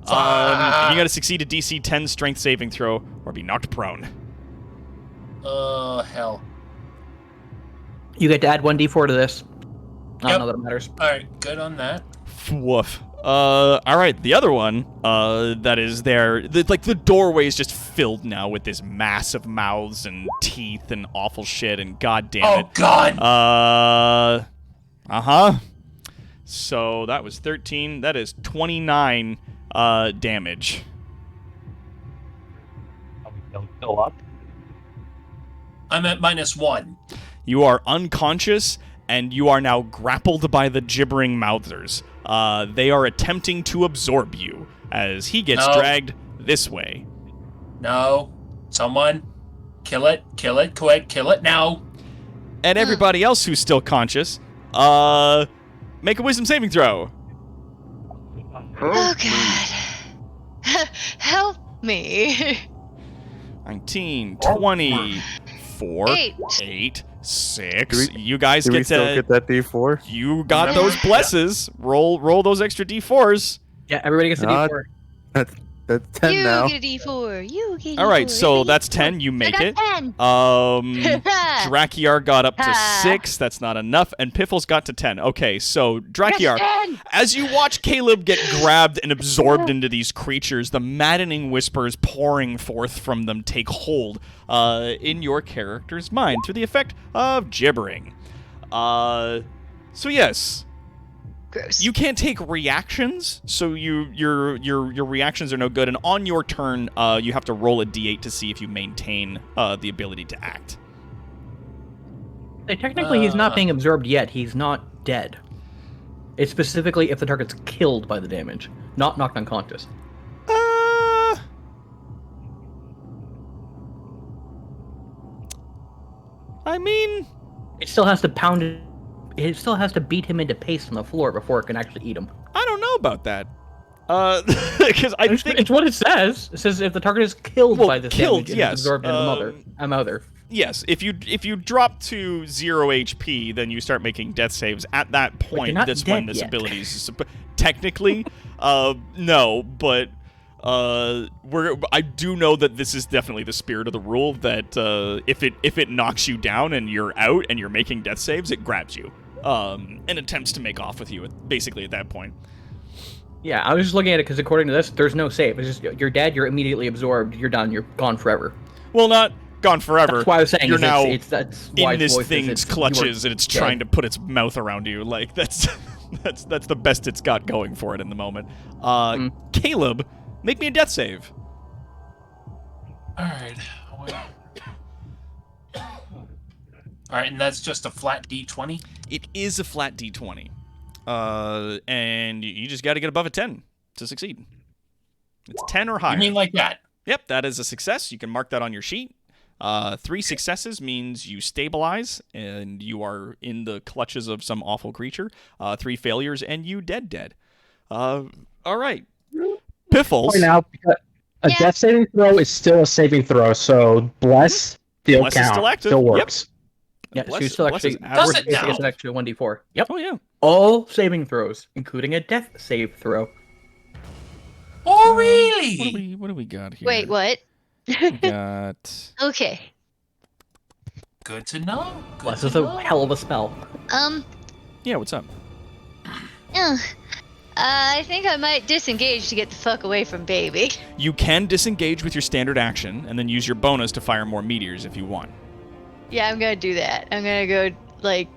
You got to succeed a DC 10 strength saving throw or be knocked prone. Hell. You get to add 1d4 to this. I Yep. don't know that it matters. Alright, good on that. Woof. All right, the other one, that is there, the doorway is just filled now with this massive mouths and teeth and awful shit, and god damn it. Oh, God! Uh-huh. So that was 13. That is 29 damage. Don't fill up. I'm at -1. You are unconscious, and you are now grappled by the gibbering mouthers. They are attempting to absorb you as he gets No. dragged this way. No. Someone. Kill it, quick, kill it now. And everybody else who's still conscious, make a wisdom saving throw. Oh God. Help me. 19, 20, 4, 8, 6. You guys Do we get still to... get that D4? You got those blesses. Roll those extra d4s. Yeah, everybody gets a Ah, d4. That's 10 You now. get a D4. You get a D4. All right, so that's 10. You I make got it. 10. Drakiar got up to Ah. 6. That's not enough. And Piffles got to 10. Okay, so Drakiar, Yes, 10. as you watch Caleb get grabbed and absorbed into these creatures, the maddening whispers pouring forth from them take hold in your character's mind through the effect of gibbering. So yes, Gross. you can't take reactions, so your reactions are no good. And on your turn, you have to roll a d8 to see if you maintain the ability to act. Hey, technically, he's not being absorbed yet. He's not dead. It's specifically if the target's killed by the damage, not knocked unconscious. I mean, It still has to pound it. It still has to beat him into paste on the floor before it can actually eat him. I don't know about that. Because I think It's what it says. It says if the target is killed Well, by this killed, damage, and yes. is absorbed into the mother. yes, if you drop to 0 HP, then you start making death saves. At that point, not that's when dead this yet. ability is technically, no, but I do know that this is definitely the spirit of the rule that if it knocks you down and you're out and you're making death saves, it grabs you and attempts to make off with you basically at that point. Yeah, I was just looking at it because according to this, there's no save. It's just you're dead, you're immediately absorbed, you're done, you're gone forever. Well, not gone forever. That's why I was saying you're is now that's why in this voice is thing's it's- you clutches are and it's dead. trying to put its mouth around you. Like that's the best it's got going for it in the moment. Caleb, make me a death save. Alright. Alright, and that's just a flat D20? It is a flat d20. And you just got to get above a 10 to succeed. It's 10 or higher. You mean like that? Yep, that is a success. You can mark that on your sheet. 3 successes means you stabilize and you are in the clutches of some awful creature. 3 failures and you dead. All right. Piffles. Point out, a Yeah. death saving throw is still a saving throw, so bless still Bless is count, still active. still Yep. works. Yeah, so you Bless- still bless is actually average. Does it basically now? gets an extra 1d4. Yep. Oh, yeah. All saving throws, including a death save throw. Oh, really? What do we got here? Wait, what? We got... Okay. Good to know. Good Bless to is a know. hell of a spell. Yeah, what's up? I think I might disengage to get the fuck away from baby. You can disengage with your standard action and then use your bonus to fire more meteors if you want. Yeah, I'm gonna do that. I'm gonna go like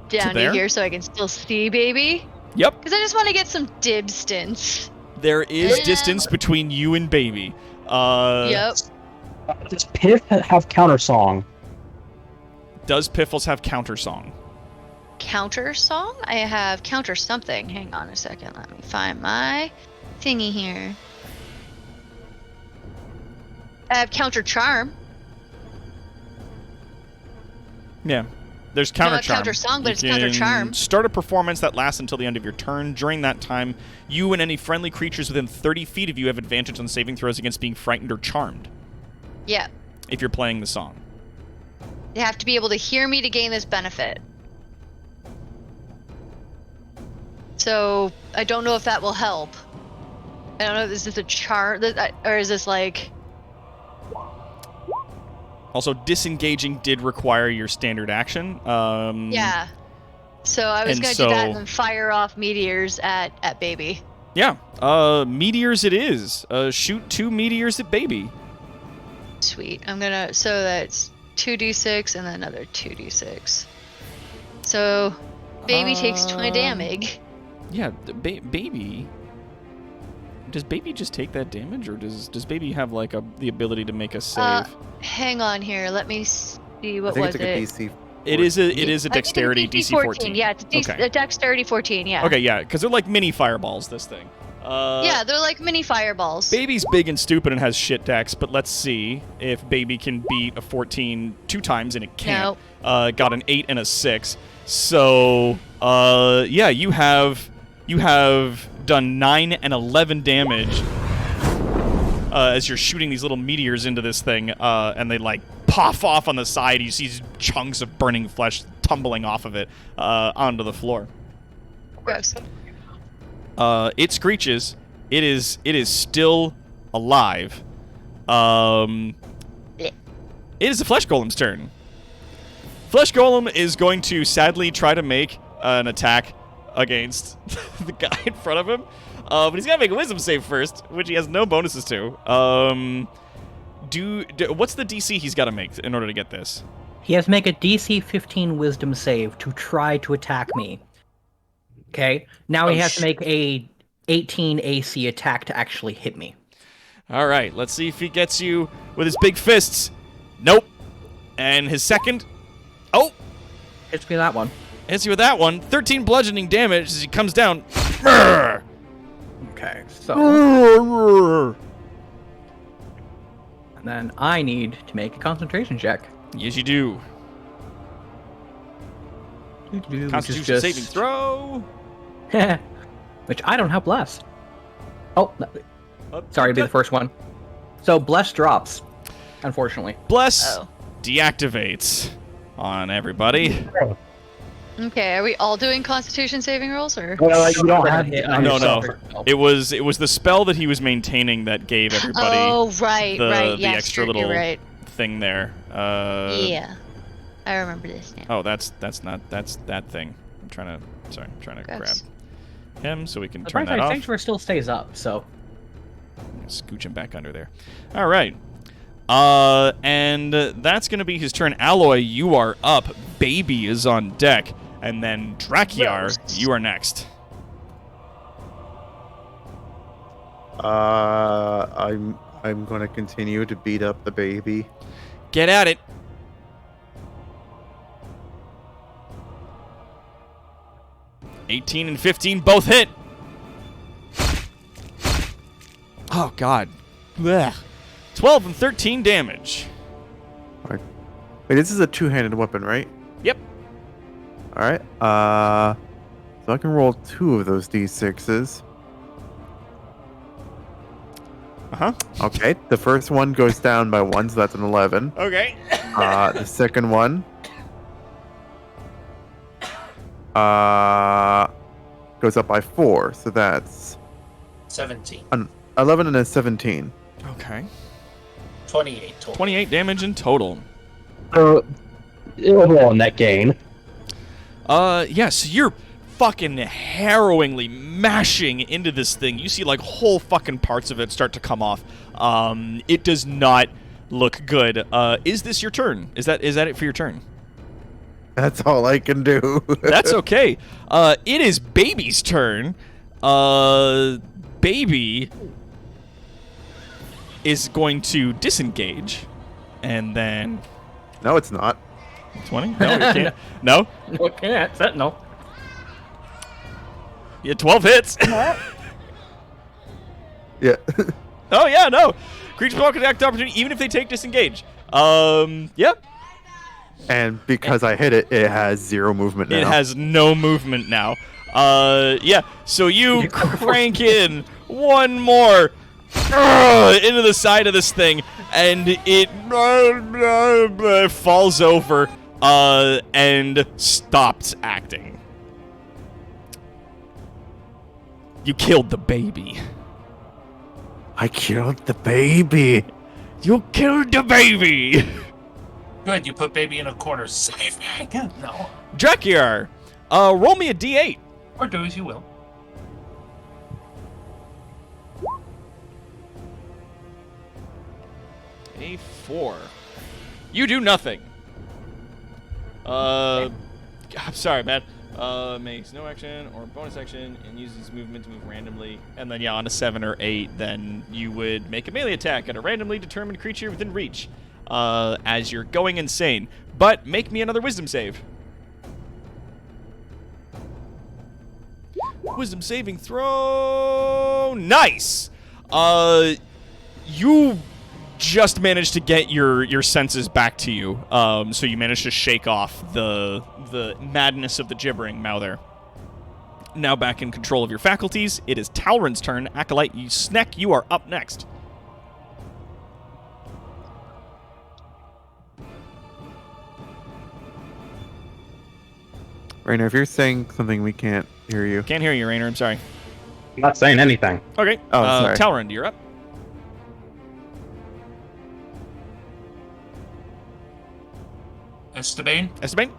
down there? to here so I can still see baby. Yep. Because I just want to get some distance. There is Yeah. distance between you and baby. Yep. Does Piff have counter song? Does Piffles have counter song? Counter song? I have counter something. Hang on a second. Let me find my thingy here. I have counter charm. Yeah. There's counter Not charm. counter song, but You it's counter can charm. Start a performance that lasts until the end of your turn. During that time, you and any friendly creatures within 30 feet of you have advantage on saving throws against being frightened or charmed Yeah. if you're playing the song. They have to be able to hear me to gain this benefit. So I don't know if that will help. I don't know if this is a charm, or is this like... Also, disengaging did require your standard action. Yeah. So I was and going to do that and then fire off meteors at Baby. Yeah. Meteors it is. Shoot 2 meteors at Baby. Sweet. I'm going to... So that's 2d6 and then another 2d6. So Baby takes 20 damage. Yeah, Baby... Does Baby just take that damage, or does Baby have like the ability to make a save? Hang on here. Let me see. What I think was it's like it? a DC. It is a dexterity DC 14. Yeah, it's a dexterity 14. Yeah. Okay, yeah, because they're like mini fireballs. This thing. Yeah, they're like mini fireballs. Baby's big and stupid and has shit dex, but let's see if Baby can beat a 14 2 times, and it can't. No. Got an 8 and a 6. So, yeah, you have done 9 and 11 damage as you're shooting these little meteors into this thing, and they like puff off on the side. You see chunks of burning flesh tumbling off of it onto the floor. Gross. It screeches. It is still alive. It is the Flesh Golem's turn. Flesh Golem is going to sadly try to make an attack against the guy in front of him. But he's got to make a wisdom save first, which he has no bonuses to. What's the DC he's got to make in order to get this? He has to make a DC 15 wisdom save to try to attack me. Okay? Now he has to make a 18 AC attack to actually hit me. All right, let's see if he gets you with his big fists. Nope. And his second. Oh! Hits me that one. Hits you with that one. 13 bludgeoning damage as he comes down. Okay, so... And then I need to make a concentration check. Yes, you do. Constitution saving throw. Which I don't have bless. Oh, no. Sorry to be the first one. So bless drops, unfortunately. Bless deactivates on everybody. Okay, are we all doing Constitution saving rolls, or? Well, you don't have it. No. It was the spell that he was maintaining that gave everybody. Oh, right. The Yes, extra you're little right. thing there. Yeah, I remember this now. Oh, that's that thing. I'm trying to grab him so we can turn that off. Sanctuary still stays up, so. Scooch him back under there. All right. And that's going to be his turn. Alloy, you are up. Baby is on deck. And then Drakiar, you are next. I'm going to continue to beat up the baby. Get at it. $18 and $15 both hit. Oh, God. Blech. 12 and 13 damage. All right. Wait, this is a two-handed weapon, right? Yep. All right. So I can roll 2 of those d6s. Uh-huh. Okay. The first one goes down by 1, so that's an 11. Okay. The second one goes up by 4, so that's 17. an 11 and a 17. Okay. 28 total. 28 damage in total. Overall net gain. Yes, you're fucking harrowingly mashing into this thing. You see like whole fucking parts of it start to come off. It does not look good. Is this your turn? Is that it for your turn? That's all I can do. That's okay. It is Baby's turn. Baby is going to disengage, and then... No, it's not. 20? No, you can't. No? No, it can't. No. Yeah, 12 hits. Yeah. Oh, yeah, no. Creatures block attack opportunity, even if they take disengage. Yeah. And because I hit it, it has 0 movement now. It has no movement now. Yeah, so you crank in one more into the side of this thing, and it falls over and stops acting. You killed the baby. I killed the baby. You killed the baby. Good, you put baby in a corner. Save me. No. Drakiar, roll me a d8. Or do as you will. A 4. You do nothing. I'm sorry, man. Makes no action or bonus action and uses movement to move randomly. And then, yeah, on a 7 or 8, then you would make a melee attack at a randomly determined creature within reach as you're going insane. But make me another wisdom save. Wisdom saving throw. Nice. You just managed to get your senses back to you. So you managed to shake off the madness of the gibbering mouther. Now back in control of your faculties, it is Talron's turn. Acolyte, Sneck, you are up next. Rainer, if you're saying something, we can't hear you. Can't hear you, Rainer. I'm sorry. I'm not saying anything. Okay. Oh, sorry. Talron, you're up. Esteban? Esteban?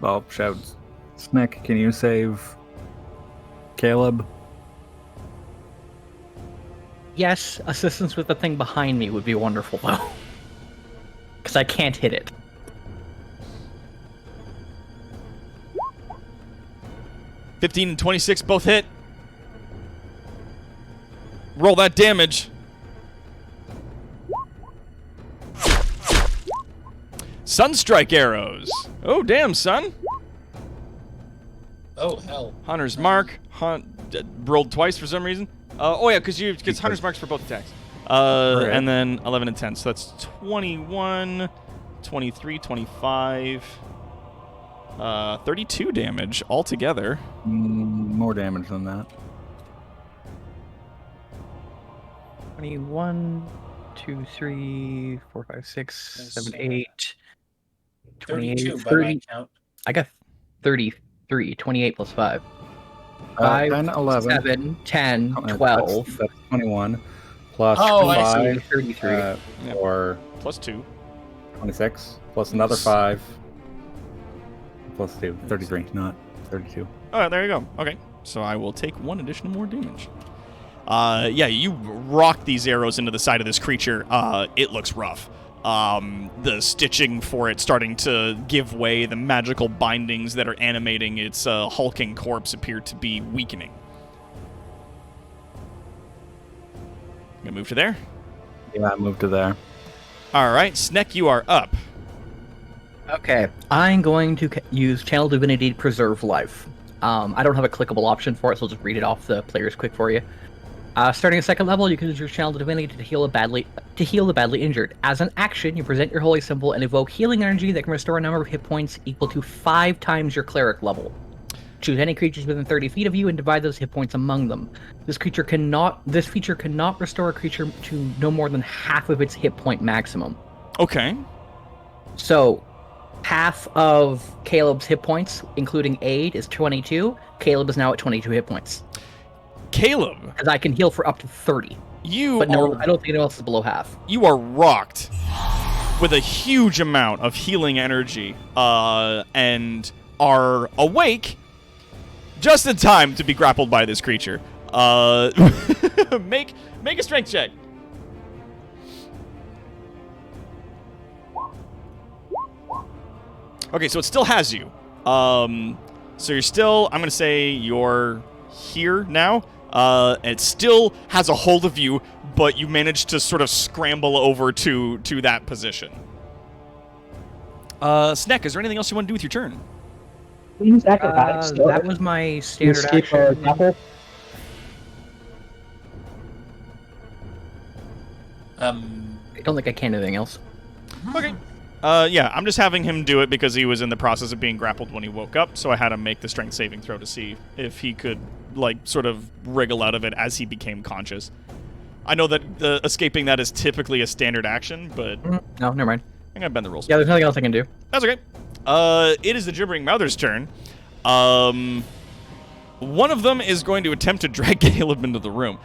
Well, shouts. Snick, can you save Caleb? Yes, assistance with the thing behind me would be wonderful, though. Because I can't hit it. $15 and 26 both hit. Roll that damage. Sunstrike arrows. Oh, damn, son. Oh, hell. Hunter's Mark. Rolled twice for some reason. Oh, yeah, because Hunter's Mark's for both attacks. Right. And then 11 and 10. So that's 21, 23, 25, 32 damage altogether. More damage than that. 21, 2, 3, 4, 5, 6, 7, 8, 28, 32 by 30. my count. I got 33, 28 plus 5. 10, 11. 7, 10, 12. That's 21. Plus Oh, I see. 5, 33. or Plus 2. 26. Plus another 5. Plus 2. 33, not 32. Oh, there you go. Okay. So I will take one additional more damage. Yeah, you rock these arrows into the side of this creature. It looks rough. The stitching for it starting to give way. The magical bindings that are animating its hulking corpse appear to be weakening. Gonna move to there. Yeah, I moved to there. All right, Sneck, you are up. Okay, I'm going to use Channel Divinity to preserve life. I don't have a clickable option for it, so I'll just read it off the player's quick for you. Starting at second level, you can use your Channel Divinity to heal the badly injured. As an action, you present your holy symbol and evoke healing energy that can restore a number of hit points equal to 5 times your cleric level. Choose any creatures within 30 feet of you and divide those hit points among them. This feature cannot restore a creature to no more than half of its hit point maximum. Okay. So, half of Caleb's hit points, including aid, is 22. Caleb is now at 22 hit points. Caleb. Because I can heal for up to 30. But no, I don't think anyone else is below half. You are rocked with a huge amount of healing energy and are awake just in time to be grappled by this creature. Make a strength check. Okay, so it still has you. So you're still, I'm going to say you're here now. It still has a hold of you, but you managed to sort of scramble over to that position. Sneck, is there anything else you want to do with your turn? Use acrobatics. That was my standard action. I don't think I can do anything else. Okay. Yeah, I'm just having him do it because he was in the process of being grappled when he woke up, so I had him make the strength saving throw to see if he could, like, sort of wriggle out of it as he became conscious. I know that escaping that is typically a standard action, but No, never mind. I'm gonna bend the rules. Yeah, there's nothing else I can do. That's okay. It is the Gibbering Mouther's turn. One of them is going to attempt to drag Caleb into the room.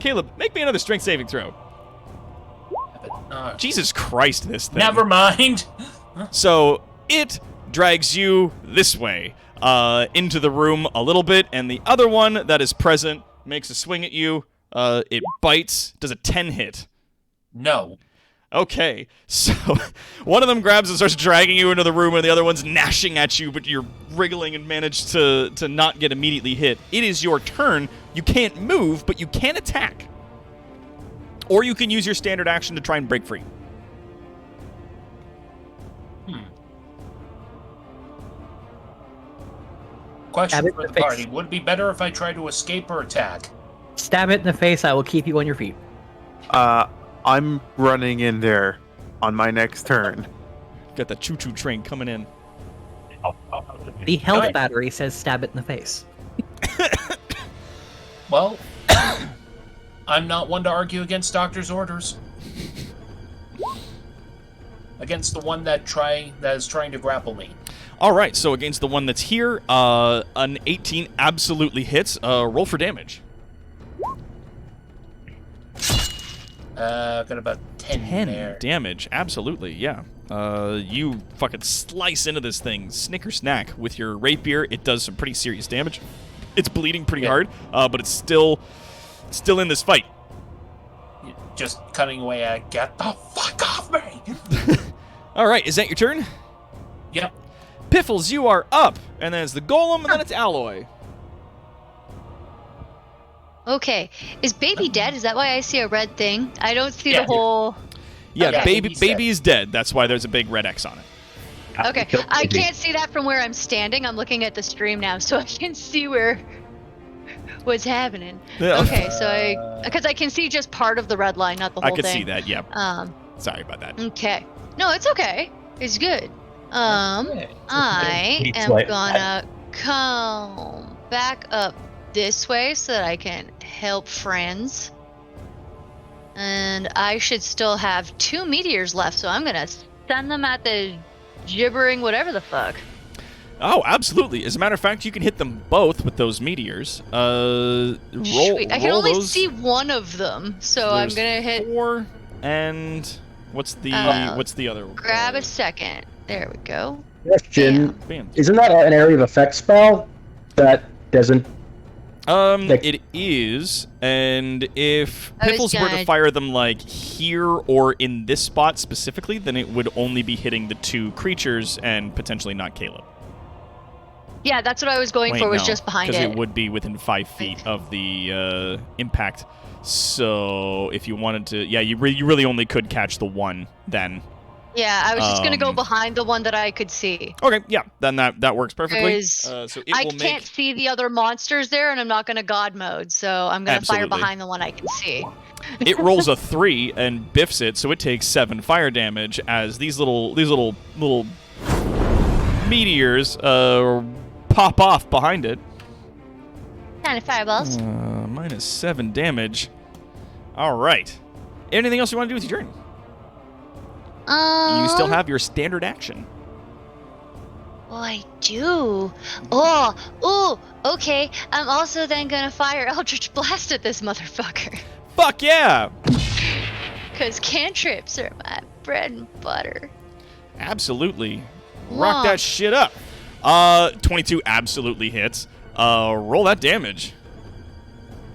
Caleb, make me another strength saving throw. Jesus Christ, this thing. Never mind. So it drags you this way, into the room a little bit, and the other one that is present makes a swing at you. It bites. Does a 10 hit? No. Okay, so one of them grabs and starts dragging you into the room, and the other one's gnashing at you, but you're wriggling and manage to not get immediately hit. It is your turn. You can't move, but you can attack. Or you can use your standard action to try and break free. Question for the party. Would it be better if I try to escape or attack? Stab it in the face. I will keep you on your feet. I'm running in there on my next turn. Got the choo-choo train coming in. The health Good. battery says stab it in the face. Well, I'm not one to argue against doctor's orders. Against the one that is trying to grapple me. All right, so against the one that's here, an 18 absolutely hits. Roll for damage. Got about 10 there. Damage, absolutely, yeah. You fucking slice into this thing, snicker snack with your rapier. It does some pretty serious damage. It's bleeding pretty hard, but it's still in this fight. Just cutting away at get the fuck off me. All right, is that your turn? Yep. Piffles, you are up, and then it's the golem, and then it's Alloy. Okay. Is baby dead? Is that why I see a red thing? I don't see Yeah. the whole... Yeah, Okay. baby is dead. That's why there's a big red X on it. Okay. I can't see that from where I'm standing. I'm looking at the stream now, so I can see what's happening. Yeah. Okay, so because I can see just part of the red line, not the whole I thing. could see that, yeah. Um, Sorry about that. okay. No, it's okay. It's good. I It's am like- gonna come back up this way so that I can help friends. And I should still have 2 meteors left, so I'm gonna send them at the gibbering whatever the fuck. Oh, absolutely. As a matter of fact, you can hit them both with those meteors. Roll. Sweet. I can roll only those. see one of them, so I'm There's gonna hit 4, and what's the other one? grab a second. There we go. Question: Bam. Isn't that an area of effect spell that doesn't? It is, and if I was Piffles were to gonna- fire them like here or in this spot specifically, then it would only be hitting the 2 creatures and potentially not Caleb. Yeah, that's what I was going for. Was just behind because it. it would be within 5 feet of the impact. So if you wanted to, yeah, you really only could catch the one then. Yeah, I was just gonna go Um, behind the one that I could see. Okay, yeah, then that works perfectly. 'Cause So it I will can't make see the other monsters there, and I'm not gonna god mode, so I'm gonna fire Absolutely. behind the one I can see. it rolls a 3 and biffs it, so it takes 7 fire damage as these little meteors pop off behind it. Kind of fireballs. Minus 7 damage. All right. Anything else you want to do with your turn? You still have your standard action. Oh, I do. Oh, okay. I'm also then gonna fire Eldritch Blast at this motherfucker. Fuck yeah! Cause cantrips are my bread and butter. Absolutely. Rock Wah. that shit up. 22 absolutely hits. Roll that damage.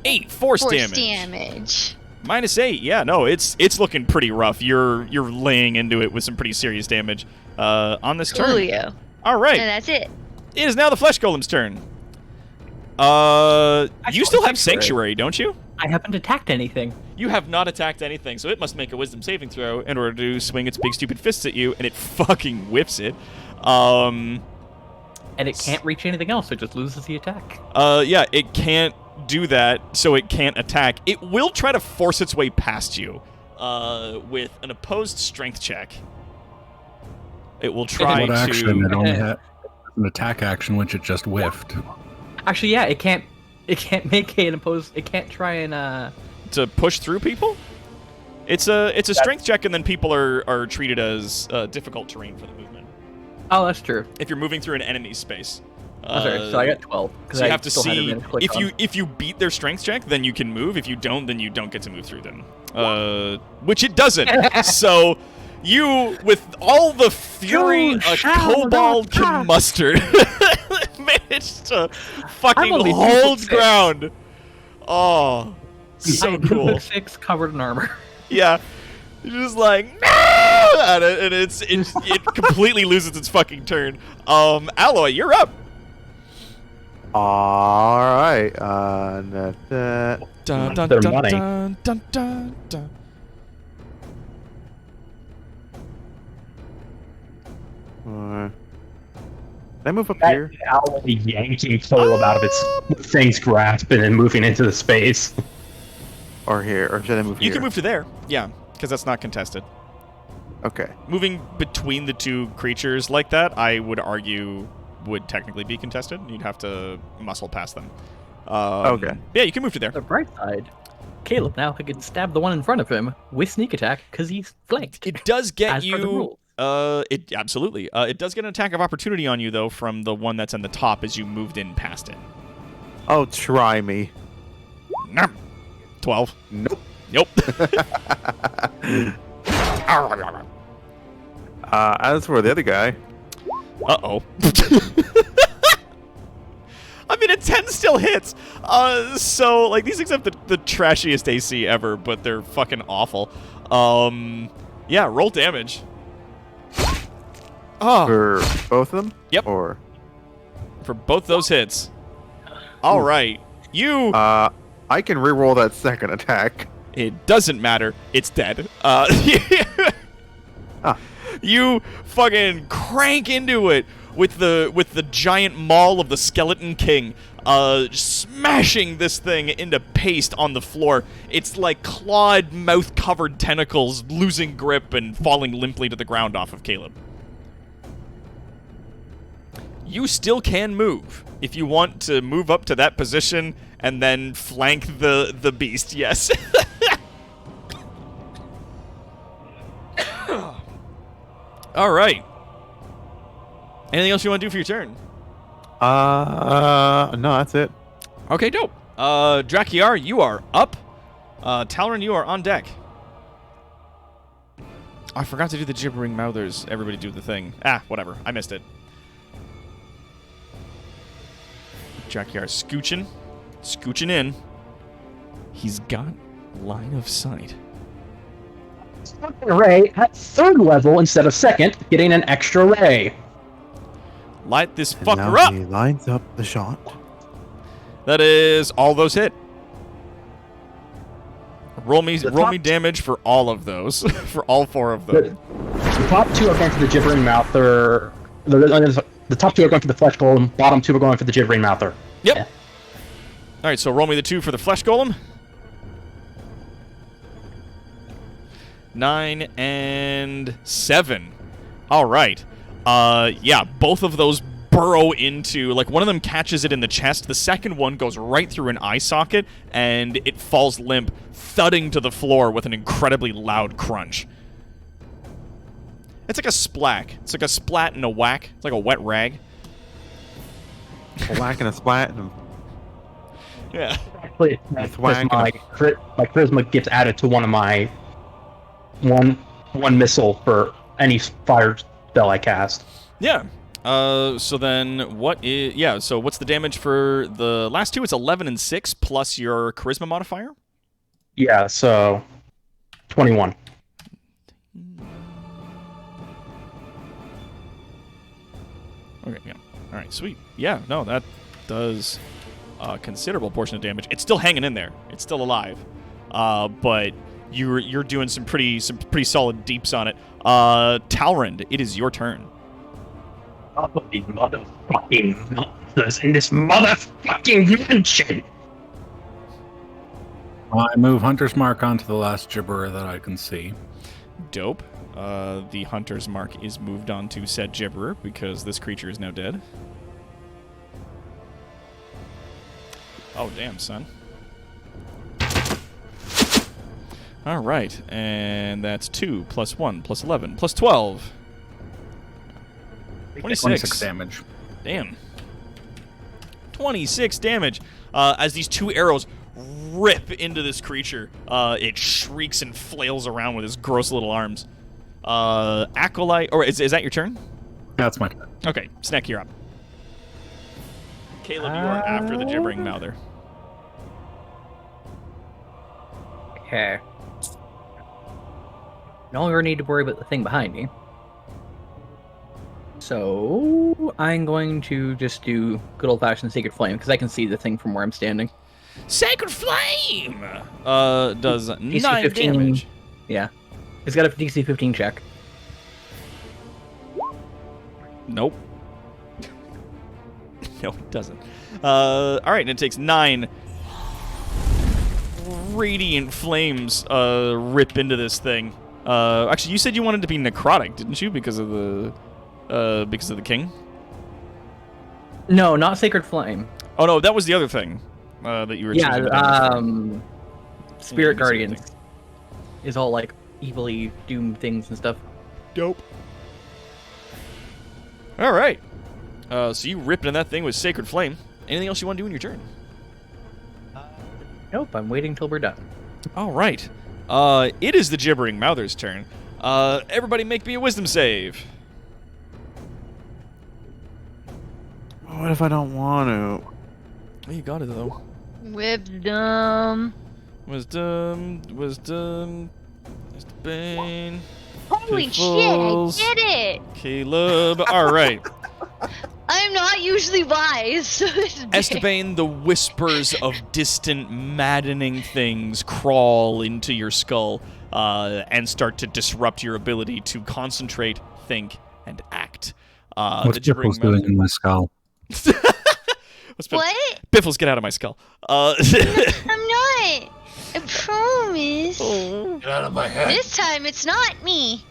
8 force damage. Minus 8. Yeah, no, it's looking pretty rough. You're laying into it with some pretty serious damage on this turn. Coolio. All right. And that's it. It is now the Flesh Golem's turn. You still have Sanctuary, don't you? I haven't attacked anything. You have not attacked anything, so it must make a Wisdom saving throw in order to swing its big stupid fists at you, and it fucking whips it. And it can't reach anything else, so it just loses the attack. Yeah, it can't do that, so it can't attack. It will try to force its way past you with an opposed strength check. It will try What action? It to... only had an attack action, which it just whiffed. Actually, yeah, it can't make an opposed. It can't try and to push through people. It's a strength check, and then people are treated as difficult terrain for the movement. Oh, that's true. If you're moving through an enemy space. Sorry, so I got 12. So you have to see if you beat their strength check, then you can move. If you don't, then you don't get to move through them. Which it doesn't. So you, with all the fury a kobold can muster, managed to fucking hold ground. Oh, so cool. 6 covered in armor. Yeah. You're just like, no! And it completely loses its fucking turn. Alloy, you're up. All right. Dun, dun, Their dun, money. dun, dun, dun, dun. Can I move up That here? owl yanking Caleb out of its thing's grasp and then moving into the space. Or here? Or should I move here? You can move to there. Yeah, because that's not contested. Okay. Moving between the two creatures like that, I would argue, would technically be contested. You'd have to muscle past them. Okay. Yeah, you can move to there. The bright side, Caleb now can stab the one in front of him with sneak attack because he's flanked. It does get As per the you. rules. It absolutely. It does get an attack of opportunity on you though from the one that's on the top as you moved in past it. Oh, try me. 12. Nope. Nope. As for the other guy, Uh-oh. I mean, a 10 still hits. So, like, these things have the trashiest AC ever, but they're fucking awful. Yeah, roll damage. Oh, for both of them? Yep. Or for both those hits. All right. You... I can reroll that second attack. It doesn't matter. It's dead. You fucking crank into it with the giant maul of the Skeleton King, smashing this thing into paste on the floor. It's like clawed, mouth-covered tentacles losing grip and falling limply to the ground off of Caleb. You still can move if you want to move up to that position and then flank the beast. Yes. All right. Anything else you want to do for your turn? No, that's it. Okay, dope. Drakiar, you are up. Talron, you are on deck. I forgot to do the gibbering mouthers. Everybody do the thing. Ah, whatever. I missed it. Drakiar scooching in. He's got line of sight. Ray at 3rd level instead of 2nd, getting an extra ray. Light this And fucker now up. he lines up the shot. That is all those hit. Roll me damage for all of those. For all 4 of them. The top 2 are going for the gibbering mouther. The top 2 are going for the flesh golem. Bottom 2 are going for the gibbering mouther. Yep. Yeah. All right, so roll me the 2 for the flesh golem. 9 and 7. All right. Yeah, both of those burrow into, like, one of them catches it in the chest. The second one goes right through an eye socket, and it falls limp, thudding to the floor with an incredibly loud crunch. It's like a splack. It's like a splat and a whack. It's like a wet rag. A whack and a splat. And Yeah. Actually, It's whack my charisma gets added to one of my one missile for any fire spell I cast. Yeah. So then what is... Yeah, so what's the damage for the last 2? It's 11 and 6 plus your charisma modifier? Yeah, so 21. Okay, yeah. All right, sweet. Yeah, no, that does a considerable portion of damage. It's still hanging in there. It's still alive. But you're doing some pretty solid deeps on it. Talrand, it is your turn. Oh, these motherfucking monsters in this motherfucking mansion! I move Hunter's Mark onto the last gibberer that I can see. Dope. The Hunter's Mark is moved on to said gibberer because this creature is now dead. Oh, damn, son. All right, and that's 2 plus 1 plus 11 plus 12. 26 damage. Damn. 26 damage. As these 2 arrows rip into this creature, it shrieks and flails around with its gross little arms. Acolyte, or is that your turn? That's my turn. Okay, Snack, you're up. Caleb, you are after the gibbering mouther. Okay. No longer need to worry about the thing behind me. So I'm going to just do good old-fashioned Sacred Flame because I can see the thing from where I'm standing. Sacred Flame does 9 15. damage. Yeah, it's got a DC 15 check. Nope. No, it doesn't. All right, and it takes 9 radiant flames rip into this thing. Actually, you said you wanted to be necrotic, didn't you? Because of the king. No, not Sacred Flame. Oh no, that was the other thing that you were. choosing to do. Spirit Yeah, Guardians is all like evilly doomed things and stuff. Dope. All right. So you ripped into that thing with Sacred Flame. Anything else you want to do in your turn? Nope, I'm waiting till we're done. All right. It is the gibbering mouther's turn. Everybody make me a wisdom save. What if I don't want to? Oh, you got it though. Wisdom. Wisdom. Mr. Bane. Holy Piffles. shit, I did it! Caleb. All right. I'm not usually wise. So Esteban, the whispers of distant, maddening things crawl into your skull and start to disrupt your ability to concentrate, think, and act. What's Piffles doing in my skull? What? Biffles, get out of my skull. I'm not. I promise. Get out of my head. This time it's not me.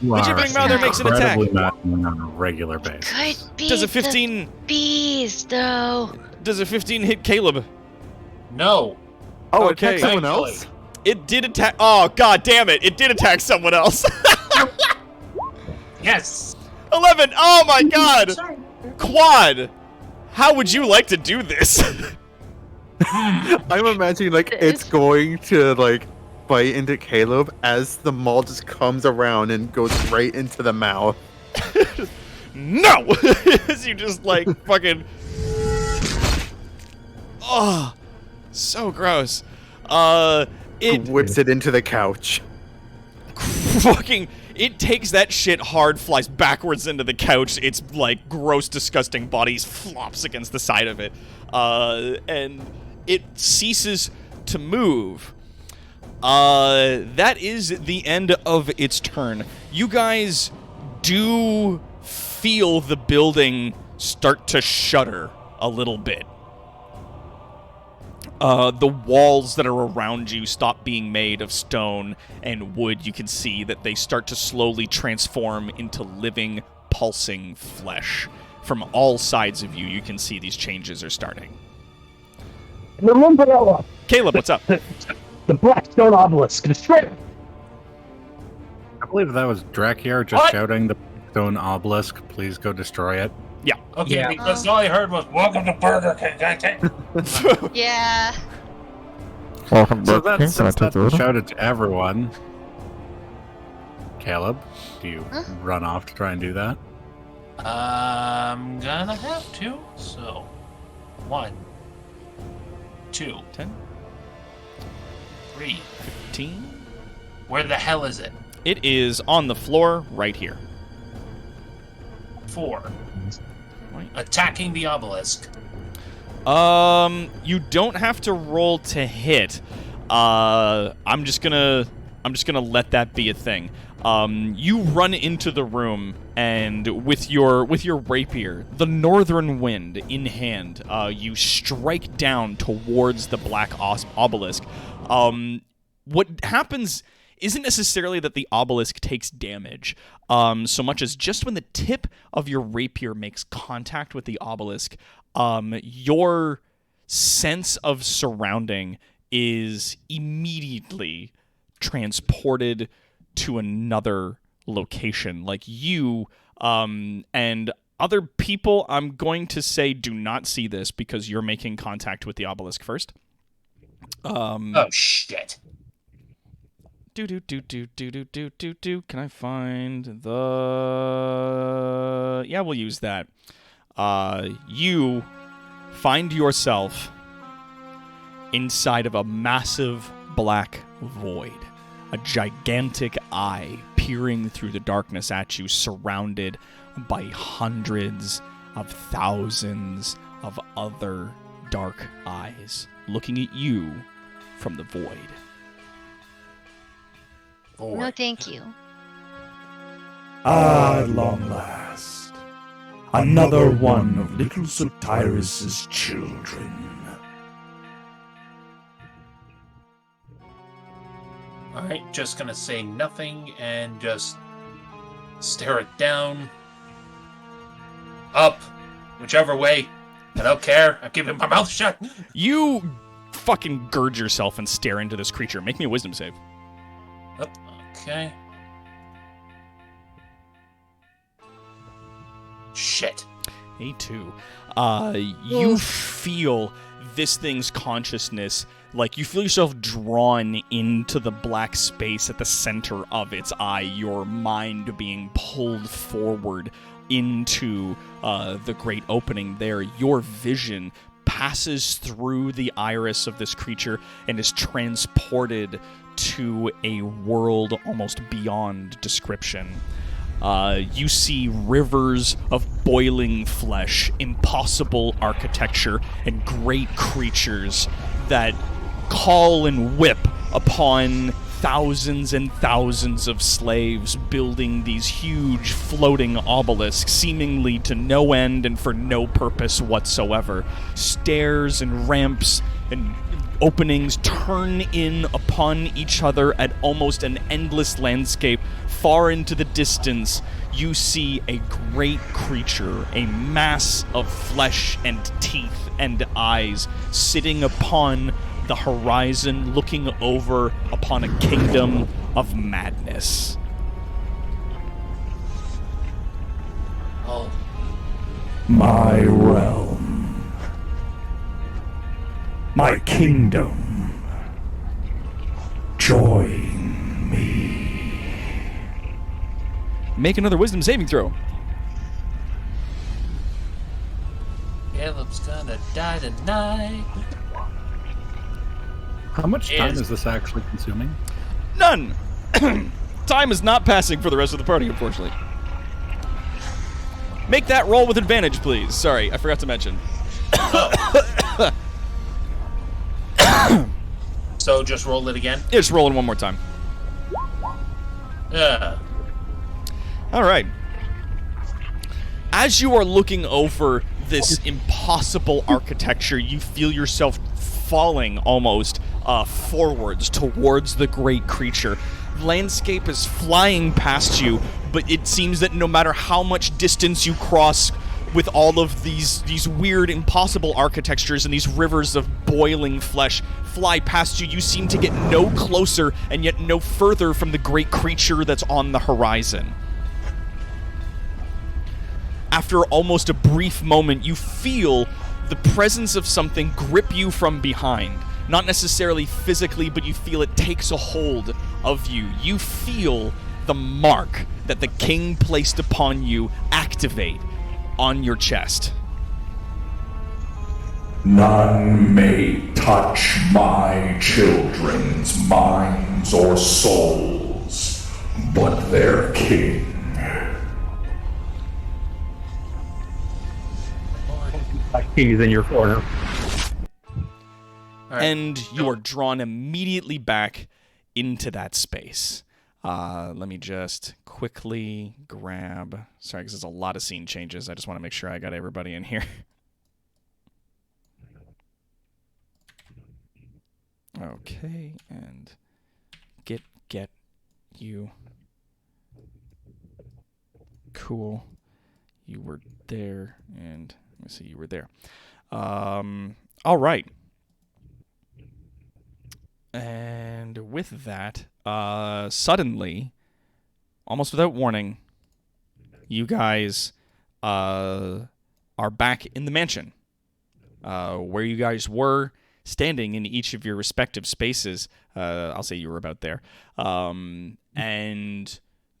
You The are gibbering mouther makes an attack. incredibly maddening on a regular basis. Could be Does a the 15? bees, though. Does a 15 hit Caleb? No. Oh, it Okay. attacks someone Thankfully. else? It did attack. Oh, god damn it! It did attack someone else. Yes. 11. Oh my god. Quad. How would you like to do this? I'm imagining like it's going to like bite into Caleb as the maul just comes around and goes right into the mouth. No! As you just like fucking. Oh, so gross. It Whips it into the couch. fucking. It takes that shit hard, flies backwards into the couch. Its like gross, disgusting body flops against the side of it, and it ceases to move. That is the end of its turn. You guys do feel the building start to shudder a little bit. The walls that are around you stop being made of stone and wood. You can see that they start to slowly transform into living, pulsing flesh. From all sides of you, you can see these changes are starting. Caleb, what's up? The Blackstone Obelisk. Destroy. I believe that was Drakiar just What? shouting the stone obelisk, please go destroy it. Okay, Yeah. because all I heard was "Welcome to Burger King." Yeah. So that's since that's been shouted to everyone. Caleb, do you Huh? run off to try and do that? I'm gonna have to. So, 1, 2, 10, 3. 15. Where the hell is it? It is on the floor right here. 4. Right. Attacking the obelisk. You don't have to roll to hit. I'm just gonna let that be a thing. You run into the room, and with your rapier, the northern wind in hand, you strike down towards the black obelisk. What happens isn't necessarily that the obelisk takes damage, so much as just when the tip of your rapier makes contact with the obelisk, your sense of surrounding is immediately transported to another location. Like you and other people, I'm going to say, do not see this because you're making contact with the obelisk first. Oh shit. Can I find the... Yeah, we'll use that. You find yourself inside of a massive black void. A gigantic eye peering through the darkness at you, surrounded by hundreds of thousands of other dark eyes looking at you from the void. No, thank you. At long last, another one of little Sotiris's children. Alright, just gonna say nothing and just stare it down. Up. Whichever way. I don't care. I'm keeping my mouth shut. You fucking gird yourself and stare into this creature. Make me a wisdom save. Okay. Shit. A2. You feel this thing's consciousness, like you feel yourself drawn into the black space at the center of its eye, your mind being pulled forward into the great opening there. Your vision passes through the iris of this creature and is transported to a world almost beyond description. You see rivers of boiling flesh, impossible architecture, and great creatures that call and whip upon thousands and thousands of slaves building these huge floating obelisks, seemingly to no end and for no purpose whatsoever. Stairs and ramps and openings turn in upon each other at almost an endless landscape. Far into the distance, you see a great creature, a mass of flesh and teeth and eyes, sitting upon the horizon, looking over upon a kingdom of madness. Oh. My realm. My kingdom. Join me. Make another wisdom saving throw. Caleb's gonna die tonight. How much time is this actually consuming? None! Time is not passing for the rest of the party, unfortunately. Make that roll with advantage, please. Sorry, I forgot to mention. So just roll it again? Yeah, just roll it one more time. Yeah. All right. As you are looking over this impossible architecture, you feel yourself falling almost forwards towards the great creature. Landscape is flying past you, but it seems that no matter how much distance you cross with all of these weird, impossible architectures and these rivers of boiling flesh fly past you, you seem to get no closer and yet no further from the great creature that's on the horizon. After almost a brief moment, you feel the presence of something grip you from behind. Not necessarily physically, but you feel it takes a hold of you. You feel the mark that the king placed upon you activate on your chest. None may touch my children's minds or souls, but their king. He's in your corner. Right. And you are drawn immediately back into that space. Let me just quickly grab... Sorry, because there's a lot of scene changes. I just want to make sure I got everybody in here. Okay, and get you. Cool. You were there, and let me see, you were there. All right. And with that, suddenly, almost without warning, you guys are back in the mansion, where you guys were standing in each of your respective spaces. I'll say you were about there. And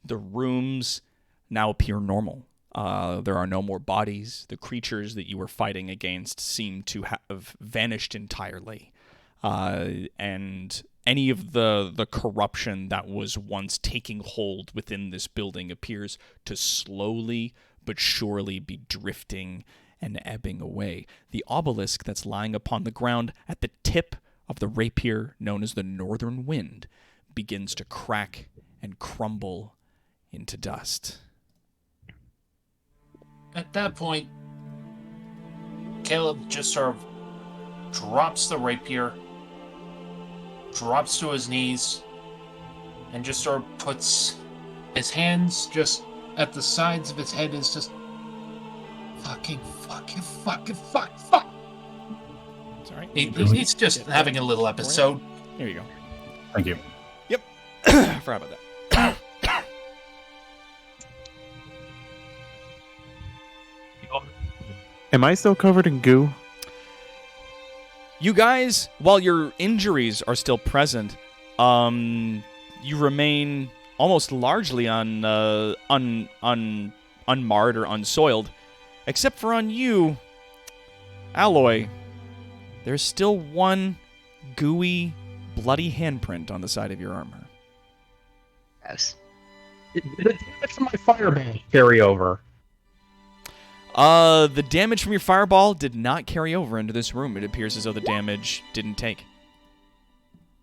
the rooms now appear normal. There are no more bodies. The creatures that you were fighting against seem to have vanished entirely. And any of the corruption that was once taking hold within this building appears to slowly but surely be drifting and ebbing away. The obelisk that's lying upon the ground at the tip of the rapier known as the Northern Wind begins to crack and crumble into dust. At that point, Caleb just sort of drops the rapier, drops to his knees, and just sort of puts his hands just at the sides of his head, is just fuck. It's all right. He's just having a little episode. Here you go. Thank you. Yep. Forgot about that. Am I still covered in goo? You guys, while your injuries are still present, you remain almost largely unmarred or unsoiled, except for on you, Alloy. There's still one gooey, bloody handprint on the side of your armor. Gross. Did the damage from my fireball carry over? The damage from your fireball did not carry over into this room. It appears as though the damage didn't take.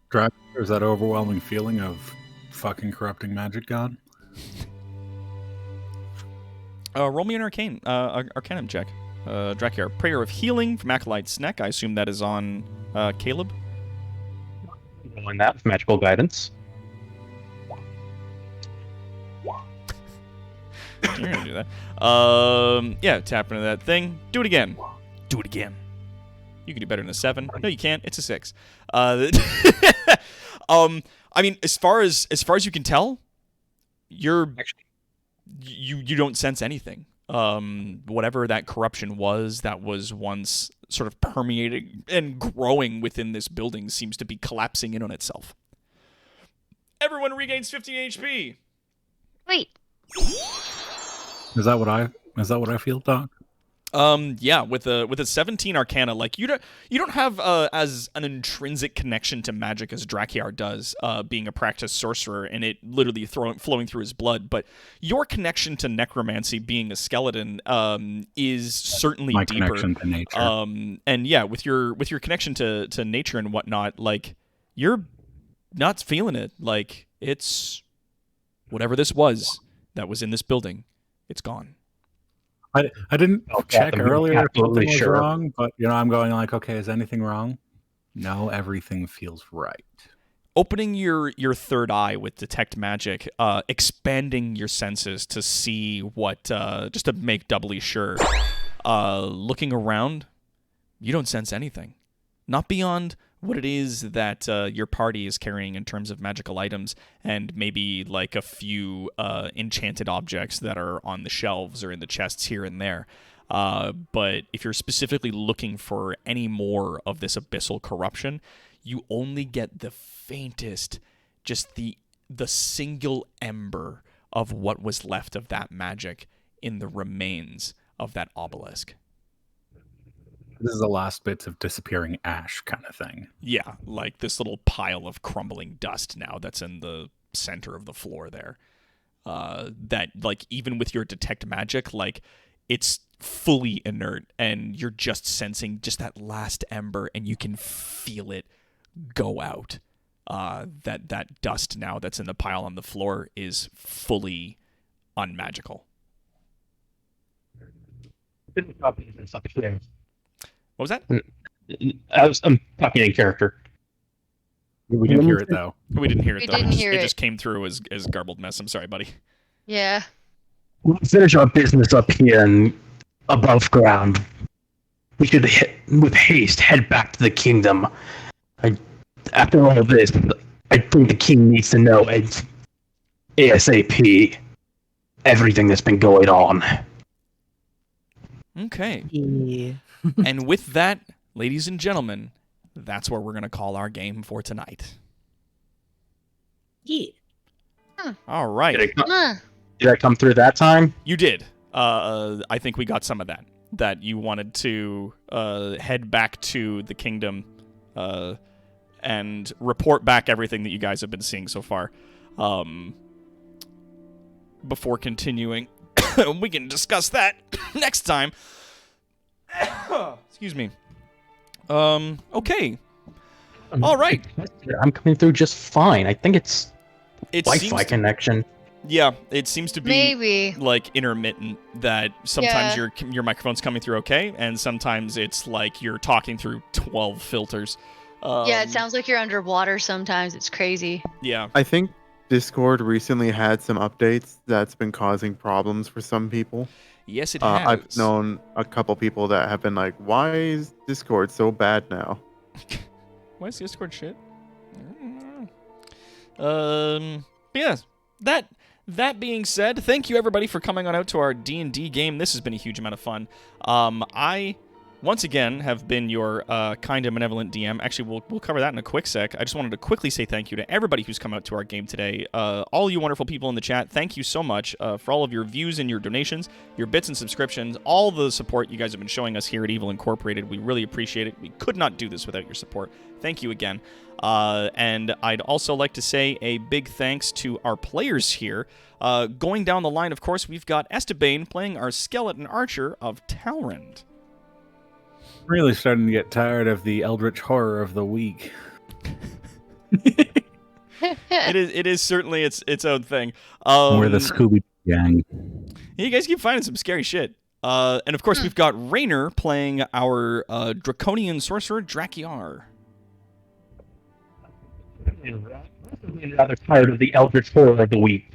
Drac, is that overwhelming feeling of fucking corrupting magic gone? Roll me an arcanum check. Drakiar, Prayer of Healing from Acolyte Sneck. I assume that is on Caleb. Rolling that with magical guidance. You're gonna do that. Yeah, tap into that thing. Do it again. Do it again. You can do better than a 7. No, you can't. It's a 6. I mean, as far as you can tell, you don't sense anything. Whatever that corruption was that was once sort of permeating and growing within this building seems to be collapsing in on itself. Everyone regains 15 HP. Wait. Is that what I feel, Doc? Yeah, with a 17 Arcana, like you don't have as an intrinsic connection to magic as Drakiar does, being a practiced sorcerer and it literally flowing through his blood. But your connection to necromancy, being a skeleton, is certainly My deeper. connection to nature. And yeah, with your connection to nature and whatnot, like you're not feeling it. Like it's whatever this was that was in this building, it's gone. I didn't check I'm earlier if absolutely something was sure. wrong, but I'm going like, okay, is anything wrong? No, everything feels right. Opening your third eye with detect magic, expanding your senses to see what, just to make doubly sure. Looking around, you don't sense anything. Not beyond what it is that your party is carrying in terms of magical items, and maybe like a few enchanted objects that are on the shelves or in the chests here and there. But if you're specifically looking for any more of this abyssal corruption, you only get the faintest, just the single ember of what was left of that magic in the remains of that obelisk. This is the last bits of disappearing ash kind of thing. Yeah, like this little pile of crumbling dust now that's in the center of the floor there. That, like, even with your detect magic, like, it's fully inert, and you're just sensing just that last ember, and you can feel it go out. That dust now that's in the pile on the floor is fully unmagical. What was that? I'm talking in character. We didn't hear it though. We didn't hear it We though. didn't hear It it. just came through as garbled mess. I'm sorry, buddy. Yeah. We'll finish our business up here and above ground. We should with haste head back to the kingdom. I after all this, I think the king needs to know ASAP everything that's been going on. Okay. Yeah. And with that, ladies and gentlemen, that's where we're going to call our game for tonight. Yeah. All right. Did I come through that time? You did. I think we got some of that. That you wanted to head back to the kingdom and report back everything that you guys have been seeing so far. Before continuing, we can discuss that next time. Excuse me. Okay. All right. I'm coming through just fine. I think it's It Wi-Fi connection. Yeah, it seems to be Maybe. like intermittent, that sometimes your microphone's coming through okay, and sometimes it's like you're talking through 12 filters. Yeah, it sounds like you're underwater sometimes. It's crazy. Yeah. I think Discord recently had some updates that's been causing problems for some people. Yes, it has. I've known a couple people that have been like, why is Discord so bad now? Why is Discord shit? Yeah, that being said, thank you everybody for coming on out to our D&D game. This has been a huge amount of fun. I once again have been your kind and benevolent DM. Actually, we'll cover that in a quick sec. I just wanted to quickly say thank you to everybody who's come out to our game today. All you wonderful people in the chat, thank you so much for all of your views and your donations, your bits and subscriptions, all the support you guys have been showing us here at Evil Incorporated. We really appreciate it. We could not do this without your support. Thank you again. And I'd also like to say a big thanks to our players here. Going down the line, of course, we've got Esteban playing our skeleton archer of Talrand. Really starting to get tired of the eldritch horror of the week. It is certainly its own thing. We're the Scooby gang. You guys keep finding some scary shit. And of course, we've got Raynor playing our draconian sorcerer Drakiar. Rather tired of the eldritch horror of the week.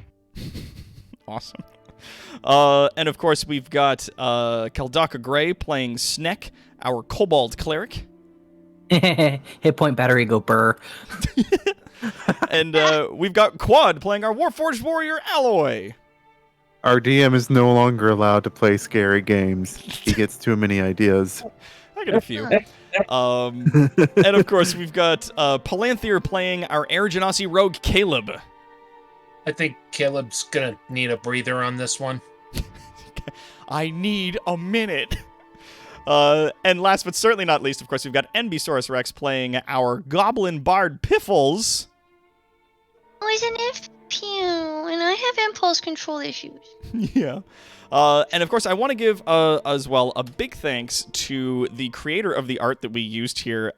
Awesome. And of course, we've got Kaldaka Gray playing Sneck, our kobold cleric. Hit point battery go burr. And we've got Quad playing our Warforged warrior Alloy. Our DM is no longer allowed to play scary games. He gets too many ideas. I got a few. And of course, we've got Palanthir playing our Air Genasi rogue Caleb. I think Caleb's gonna need a breather on this one. I need a minute. And last but certainly not least, of course, we've got Enbisaurus Rex playing our Goblin Bard Piffles. Oh, he's an FPU, and I have impulse control issues. Yeah. And of course, I want to give as well a big thanks to the creator of the art that we used here,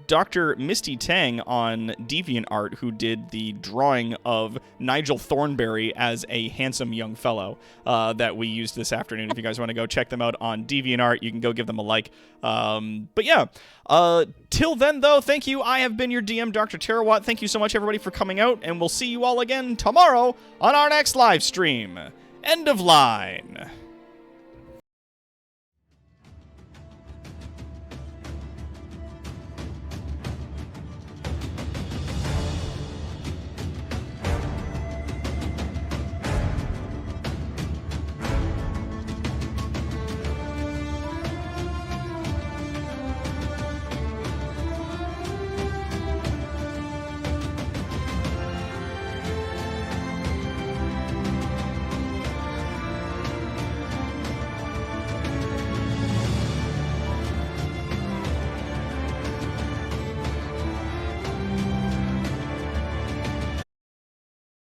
Dr. Misty Tang on DeviantArt, who did the drawing of Nigel Thornberry as a handsome young fellow that we used this afternoon. If you guys want to go check them out on DeviantArt, you can go give them a like. But yeah, till then, though, thank you. I have been your DM, Dr. Terawatt. Thank you so much, everybody, for coming out, and we'll see you all again tomorrow on our next live stream. End of line.